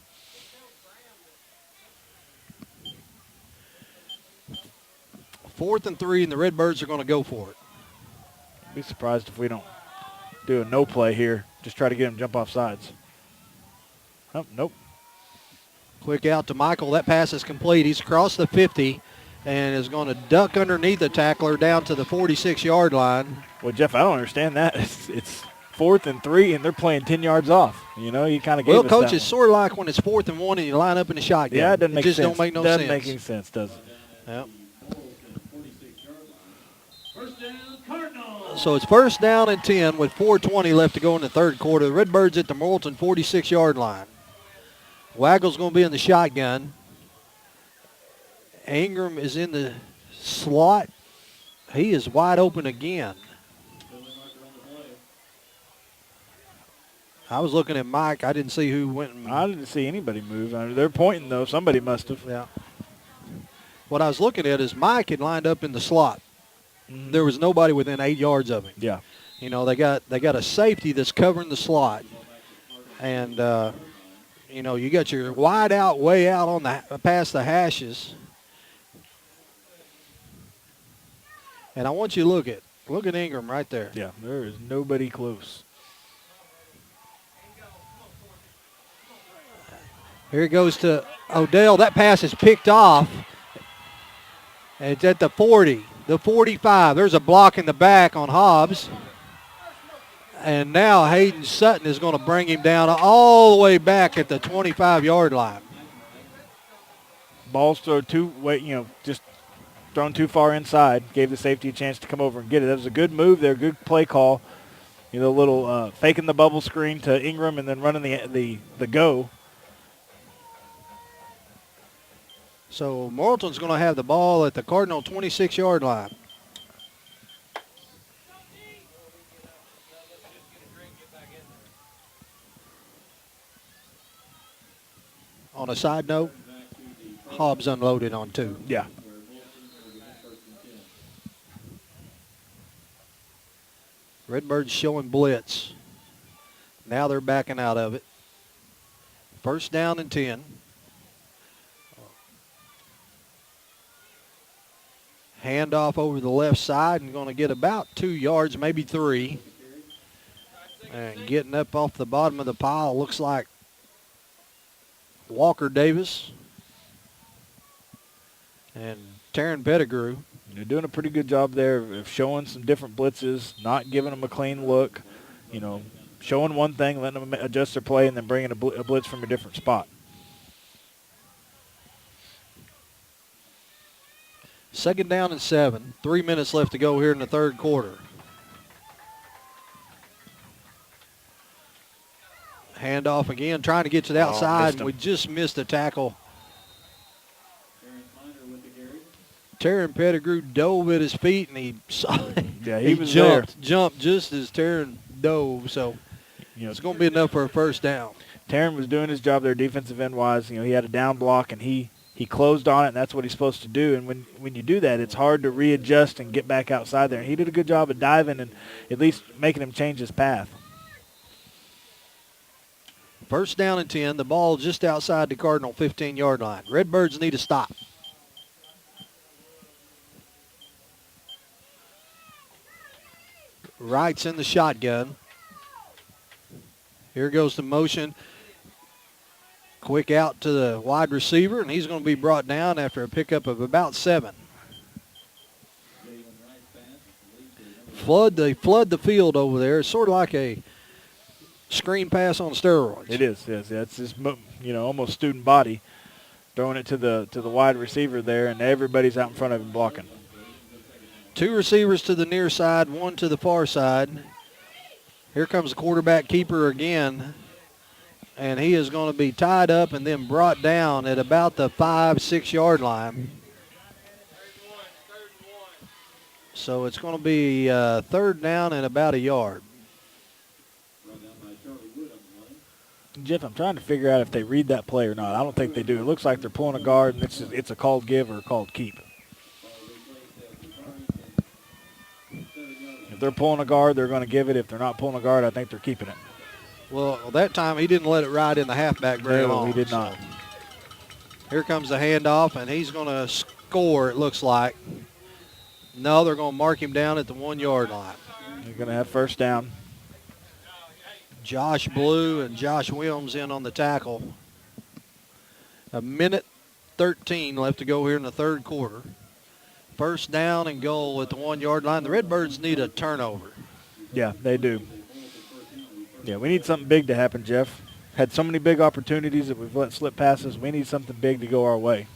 4th and 3, and the Redbirds are going to go for it. Be surprised if we don't do a no play here. Just try to get him jump off sides. Oh, nope. Quick out to Michael. That pass is complete. He's across the 50 and is going to duck underneath the tackler down to the 46-yard line. Well, Jeff, I don't understand that. It's 4th and 3, and they're playing 10 yards off. You know, you kind of gave us Coach, that it's sort of like when it's 4th and 1 and you line up in the shotgun. Yeah, it doesn't make sense. It just don't make no sense. Doesn't make any sense, does it? Yep. First down, Cardinals. So it's 1st down and 10 with 4:20 left to go in the third quarter. The Redbirds at the Morrilton 46-yard line. Waggle's going to be in the shotgun. Ingram is in the slot. He is wide open again. I was looking at Mike. I didn't see who went. I didn't see anybody move. I mean, they're pointing, though. Somebody must have. Yeah. What I was looking at is Mike had lined up in the slot. Mm-hmm. There was nobody within 8 yards of him. Yeah. You know, they got a safety that's covering the slot. And, you know, you got your wide out, way out on the past the hashes. And I want you to look at Ingram right there. Yeah, there is nobody close. Here he goes to Odell. That pass is picked off. And it's at the 40, the 45. There's a block in the back on Hobbs. And now Hayden Sutton is going to bring him down all the way back at the 25-yard line. Ball's thrown just thrown too far inside. Gave the safety a chance to come over and get it. That was a good move there, good play call. You know, a little faking the bubble screen to Ingram and then running the go. So Morrilton's going to have the ball at the Cardinal 26-yard line. On a side note, Hobbs unloaded on 2. Yeah. Redbirds showing blitz. Now they're backing out of it. 1st down and 10. Handoff over the left side and going to get about 2 yards, maybe 3. And getting up off the bottom of the pile looks like Walker Davis and Taryn Pettigrew. They're doing a pretty good job there of showing some different blitzes, not giving them a clean look, you know, showing one thing, letting them adjust their play, and then bringing a blitz from a different spot. 2nd down and 7. 3 minutes left to go here in the third quarter. Handoff again, trying to get to the outside, and we just missed a tackle. Taryn Pettigrew dove at his feet, and he was jumped just as Taryn dove. So it's going to be enough for a 1st down. Taryn was doing his job there defensive end-wise. You know, he had a down block, and he closed on it, and that's what he's supposed to do. And when you do that, it's hard to readjust and get back outside there. And he did a good job of diving and at least making him change his path. 1st down and 10. The ball just outside the Cardinal 15-yard line. Redbirds need a stop. Wright's in the shotgun. Here goes the motion. Quick out to the wide receiver, and he's going to be brought down after a pickup of about 7. They flood the field over there. It's sort of like a screen pass on steroids. It is, yes. Yeah, it's just, almost student body throwing it to the wide receiver there, and everybody's out in front of him blocking. 2 receivers to the near side, 1 to the far side. Here comes the quarterback keeper again, and he is going to be tied up and then brought down at about the 5-6 line. So it's going to be 3rd down and about a yard. Jeff, I'm trying to figure out if they read that play or not. I don't think they do. It looks like they're pulling a guard, and it's a called give or a called keep. If they're pulling a guard, they're going to give it. If they're not pulling a guard, I think they're keeping it. Well, that time he didn't let it ride in the halfback very long. No, he did not. Here comes the handoff, and he's going to score, it looks like. No, they're going to mark him down at the 1-yard line. They're going to have first down. Josh Blue and Josh Williams in on the tackle. A minute 13 left to go here in the third quarter. First down and goal at the 1-yard line. The Redbirds need a turnover. Yeah, they do. Yeah, we need something big to happen, Jeff. Had so many big opportunities that we've let slip past us. We need something big to go our way.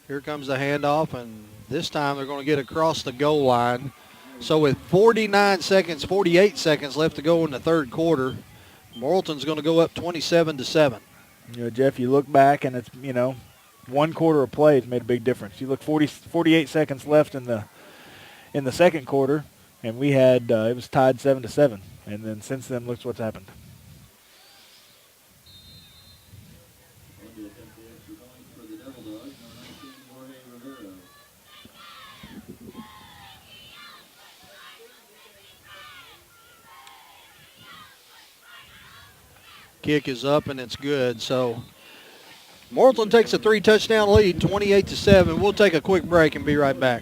Here comes the handoff, and this time they're going to get across the goal line. So with 48 seconds left to go in the third quarter, Morrilton's going to go up 27-7. You know, Jeff, you look back and it's, you know, 1 quarter of play has made a big difference. You look 48 seconds left in the second quarter, and we had it was tied 7-7. And then since then, look what's happened. Kick is up and it's good. So Morrilton takes a 3-touchdown lead, 28-7. We'll take a quick break and be right back.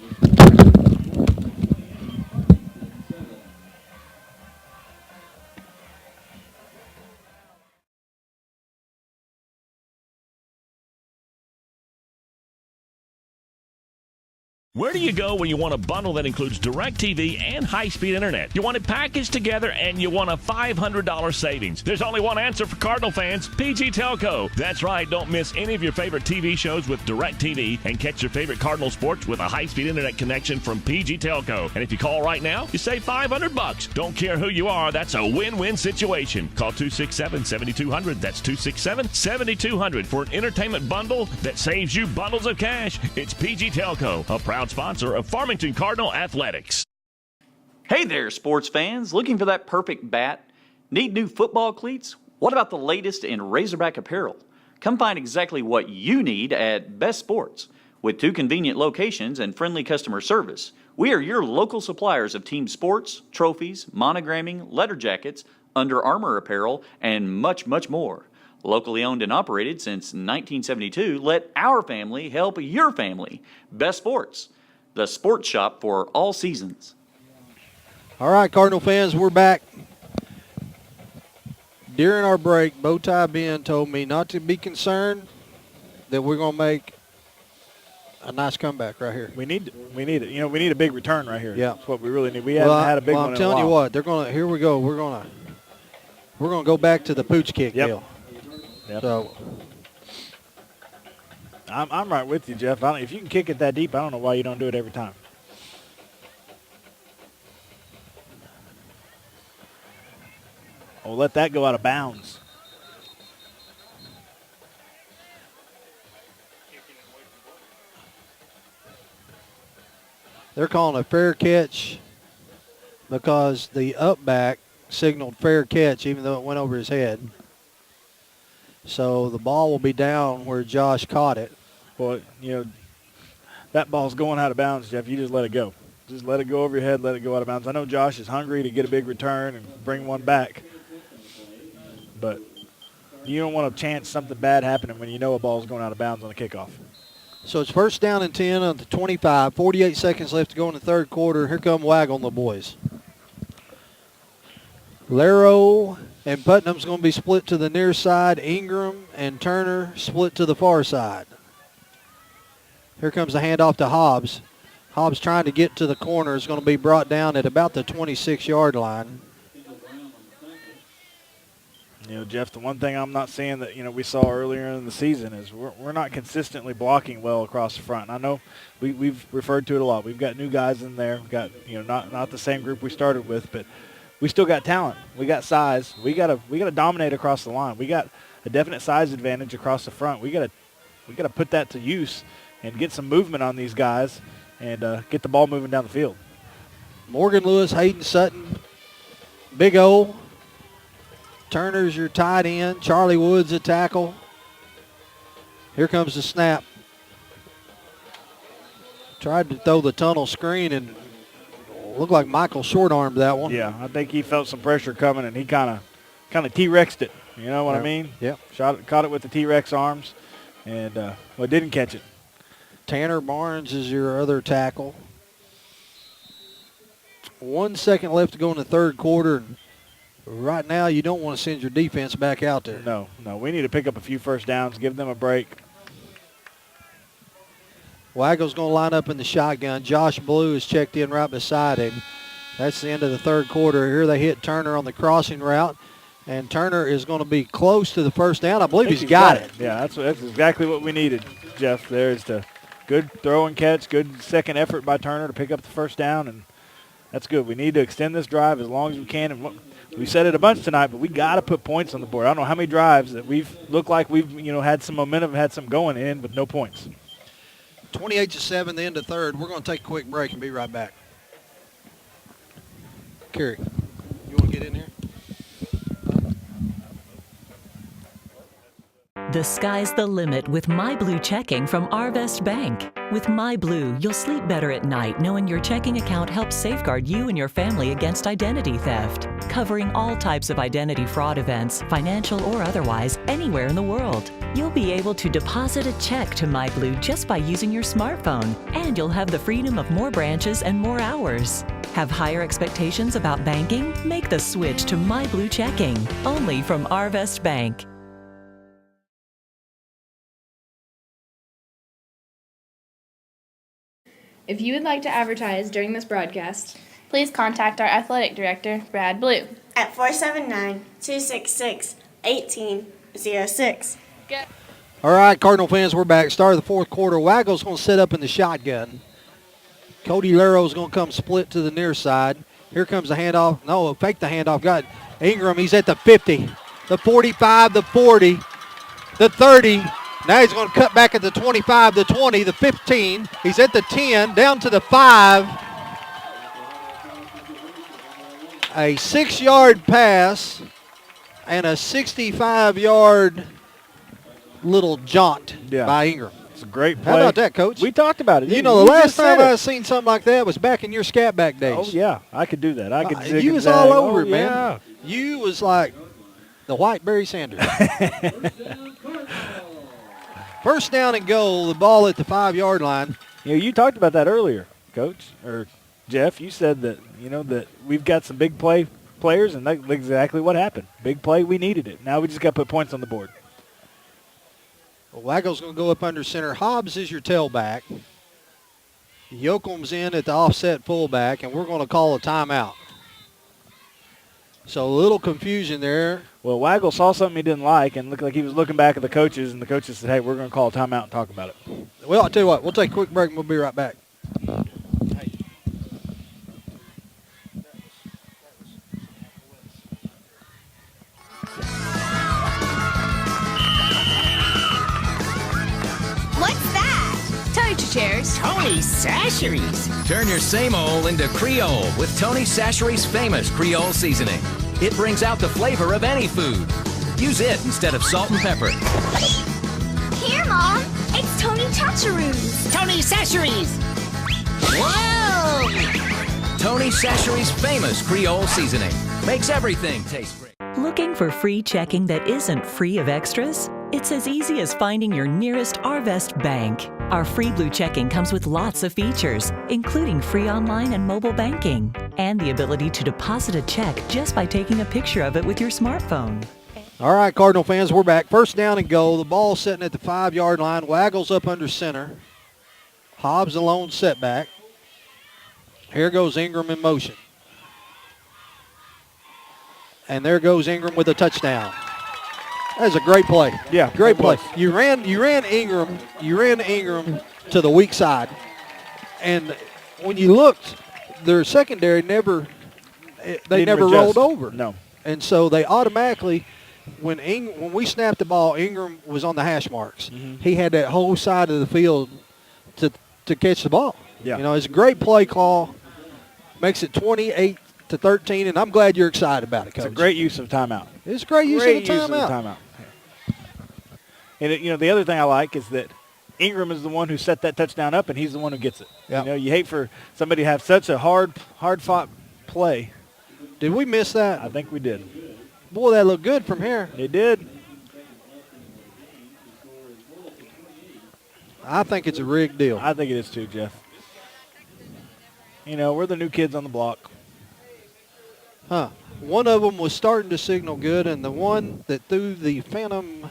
Where do you go when you want a bundle that includes DirecTV and high-speed internet? You want it packaged together and you want a $500 savings. There's only one answer for Cardinal fans, PG Telco. That's right, don't miss any of your favorite TV shows with DirecTV and catch your favorite Cardinal sports with a high-speed internet connection from PG Telco. And if you call right now, you save $500. Don't care who you are, that's a win-win situation. Call 267-7200. That's 267-7200 for an entertainment bundle that saves you bundles of cash. It's PG Telco, a proud sponsor of Farmington Cardinal Athletics. Hey there, sports fans. Looking for that perfect bat? Need new football cleats? What about the latest in Razorback apparel? Come find exactly what you need at Best Sports. With 2 convenient locations and friendly customer service, we are your local suppliers of team sports, trophies, monogramming, letter jackets, Under Armour apparel, and much, much more. Locally owned and operated since 1972, let our family help your family. Best Sports, the sports shop for all seasons. All right, Cardinal fans, we're back. During our break, Bowtie Ben told me not to be concerned, that we're going to make a nice comeback right here. We need it. You know, we need a big return right here. Yeah. That's what we really need. We haven't had a big one I'm telling you what, they're going to, here we go. We're going to go back to the pooch kick deal. Yep. So I'm right with you, Jeff. If you can kick it that deep, I don't know why you don't do it every time. Oh, let that go out of bounds. they're calling a fair catch because the up back signaled fair catch even though it went over his head. So the ball will be down where Josh caught it. Well, you know, that ball's going out of bounds, Jeff. You just let it go. Just let it go over your head, let it go out of bounds. I know Josh is hungry to get a big return and bring one back. But you don't want to chance something bad happening when you know a ball's going out of bounds on a kickoff. So it's first down and 10 on the 25. 48 seconds left to go in the third quarter. Here come Waggle and the boys. Laro and Putnam's going to be split to the near side. Ingram and Turner split to the far side. Here comes the handoff to Hobbs. Hobbs trying to get to the corner is going to be brought down at about the 26-yard line. You know, Jeff, the one thing I'm not seeing that, you know, we saw earlier in the season is we're not consistently blocking well across the front. And I know we've referred to it a lot. We've got new guys in there. We've got, you know, not the same group we started with, but we still got talent. We got size. We gotta dominate across the line. We got a definite size advantage across the front. We gotta put that to use and get some movement on these guys and get the ball moving down the field. Morgan Lewis, Hayden Sutton, Big O. Turner's your tight end. Charlie Woods a tackle. Here comes the snap. Tried to throw the tunnel screen and looked like Michael short-armed that one. Yeah, I think he felt some pressure coming and he kind of kind of T-Rexed it. You know what I Yep. mean? Yep. Caught it with the T-Rex arms, and didn't catch it. Tanner Barnes is your other tackle. 1 second left to go in the third quarter. Right now, you don't want to send your defense back out there. No. We need to pick up a few first downs, give them a break. Waggle's going to line up in the shotgun. Josh Blue is checked in right beside him. That's the end of the third quarter. Here they hit Turner on the crossing route, and Turner is going to be close to the first down. I believe he's got it. Yeah, that's exactly what we needed, Jeff. There's the good throw and catch, good second effort by Turner to pick up the first down, and that's good. We need to extend this drive as long as we can. And we said it a bunch tonight, but we got to put points on the board. I don't know how many drives that we've looked like we've had some momentum, had some going in with no points. 28-7, the end of third. We're going to take a quick break and be right back. Kerry, you want to get in here? The sky's the limit with MyBlue checking from Arvest Bank. With MyBlue, you'll sleep better at night knowing your checking account helps safeguard you and your family against identity theft, covering all types of identity fraud events, financial or otherwise, anywhere in the world. You'll be able to deposit a check to MyBlue just by using your smartphone, and you'll have the freedom of more branches and more hours. Have higher expectations about banking? Make the switch to MyBlue checking, only from Arvest Bank. If you would like to advertise during this broadcast, please contact our athletic director, Brad Blue, at 479-266-1806. All right, Cardinal fans, we're back. Start of the fourth quarter. Waggle's going to set up in the shotgun. Cody Laro's going to come split to the near side. Here comes the handoff. No, fake the handoff. Got Ingram. He's at the 50, the 45, the 40, the 30. Now he's going to cut back at the 25, the 20, the 15. He's at the 10, down to the 5. A 6-yard pass and a 65-yard little jaunt by Ingram. It's a great play. How about that, Coach? We talked about it. You know, the last time I seen something like that was back in your scat back days. Oh, yeah. I could do that. I could zig you and was zag. all over it, man. Yeah. You was like the white Barry Sanders. First down and goal, the ball at the 5-yard line. You talked about that earlier, Coach, or Jeff. You said that, that we've got some big players, and that's exactly what happened. Big play, we needed it. Now we just got to put points on the board. Well, Waggle's going to go up under center. Hobbs is your tailback. Yoakum's in at the offset fullback, and we're going to call a timeout. So a little confusion there. Well, Waggle saw something he didn't like and looked like he was looking back at the coaches, and the coaches said, hey, we're going to call a timeout and talk about it. Well, I'll tell you what. We'll take a quick break, and we'll be right back. What's that? Toaster chairs. Tony Sasheries. Turn your same old into Creole with Tony Sasheries' famous Creole seasoning. It brings out the flavor of any food. Use it instead of salt and pepper. Here, Mom. It's Tony Chacharoos. Tony Sasheries. Whoa! Tony Sasheries' famous Creole seasoning makes everything taste great. Looking for free checking that isn't free of extras? It's as easy as finding your nearest Arvest bank. Our free Blue checking comes with lots of features, including free online and mobile banking, and the ability to deposit a check just by taking a picture of it with your smartphone. All right, Cardinal fans, we're back. First down and goal. The ball sitting at the 5-yard line. Waggles up under center. Hobbs alone setback. Here goes Ingram in motion. And there goes Ingram with a touchdown. That was a great play. Yeah, great play. You ran Ingram to the weak side. And when you looked, their secondary never rolled over. No. And so they automatically, when we snapped the ball, Ingram was on the hash marks. Mm-hmm. He had that whole side of the field to catch the ball. Yeah. It's a great play call. Makes it 28-13, and I'm glad you're excited about it, Coach. It's a great use of timeout. It's a great use of the timeout. And the other thing I like is that Ingram is the one who set that touchdown up, and he's the one who gets it. Yep. You hate for somebody to have such a hard-fought play. Did we miss that? I think we did. Boy, that looked good from here. It did. I think it's a rigged deal. I think it is too, Jeff. You know, we're the new kids on the block. Huh. One of them was starting to signal good, and the one that threw the phantom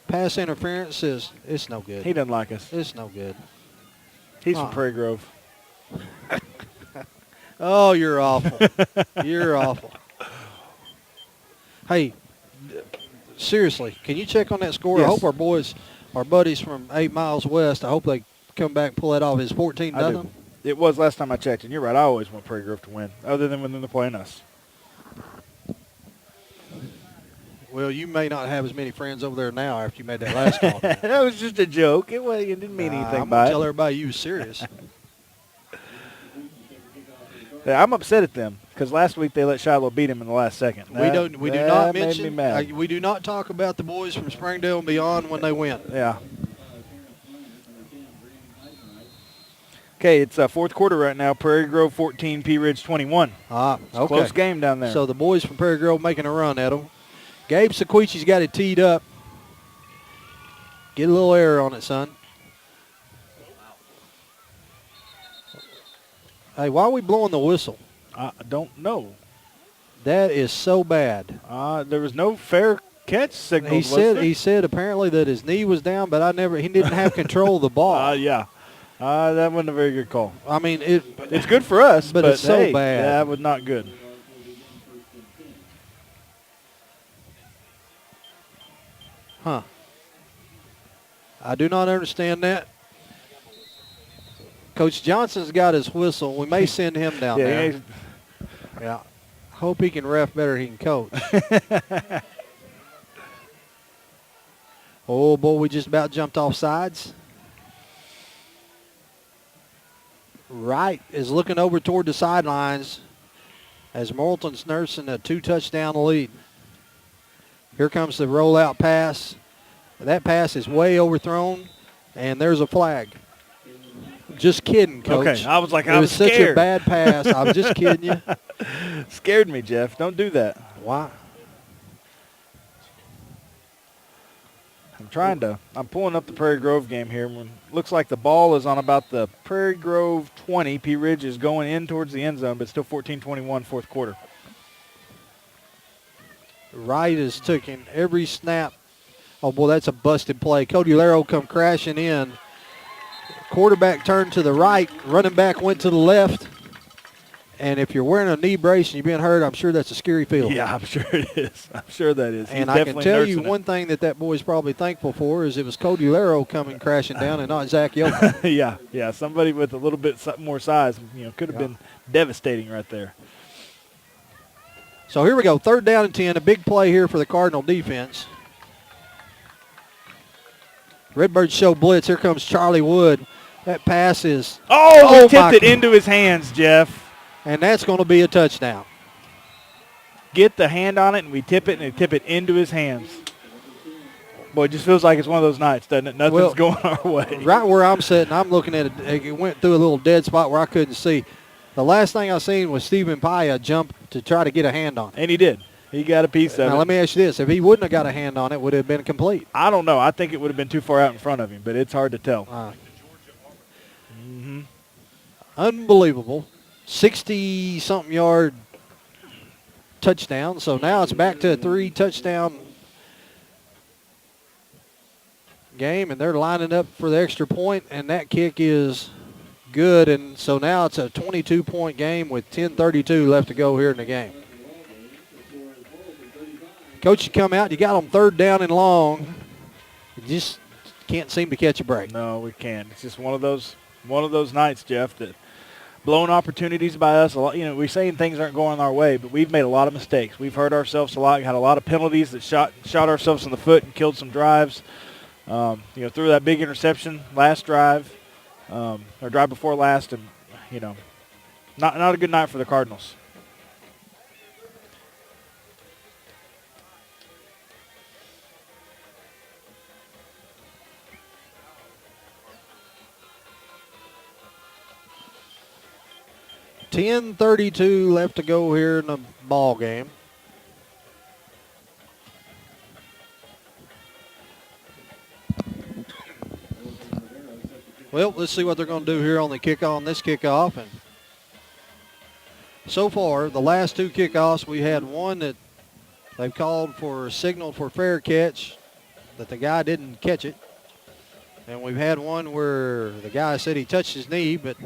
pass interference is it's no good. He doesn't like us. It's no good. He's from Prairie Grove. Oh, you're awful. You're awful. Hey, seriously, can you check on that score? Yes. I hope our buddies from 8 miles west, I hope they come back and pull that off. It's 14-0. It was last time I checked, and you're right. I always want Prairie Grove to win, other than when they're playing us. Well, you may not have as many friends over there now after you made that last call. That was just a joke. It didn't mean anything I'm by gonna it. tell everybody you was serious. Yeah, I'm upset at them because last week they let Shiloh beat him in the last second. We do not made me mad. we do not talk about the boys from Springdale and beyond when they win. Yeah. Okay, it's fourth quarter right now. Prairie Grove 14, Pea Ridge 21. Okay. Close game down there. So the boys from Prairie Grove making a run at them. Gabe Sequichi's got it teed up. Get a little air on it, son. Hey, why are we blowing the whistle? I don't know. That is so bad. There was no fair catch signal. He said apparently that his knee was down, but he didn't have control of the ball. Yeah. That wasn't a very good call. I mean, it's good for us, but it's so bad. That was not good. Huh. I do not understand that. Coach Johnson's got his whistle. We may send him down there. Yeah. Hope he can ref better than he can coach. Oh, boy, we just about jumped off sides. Wright is looking over toward the sidelines as Morrilton's nursing a 2-touchdown lead. Here comes the rollout pass. That pass is way overthrown, and there's a flag. Just kidding, Coach. Okay, I was like, it was such a bad pass. I was just kidding you. Scared me, Jeff. Don't do that. Why? I'm pulling up the Prairie Grove game here. Looks like the ball is on about the Prairie Grove 20. Pea Ridge is going in towards the end zone, but still 14-21 fourth quarter. Wright is taking every snap. Oh, boy, that's a busted play. Cody Laro come crashing in. Quarterback turned to the right. Running back went to the left. And if you're wearing a knee brace and you're being hurt, I'm sure that's a scary feeling. Yeah, I'm sure it is. I'm sure that is. And I can tell you one thing that boy's probably thankful for is it was Cody Laro coming crashing down and not Zach Yoakum. Yeah. Somebody with a little bit more size, could have been devastating right there. So here we go, 3rd down and 10. A big play here for the Cardinal defense. Redbirds show blitz. Here comes Charlie Wood. That pass is... Oh, tipped it into his hands, Jeff. And that's going to be a touchdown. Get the hand on it, and we tip it, and tip it into his hands. Boy, it just feels like it's one of those nights, doesn't it? Nothing's going our way. Right where I'm sitting, I'm looking at it. It went through a little dead spot where I couldn't see. The last thing I seen was Stephen Paya jump to try to get a hand on it. And he did. He got a piece of it. Now, let me ask you this. If he wouldn't have got a hand on it, would it have been complete? I don't know. I think it would have been too far out in front of him, but it's hard to tell. Unbelievable. 60-something yard touchdown. So now it's back to a 3-touchdown game, and they're lining up for the extra point, and that kick is good. And so now it's a 22-point game with 10:32 left to go here in the game. Coach, you come out, you got them 3rd down and long. You just can't seem to catch a break. No, we can't. It's just one of those nights, Jeff, that blown opportunities by us. A lot, we're saying things aren't going our way, but we've made a lot of mistakes. We've hurt ourselves a lot, had a lot of penalties that shot ourselves in the foot and killed some drives. Threw that big interception last drive, or drive before last, and, not a good night for the Cardinals. $10:32 left to go here in the ball game. Well, let's see what they're going to do here on the kickoff, on this kickoff. And so far, the last 2 kickoffs, we had one that they've called for a signal for fair catch, that the guy didn't catch it. And we've had one where the guy said he touched his knee, but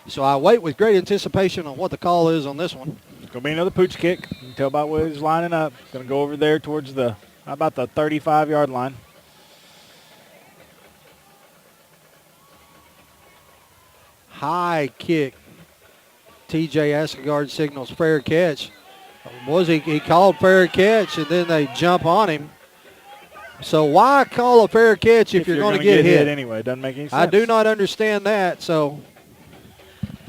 so I wait with great anticipation on what the call is on this one. It's going to be another pooch kick. You can tell by where he's lining up. Going to go over there towards the, about the 35-yard line. High kick. TJ Askegaard signals fair catch. He called fair catch, and then they jump on him. So why call a fair catch if you're going to get hit? Anyway? It doesn't make any sense. I do not understand that. So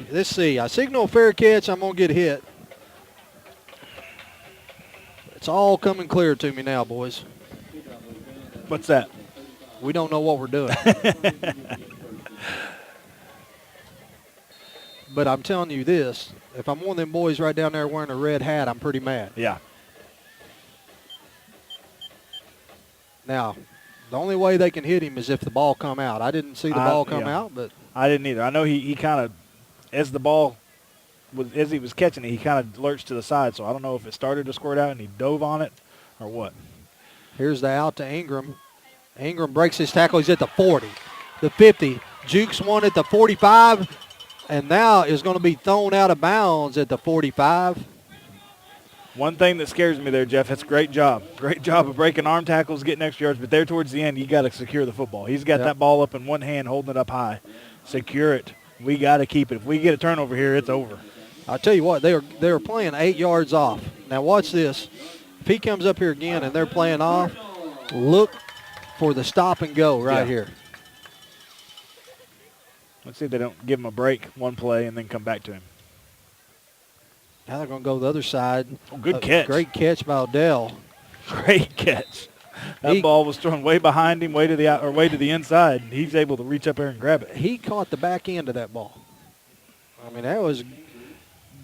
let's see. I signal fair catch. I'm going to get hit. It's all coming clear to me now, boys. What's that? We don't know what we're doing. But I'm telling you this. If I'm one of them boys right down there wearing a red hat, I'm pretty mad. Yeah. Now, the only way they can hit him is if the ball come out. I didn't see the ball come out, but I didn't either. I know he kind of, as the ball was, as he was catching it, he kind of lurched to the side. So I don't know if it started to squirt out and he dove on it or what. Here's the out to Ingram. Ingram breaks his tackle. He's at the 40, the 50. Jukes one at the 45, and now is going to be thrown out of bounds at the 45. One thing that scares me there, Jeff, that's a great job. Great job of breaking arm tackles, getting extra yards, but there towards the end, you got to secure the football. He's got that ball up in one hand, holding it up high. Secure it. We got to keep it. If we get a turnover here, it's over. I'll tell you what, they were playing 8 yards off. Now watch this. If he comes up here again and they're playing off, look for the stop and go right here. Let's see if they don't give him a break, one play, and then come back to him. Now they're going to go the other side. Oh, good catch. Great catch by Odell. Great catch. That ball was thrown way behind him, way to the inside. He's able to reach up there and grab it. He caught the back end of that ball. I mean, that was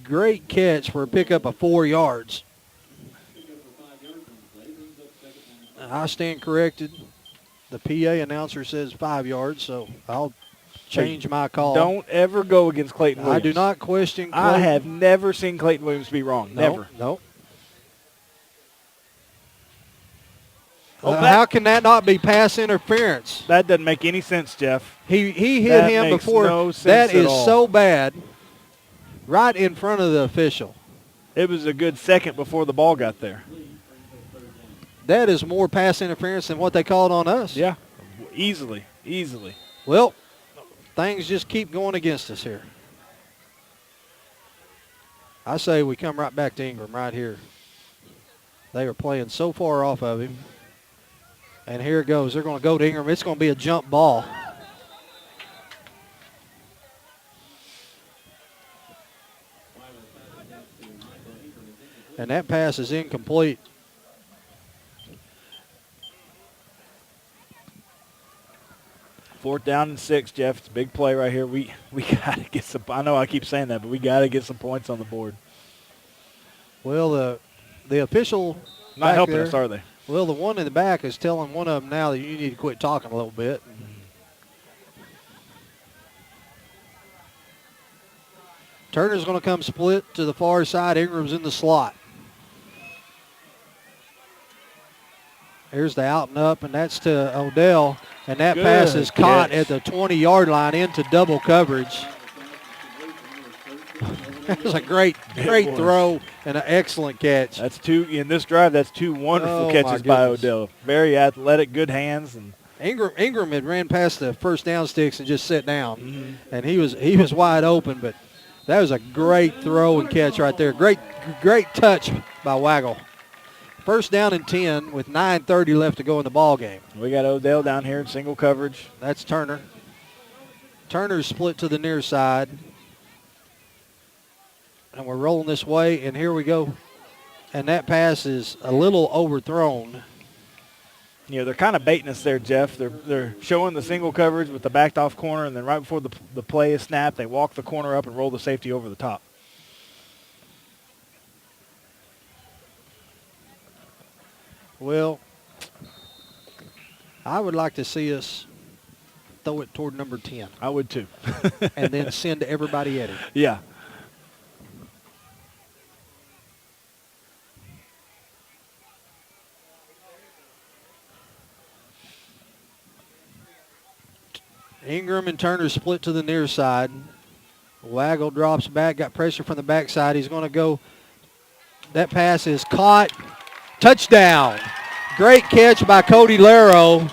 great catch for a pickup of 4 yards. I stand corrected. The PA announcer says 5 yards, so I'll change my call. Don't ever go against Clayton Williams. I do not question Clayton. I have never seen Clayton Williams be wrong. Never. No. How can that not be pass interference? That doesn't make any sense, Jeff. He hit him before. No sense that is at all. so bad. Right in front of the official. It was a good second before the ball got there. That is more pass interference than what they called on us. Yeah, easily. Well, things just keep going against us here. I say we come right back to Ingram right here. They are playing so far off of him. And here it goes. They're going to go to Ingram. It's going to be a jump ball. And that pass is incomplete. Fourth down and 6, Jeff. It's a big play right here. We got to get some. I know I keep saying that, but we got to get some points on the board. Well, the official not helping there, us, are they? Well, the one in the back is telling one of them now that you need to quit talking a little bit. Turner's going to come split to the far side. Ingram's in the slot. Here's the out and up, and that's to Odell. And that pass is caught at the 20-yard line into double coverage. That was a great throw and an excellent catch. That's two in this drive. That's two wonderful catches by Odell. Very athletic, good hands, and Ingram had ran past the first down sticks and just sat down, and he was wide open. But that was a great throw and catch right there. Great touch by Waggle. First down and 10 with 9:30 left to go in the ball game. We got Odell down here in single coverage. That's Turner. Turner's split to the near side. And we're rolling this way, and here we go. And that pass is a little overthrown. You know, they're kind of baiting us there, Jeff. They're showing the single coverage with the backed off corner, and then right before the play is snapped, they walk the corner up and roll the safety over the top. Well, I would like to see us throw it toward number 10. I would too. And then send everybody at him. Yeah. Ingram and Turner split to the near side. Waggle drops back, got pressure from the backside. He's going to go. That pass is caught. Touchdown. Great catch by Cody Laro.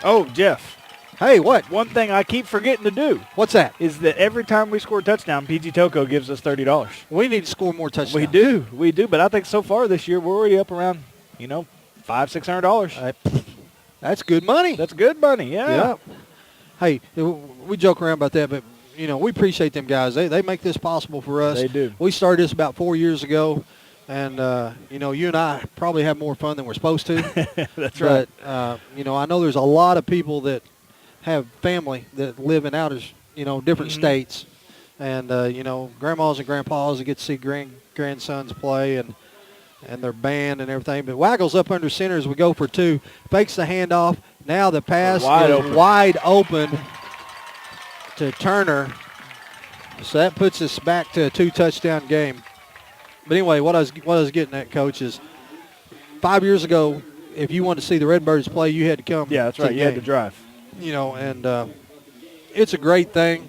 Oh, Jeff. Hey, what? One thing I keep forgetting to do. What's that? Is that every time we score a touchdown, PG Telco gives us $30. We need to score more touchdowns. We do. But I think so far this year we're already up around, $500-600. That's good money. That's good money. Yeah. Hey, we joke around about that, but we appreciate them guys. They make this possible for us. They do. We started this about 4 years ago, and you and I probably have more fun than we're supposed to. That's right. But I know there's a lot of people that have family that live in different states, and grandmas and grandpas that get to see grandsons play and their band and everything. But Waggle's up under center as we go for 2. Fakes the handoff. Now the pass is wide open to Turner. So that puts us back to a 2-touchdown game. But anyway, what I was getting at, Coach, is 5 years ago, if you wanted to see the Redbirds play, you had to come. Yeah, that's right. You had to drive. And it's a great thing.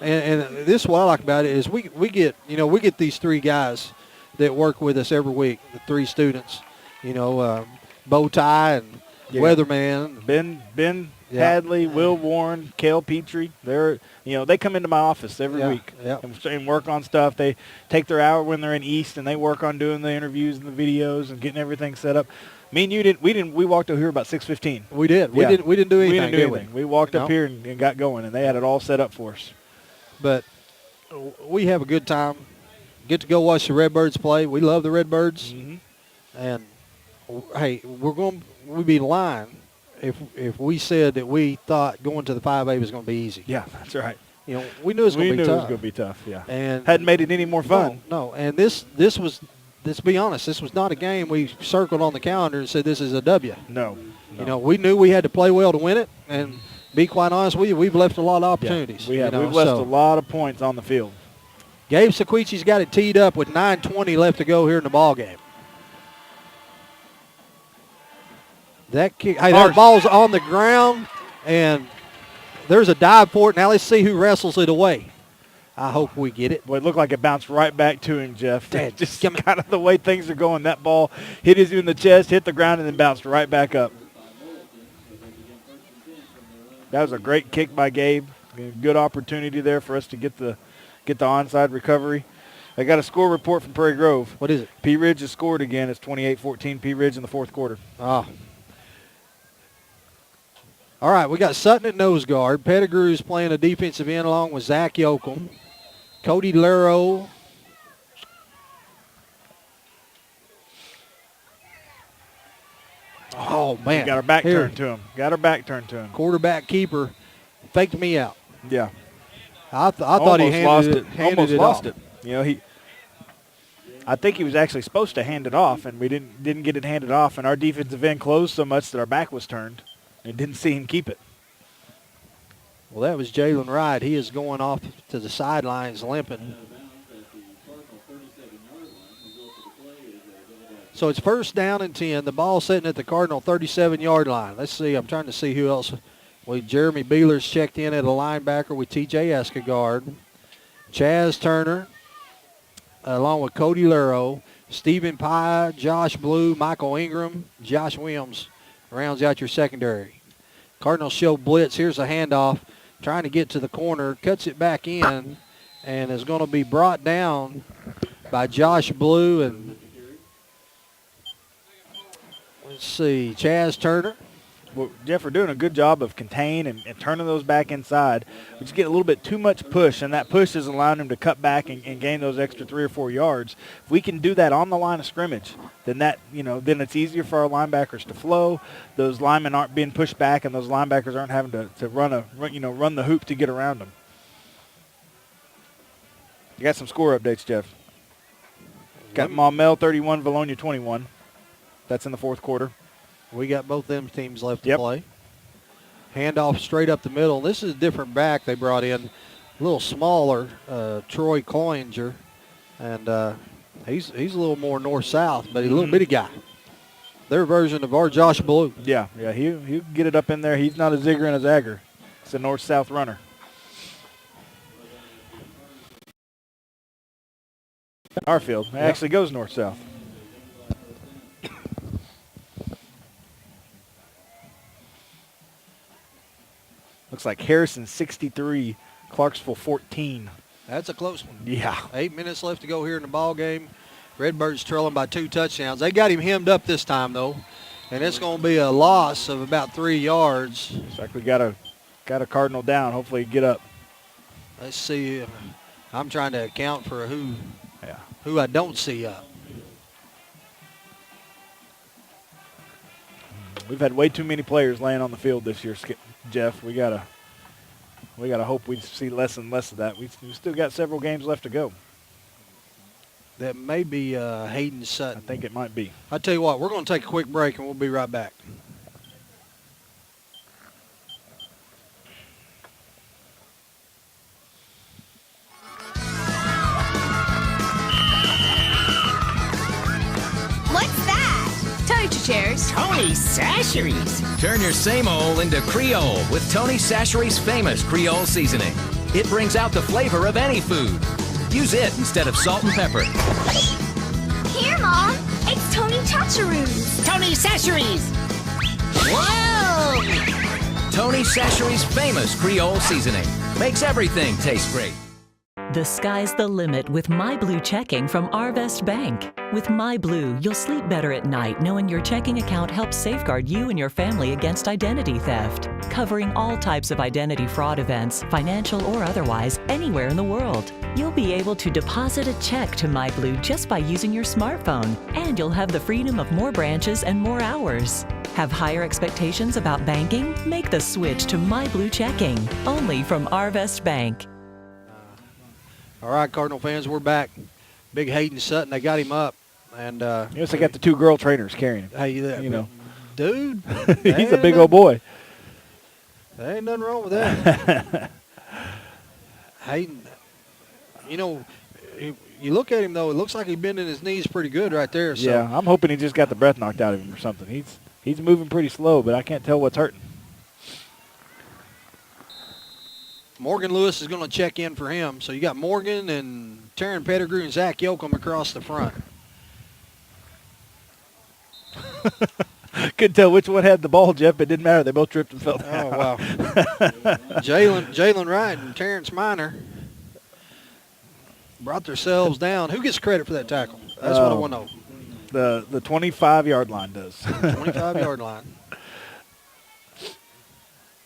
And this is what I like about it is we get these 3 guys that work with us every week, the 3 students, Bowtie and Weatherman. Ben Hadley, Will Warren, Cale Petrie. They come into my office every week and work on stuff. They take their hour when they're in East and they work on doing the interviews and the videos and getting everything set up. Me and you we walked over here about 6:15. We did. We didn't do anything. We walked up here and got going, and they had it all set up for us. But we have a good time. Get to go watch the Redbirds play. We love the Redbirds. Mm-hmm. And hey, we'd be lying if we said that we thought going to the 5A was going to be easy. Yeah, that's right. We knew it was going to be tough. We knew it was going to be tough, yeah. And hadn't made it any more fun. No. And this was, let's be honest, this was not a game we circled on the calendar and said this is a W. No. We knew we had to play well to win it. And be quite honest with you, we've left a lot of opportunities. Yeah, we've left a lot of points on the field. Gabe Sequichi's got it teed up with 9:20 left to go here in the ball game. That kick, that ball's on the ground, and there's a dive for it. Now let's see who wrestles it away. I hope we get it. Boy, it looked like it bounced right back to him, Jeff. Just kind of the way things are going. That ball hit him in the chest, hit the ground, and then bounced right back up. That was a great kick by Gabe. Good opportunity there for us to get the onside recovery. I got a score report from Prairie Grove. What is it? P. Ridge has scored again. It's 28-14 P. Ridge in the fourth quarter. Oh. All right, we got Sutton at nose guard. Pettigrew's playing a defensive end along with Zach Yoakum. Cody Laro. Oh, man. We got our back turned to him. Quarterback keeper faked me out. Yeah. I thought he handed it lost off. it. I think he was actually supposed to hand it off, and we didn't get it handed off, and our defensive end closed so much that our back was turned and didn't see him keep it. Well, that was Jalen Wright. He is going off to the sidelines limping. So it's first down and 10. The ball sitting at the Cardinal 37-yard line. Let's see. I'm trying to see who else. Jeremy Beeler's checked in at a linebacker with T.J. Escagard. Chaz Turner, along with Cody Laro, Stephen Pye, Josh Blue, Michael Ingram, Josh Williams rounds out your secondary. Cardinals show blitz. Here's a handoff. Trying to get to the corner. Cuts it back in and is going to be brought down by Josh Blue and let's see, Chaz Turner. Well, Jeff, we're doing a good job of containing and turning those back inside. We just get a little bit too much push, and that push is allowing them to cut back and gain those extra 3 or 4 yards. If we can do that on the line of scrimmage, then then it's easier for our linebackers to flow. Those linemen aren't being pushed back, and those linebackers aren't having to run the hoop to get around them. You got some score updates, Jeff. Got Maumelle 31, Valonia 21. That's in the fourth quarter. We got both them teams left to play. Handoff straight up the middle. This is a different back they brought in, a little smaller, Troy Cloninger, and he's a little more north-south, but he's a little bitty guy. Their version of our Josh Blue. Yeah, he'll get it up in there. He's not a zigger and a zagger. It's a north-south runner. Our field actually goes north-south. Looks like Harrison 63, Clarksville 14. That's a close one. Yeah. 8 minutes left to go here in the ball game. Redbirds trailing by 2 touchdowns. They got him hemmed up this time, though, and it's going to be a loss of about 3 yards. Looks like we got a Cardinal down. Hopefully get up. Let's see. I'm trying to account for who I don't see up. We've had way too many players laying on the field this year, Jeff. We gotta hope we see less and less of that. We still got several games left to go. That may be Hayden Sutton. I think it might be. I'll tell you what, we're going to take a quick break, and we'll be right back. What's that? Toaster chairs. Tony Sacheries. Turn your same old into Creole with Tony Sacheries' famous Creole seasoning. It brings out the flavor of any food. Use it instead of salt and pepper. Here, Mom. It's Tony Chacharoos. Tony Sacheries. Whoa! Tony Sacheries' famous Creole seasoning makes everything taste great. The sky's the limit with My Blue checking from Arvest Bank. With My Blue, you'll sleep better at night knowing your checking account helps safeguard you and your family against identity theft, covering all types of identity fraud events, financial or otherwise, anywhere in the world. You'll be able to deposit a check to My Blue just by using your smartphone, and you'll have the freedom of more branches and more hours. Have higher expectations about banking? Make the switch to My Blue checking, only from Arvest Bank. All right, Cardinal fans, we're back. Big Hayden Sutton, they got him up. And yes, they got the 2 girl trainers carrying him. Hey, you know, dude. He's a big old boy. There ain't nothing wrong with that. Hayden, you know, you look at him, though, it looks like he's bending his knees pretty good right there. So. Yeah, I'm hoping he just got the breath knocked out of him or something. He's moving pretty slow, but I can't tell what's hurting. Morgan Lewis is going to check in for him. So you got Morgan and Taryn Pettigrew and Zach Yoakum across the front. Couldn't tell which one had the ball, Jeff. It didn't matter. They both tripped and fell down. Oh, wow. Jalen Wright and Terrence Miner brought themselves down. Who gets credit for that tackle? That's what I want to know. The 25-yard line does. 25-yard line.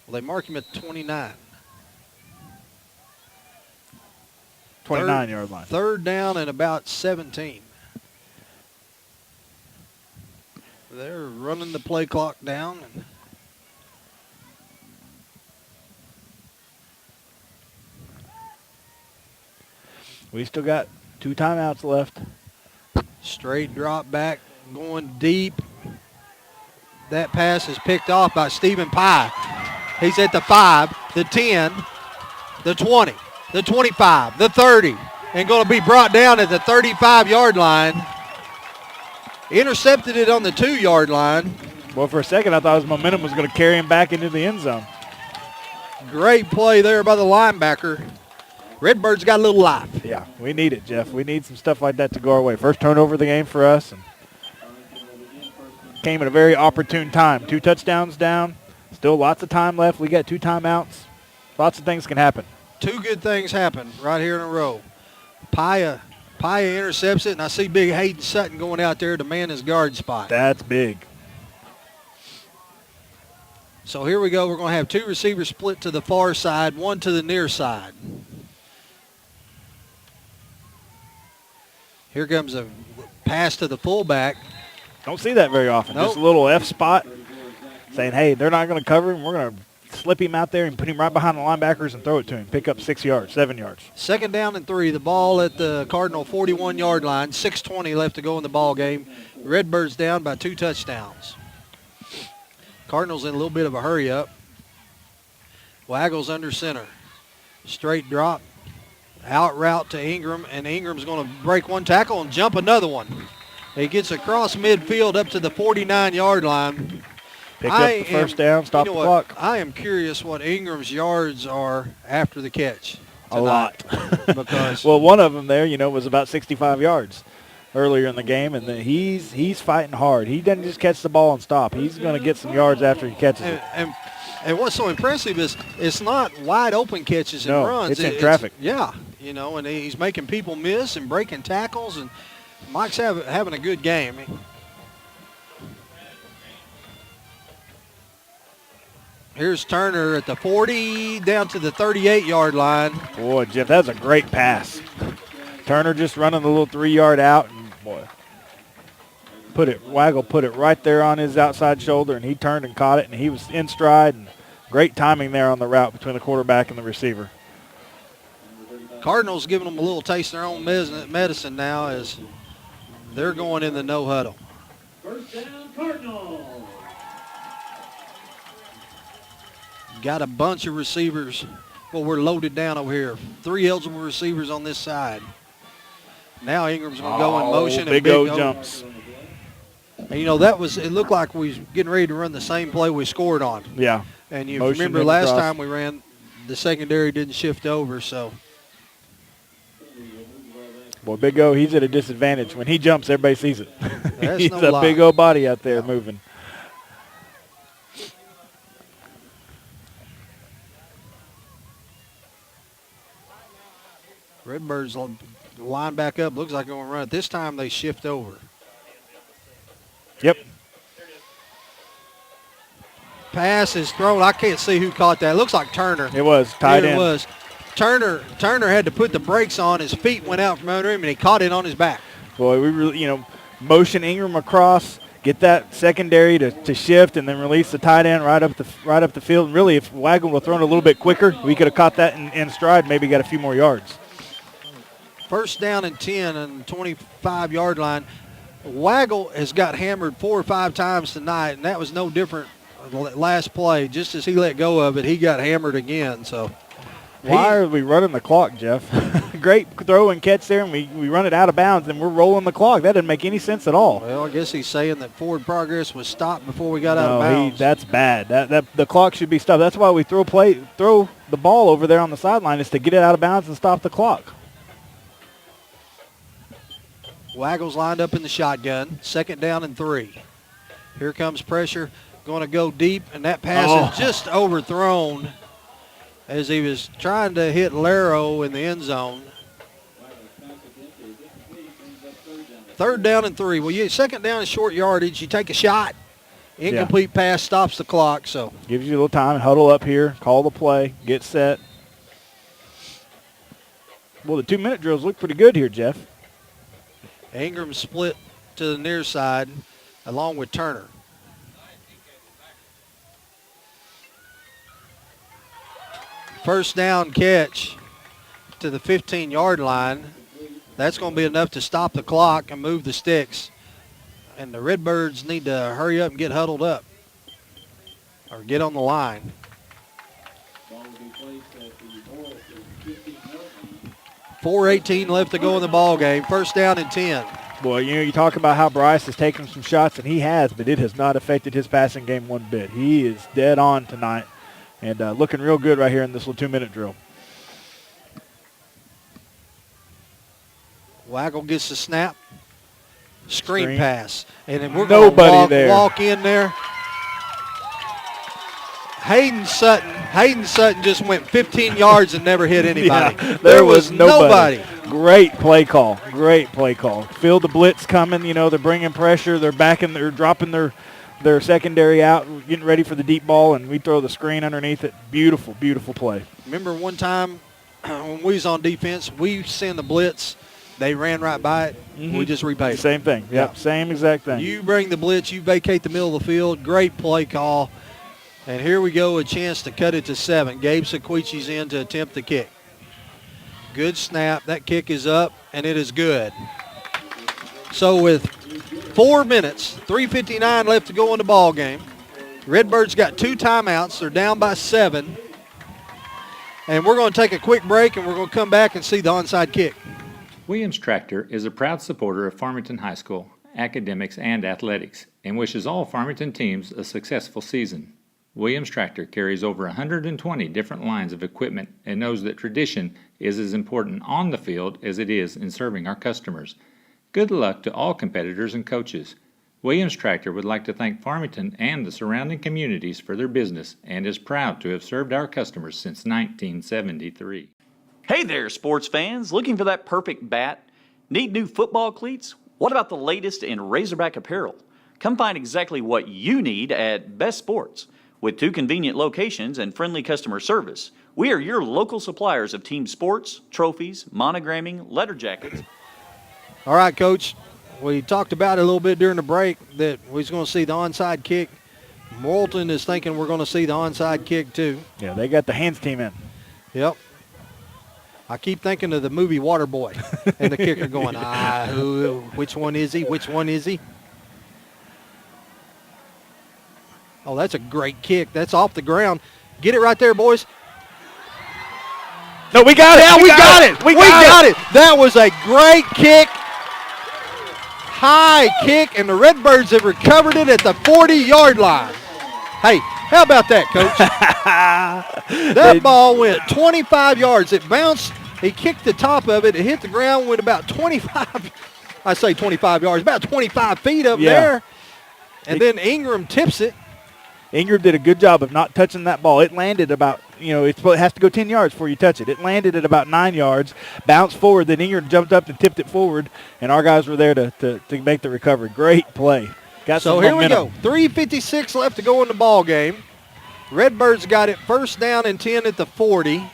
Well, they mark him at 29. 29-yard line. Third down and about 17. They're running the play clock down. We still got 2 timeouts left. Straight drop back, going deep. That pass is picked off by Stephen Pye. He's at the 5, the 10, the 20, the 25, the 30, and going to be brought down at the 35-yard line. Intercepted it on the 2-yard line. Well, for a second, I thought his momentum was going to carry him back into the end zone. Great play there by the linebacker. Redbirds got a little life. Yeah, we need it, Jeff. We need some stuff like that to go our way. First turnover of the game for us, and came at a very opportune time. 2 touchdowns down. Still lots of time left. We got 2 timeouts. Lots of things can happen. 2 good things happen right here in a row. Paya intercepts it, and I see big Hayden Sutton going out there to man his guard spot. That's big. So here we go. We're going to have 2 receivers split to the far side, 1 to the near side. Here comes a pass to the fullback. Don't see that very often. Nope. Just a little F spot saying, hey, they're not going to cover him. We're going to slip him out there and put him right behind the linebackers and throw it to him. Pick up 6 yards, 7 yards. 2nd down and 3. The ball at the Cardinal 41-yard line. 6:20 left to go in the ball game. Redbirds down by 2 touchdowns. Cardinals in a little bit of a hurry up. Waggles under center. Straight drop. Out route to Ingram, and Ingram's going to break one tackle and jump another one. He gets across midfield up to the 49-yard line. Pick up the first down, stop the clock. I am curious what Ingram's yards are after the catch tonight. A lot. Because well, one of them there, was about 65 yards earlier in the game, and he's fighting hard. He doesn't just catch the ball and stop. He's going to get some yards after he catches it. And what's so impressive is it's not wide open catches and runs. It's in traffic. And he's making people miss and breaking tackles, and Mike's having a good game. Here's Turner at the 40 down to the 38-yard line. Boy, Jeff, that's a great pass. Turner just running the little 3-yard out, and boy, Waggle put it right there on his outside shoulder, and he turned and caught it, and he was in stride, and great timing there on the route between the quarterback and the receiver. Cardinals giving them a little taste of their own medicine now as they're going in the no huddle. First down, Cardinals. Got a bunch of receivers. Well, we're loaded down over here. 3 eligible receivers on this side. Now Ingram's going to go in motion. Big O jumps. And, it looked like we was getting ready to run the same play we scored on. Yeah. And you Motion remember last time we ran, the secondary didn't shift over, so. Boy, Big O, he's at a disadvantage. When he jumps, everybody sees it. He's no lie. Big O body out there moving. Redbirds line back up. Looks like they're going to run it. This time they shift over. Yep. Pass is thrown. I can't see who caught that. It looks like Turner. It was tight end. It was. Turner had to put the brakes on. His feet went out from under him, and he caught it on his back. Boy, we really, motion Ingram across, get that secondary to shift, and then release the tight end right up the field. And really, if Waggle would have thrown it a little bit quicker, we could have caught that in stride, maybe got a few more yards. First down and 10 on the 25-yard line. Waggle has got hammered 4 or 5 times tonight, and that was no different last play. Just as he let go of it, he got hammered again. So, why are we running the clock, Jeff? Great throw and catch there, and we run it out of bounds, and we're rolling the clock. That doesn't make any sense at all. Well, I guess he's saying that forward progress was stopped before we got out of bounds. That's bad. That the clock should be stopped. That's why we throw the ball over there on the sideline, is to get it out of bounds and stop the clock. Waggle's lined up in the shotgun. 2nd down and 3. Here comes pressure. Going to go deep, and that pass is just overthrown as he was trying to hit Laro in the end zone. 3rd down and 3. Well, 2nd down is short yardage. You take a shot. Incomplete pass stops the clock. So gives you a little time. Huddle up here. Call the play. Get set. Well, the 2-minute drills look pretty good here, Jeff. Ingram split to the near side along with Turner. First down catch to the 15-yard line. That's going to be enough to stop the clock and move the sticks. And the Redbirds need to hurry up and get huddled up or get on the line. 4:18 left to go in the ball game. First down and 10. Boy, you talk about how Bryce has taken some shots, and he has, but it has not affected his passing game one bit. He is dead on tonight and looking real good right here in this little 2-minute drill. Waggle gets the snap. Screen pass. And then we're going to walk in there. Hayden Sutton just went 15 yards and never hit anybody. Yeah, there was nobody. Great play call. Feel the blitz coming. They're bringing pressure. They're dropping their secondary out, getting ready for the deep ball, and we throw the screen underneath it. Beautiful, beautiful play. Remember one time when we was on defense, we sent the blitz. They ran right by it. Mm-hmm. We just repaid it. Same thing. Yep, same exact thing. You bring the blitz. You vacate the middle of the field. Great play call. And here we go, a chance to cut it to 7. Gabe Sequichi's in to attempt the kick. Good snap. That kick is up, and it is good. So with 4 minutes, 3:59 left to go in the ball game, Redbirds got 2 timeouts. They're down by 7. And we're going to take a quick break, and we're going to come back and see the onside kick. Williams Tractor is a proud supporter of Farmington High School, academics, and athletics, and wishes all Farmington teams a successful season. Williams Tractor carries over 120 different lines of equipment and knows that tradition is as important on the field as it is in serving our customers. Good luck to all competitors and coaches. Williams Tractor would like to thank Farmington and the surrounding communities for their business and is proud to have served our customers since 1973. Hey there, sports fans. Looking for that perfect bat? Need new football cleats? What about the latest in Razorback apparel? Come find exactly what you need at Best Sports. With 2 convenient locations and friendly customer service, we are your local suppliers of team sports, trophies, monogramming, letter jackets. All right, Coach. We talked about it a little bit during the break that we was going to see the onside kick. Morrilton is thinking we're going to see the onside kick too. Yeah, they got the hands team in. Yep. I keep thinking of the movie Waterboy and the kicker going, which one is he? Which one is he? Oh, that's a great kick. That's off the ground. Get it right there, boys. No, we got it. Yeah, we got it. We got it. That was a great kick. High kick, and the Redbirds have recovered it at the 40-yard line. Hey, how about that, Coach? That ball went 25 yards. It bounced. He kicked the top of it. It hit the ground, went about 25. I say 25 yards, about 25 feet up there. And then Ingram tips it. Ingram did a good job of not touching that ball. It landed about, it has to go 10 yards before you touch it. It landed at about 9 yards, bounced forward, then Ingram jumped up and tipped it forward, and our guys were there to make the recovery. Great play. So here we go. 3:56 left to go in the ball game. Redbirds got it first down and 10 at the 40.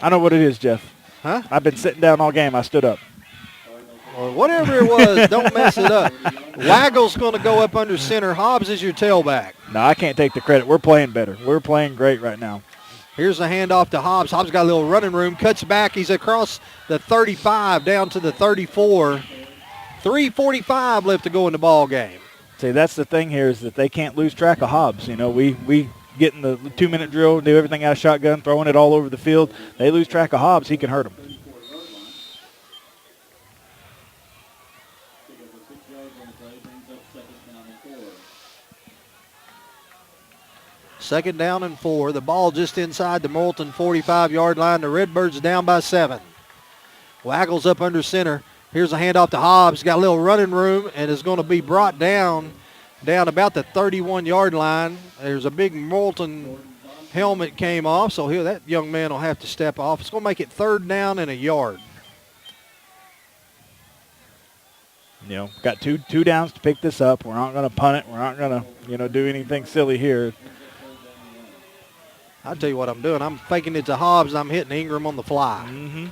I know what it is, Jeff. Huh? I've been sitting down all game. I stood up. Or whatever it was, don't mess it up. Waggle's going to go up under center. Hobbs is your tailback. No, I can't take the credit. We're playing better. We're playing great right now. Here's the handoff to Hobbs. Hobbs got a little running room, cuts back. He's across the 35 down to the 34. 3:45 left to go in the ball game. See, that's the thing here is that they can't lose track of Hobbs. We get in the 2-minute drill, do everything out of shotgun, throwing it all over the field. They lose track of Hobbs, he can hurt them. Second down and 4. The ball just inside the Morrilton 45-yard line. The Redbirds down by 7. Waggles up under center. Here's a handoff to Hobbs. Got a little running room and is going to be brought down about the 31-yard line. There's a big Morrilton helmet came off, so that young man will have to step off. It's going to make it 3rd down and a yard. Got two downs to pick this up. We're not going to punt it. We're not going to, do anything silly here. I'll tell you what I'm doing. I'm faking it to Hobbs, and I'm hitting Ingram on the fly. Mm-hmm.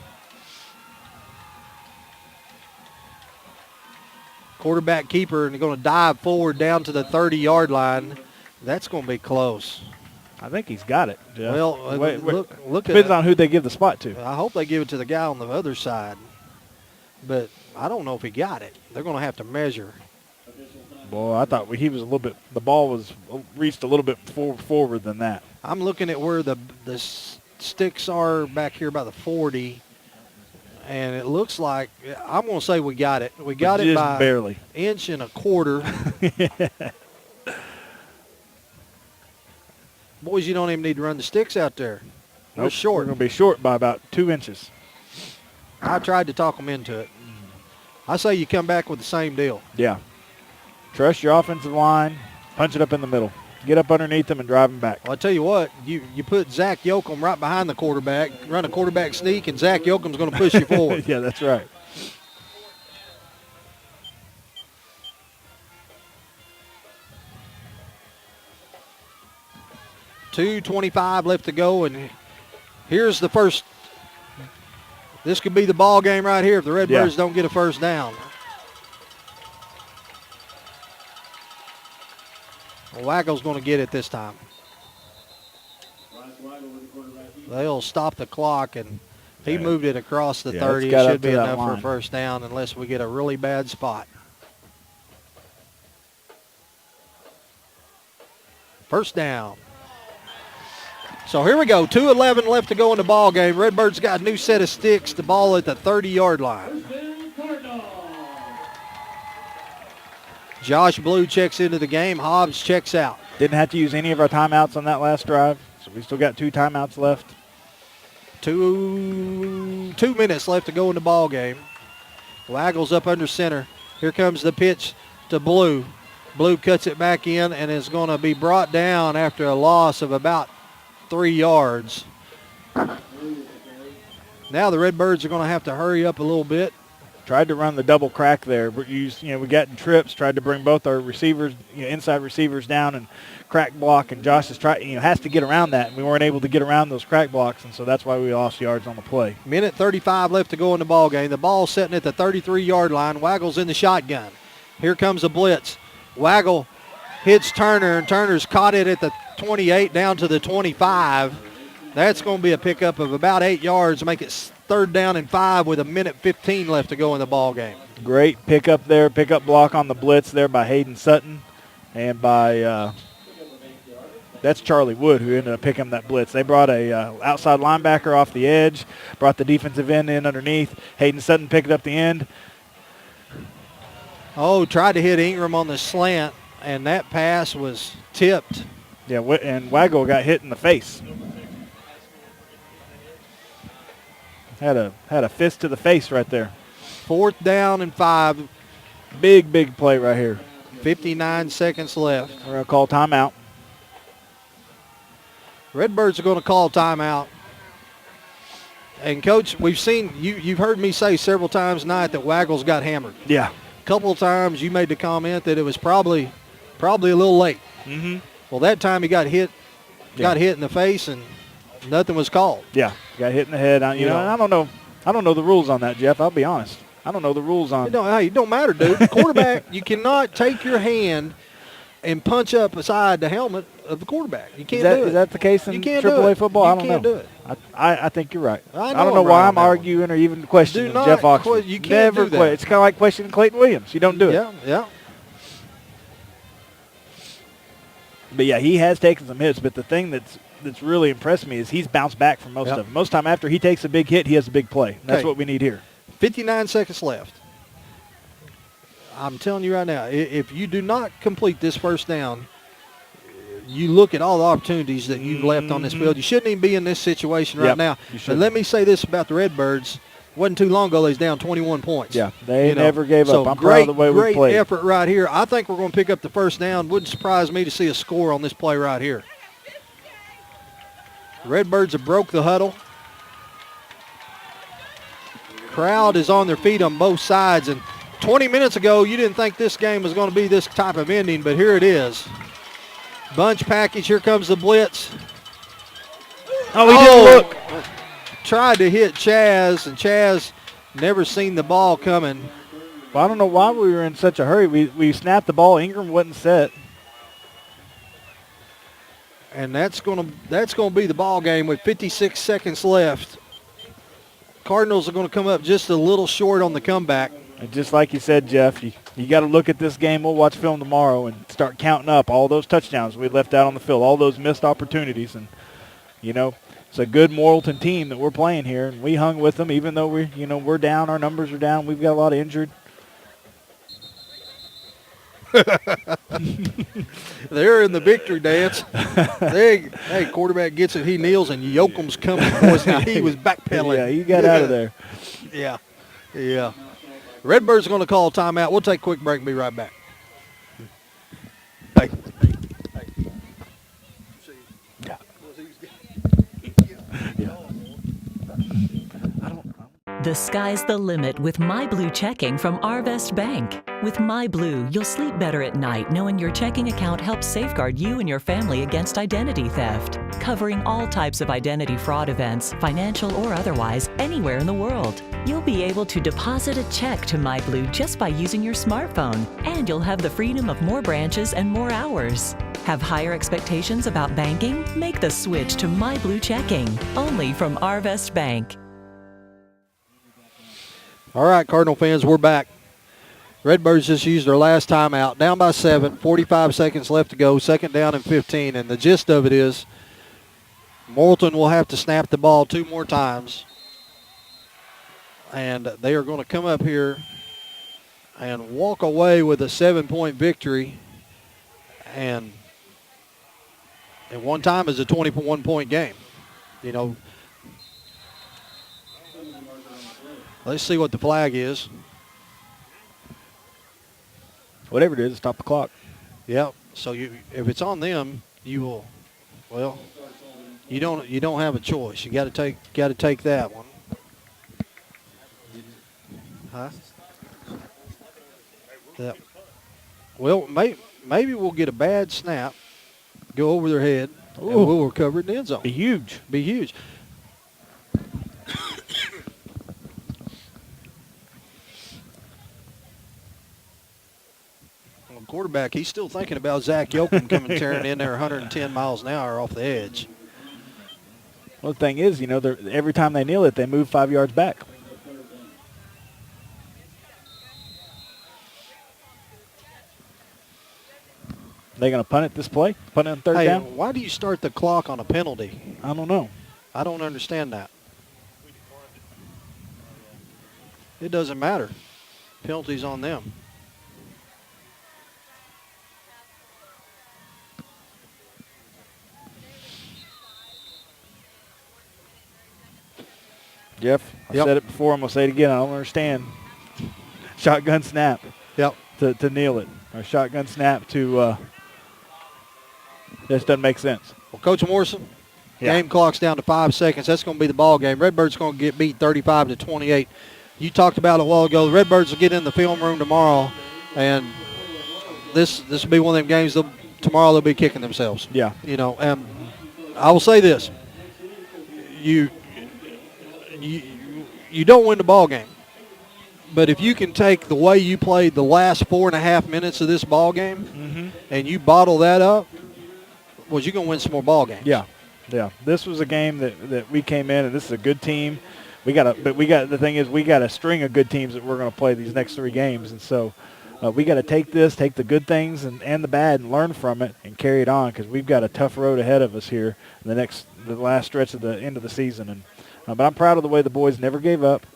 Quarterback keeper, and they're going to dive forward down to the 30-yard line. That's going to be close. I think he's got it, Jeff. Well, look depends on who they give the spot to. I hope they give it to the guy on the other side. But I don't know if he got it. They're going to have to measure. Boy, I thought he was a little bit – the ball was reached a little bit forward than that. I'm looking at where the sticks are back here by the 40, and it looks like – I'm going to say we got it. We got it by barely. Inch and a quarter. Boys, you don't even need to run the sticks out there. We're short. We're going to be short by about 2 inches. I tried to talk them into it. I say you come back with the same deal. Yeah. Trust your offensive line. Punch it up in the middle. Get up underneath them and drive them back. Well, I tell you what, you put Zach Yoakum right behind the quarterback, run a quarterback sneak, and Zach Yoakum's going to push you forward. Yeah, that's right. $2:25 left to go, and here's the first. This could be the ball game right here if the Redbirds don't get a first down. Waggle's going to get it this time. They'll stop the clock, and he moved it across the 30. It should be enough for a first down unless we get a really bad spot. First down. So here we go. 2:11 left to go in the ball game. Redbirds got a new set of sticks. The ball at the 30-yard line. Josh Blue checks into the game. Hobbs checks out. Didn't have to use any of our timeouts on that last drive, so we still got 2 timeouts left. 2 minutes left to go in the ball game. Waggles up under center. Here comes the pitch to Blue. Blue cuts it back in and is going to be brought down after a loss of about 3 yards. Now the Redbirds are going to have to hurry up a little bit. Tried to run the double crack there, but we got in trips, tried to bring both our receivers, inside receivers down and crack block, and Josh has to get around that, and we weren't able to get around those crack blocks, and so that's why we lost yards on the play. Minute 35 left to go in the ball game. The ball sitting at the 33-yard line. Waggle's in the shotgun. Here comes a blitz. Waggle hits Turner, and Turner's caught it at the 28 down to the 25. That's going to be a pickup of about 8 yards, make it 3rd down and 5 with a minute 15 left to go in the ball game. Great pickup there, pickup block on the blitz there by Hayden Sutton, and by that's Charlie Wood who ended up picking that blitz. They brought a outside linebacker off the edge, brought the defensive end in underneath. Hayden Sutton picked up the end. Oh, tried to hit Ingram on the slant, and that pass was tipped. Yeah, and Waggle got hit in the face. Had a fist to the face right there. 4th down and 5. Big play right here. 59 seconds left. We're going to call timeout. Redbirds are going to call timeout. And, Coach, we've seen, you've heard me say several times tonight that Waggles got hammered. Yeah. A couple of times you made the comment that it was probably a little late. Mm-hmm. Well, that time he got hit in the face, and nothing was called. Yeah, got hit in the head. I don't know the rules on that, Jeff. I'll be honest. I don't know the rules on. It don't matter, dude. The quarterback, you cannot take your hand and punch up beside the helmet of the quarterback. You can't do it. Is that the case in AAA football? I don't know. You can't do it. I think you're right. I don't know why I'm arguing or even questioning Jeff Oxford. You can't do that. It's kind of like questioning Clayton Williams. You don't do it. Yeah. But, yeah, he has taken some hits. But the thing that's really impressed me is he's bounced back from most of them. Most time after he takes a big hit, he has a big play. That's what we need here. 59 seconds left. I'm telling you right now, if you do not complete this first down, you look at all the opportunities that you've left on this field. You shouldn't even be in this situation right now. But let me say this about the Redbirds. Wasn't too long ago they was down 21 points. Yeah, they never gave up. I'm proud of the way we played. Great effort right here. I think we're going to pick up the first down. Wouldn't surprise me to see a score on this play right here. The Redbirds have broke the huddle. Crowd is on their feet on both sides. And 20 minutes ago, you didn't think this game was going to be this type of ending, but here it is. Bunch package. Here comes the blitz. Oh, he didn't look. Tried to hit Chaz, and Chaz never seen the ball coming. Well, I don't know why we were in such a hurry. We snapped the ball. Ingram wasn't set. And that's going to be the ball game with 56 seconds left. Cardinals are going to come up just a little short on the comeback. And just like you said, Jeff, you got to look at this game. We'll watch film tomorrow and start counting up all those touchdowns we left out on the field, all those missed opportunities. And, it's a good Morrilton team that we're playing here, and we hung with them even though we're down. Our numbers are down. We've got a lot of injured. They're in the victory dance. Hey, quarterback gets it. He kneels, and Yoakum's coming. Boys, he was backpedaling. Yeah, he got out of there. Yeah. Redbirds are going to call a timeout. We'll take a quick break and be right back. Hey. The sky's the limit with MyBlue checking from Arvest Bank. With MyBlue, you'll sleep better at night knowing your checking account helps safeguard you and your family against identity theft, covering all types of identity fraud events, financial or otherwise, anywhere in the world. You'll be able to deposit a check to MyBlue just by using your smartphone, and you'll have the freedom of more branches and more hours. Have higher expectations about banking? Make the switch to My Blue Checking, only from Arvest Bank. All right, Cardinal fans, we're back. Redbirds just used their last timeout. Down by 7, 45 seconds left to go, second down and 15. And the gist of it is Morrilton will have to snap the ball 2 more times. And they are going to come up here and walk away with a 7-point victory. And at one time is a 21-point game. You know, let's see what the flag is. Whatever it is, stop the clock. Yep. So if it's on them, you will. Well, you don't have a choice. You got to take that one. Huh? Yep. Well, maybe we'll get a bad snap, go over their head, and we'll recover it in the end zone. Be huge. Be huge. Quarterback, he's still thinking about Zach Yoakum coming tearing in there 110 miles an hour off the edge. Well, the thing is, you know, every time they kneel it, they move 5 yards back. They going to punt it this play? Punt it on third down? Why do you start the clock on a penalty? I don't know. I don't understand that. It doesn't matter. Penalty's on them. Jeff, I said it before. I'm going to say it again. I don't understand. Shotgun snap. Yep. To kneel it. Or shotgun snap to this doesn't make sense. Well, Coach Morrison, game clock's down to 5 seconds. That's going to be the ball game. Redbirds going to get beat 35-28. You talked about it a while ago. The Redbirds will get in the film room tomorrow, and this will be one of them games. Tomorrow they'll be kicking themselves. Yeah. You know, I will say this. You don't win the ball game, but if you can take the way you played the last 4.5 minutes of this ball game and you bottle that up, well, you're going to win some more ball games. Yeah. This was a game that we came in, and this is a good team. The thing is, we got a string of good teams that we're going to play these next 3 games, and so we got to take the good things and the bad and learn from it and carry it on, because we've got a tough road ahead of us here in the last stretch of the end of the season. And but I'm proud of the way the boys never gave up.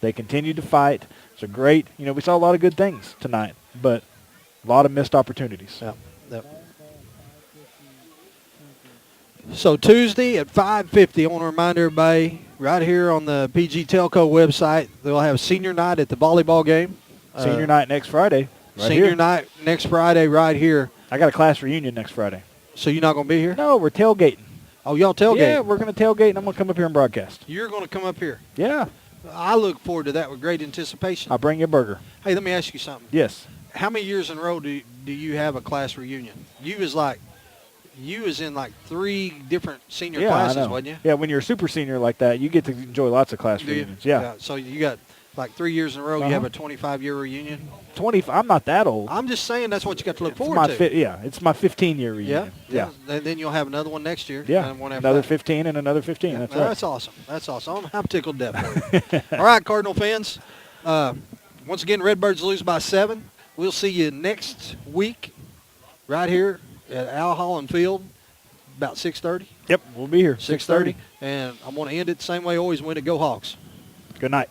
They continued to fight. It's a great, we saw a lot of good things tonight, but a lot of missed opportunities. Yep. So Tuesday at 5:50, I want to remind everybody, right here on the PG Telco website, they'll have senior night at the volleyball game. Senior night next Friday. Senior night next Friday right here. I got a class reunion next Friday. So you're not going to be here? No, we're tailgating. Oh, y'all tailgate? Yeah, we're going to tailgate, and I'm going to come up here and broadcast. You're going to come up here? Yeah. I look forward to that with great anticipation. I'll bring you a burger. Hey, let me ask you something. Yes. How many years in a row do you have a class reunion? You was in like 3 different senior classes, wasn't you? Yeah, when you're a super senior like that, you get to enjoy lots of class reunions. Yeah. So you got like 3 years in a row, you have a 25-year reunion? 20. I'm not that old. I'm just saying that's what you got to look forward to. It's my 15-year reunion. Yeah. Then you'll have another one next year. Yeah, and one after another that. 15 and another 15. Yeah, that's right. That's awesome. That's awesome. I'm tickled death for you. All right, Cardinal fans. Once again, Redbirds lose by 7. We'll see you next week right here at Al Holland Field about 6:30. Yep, we'll be here. 6:30. And I'm going to end it the same way I always win it. Go Hawks. Good night.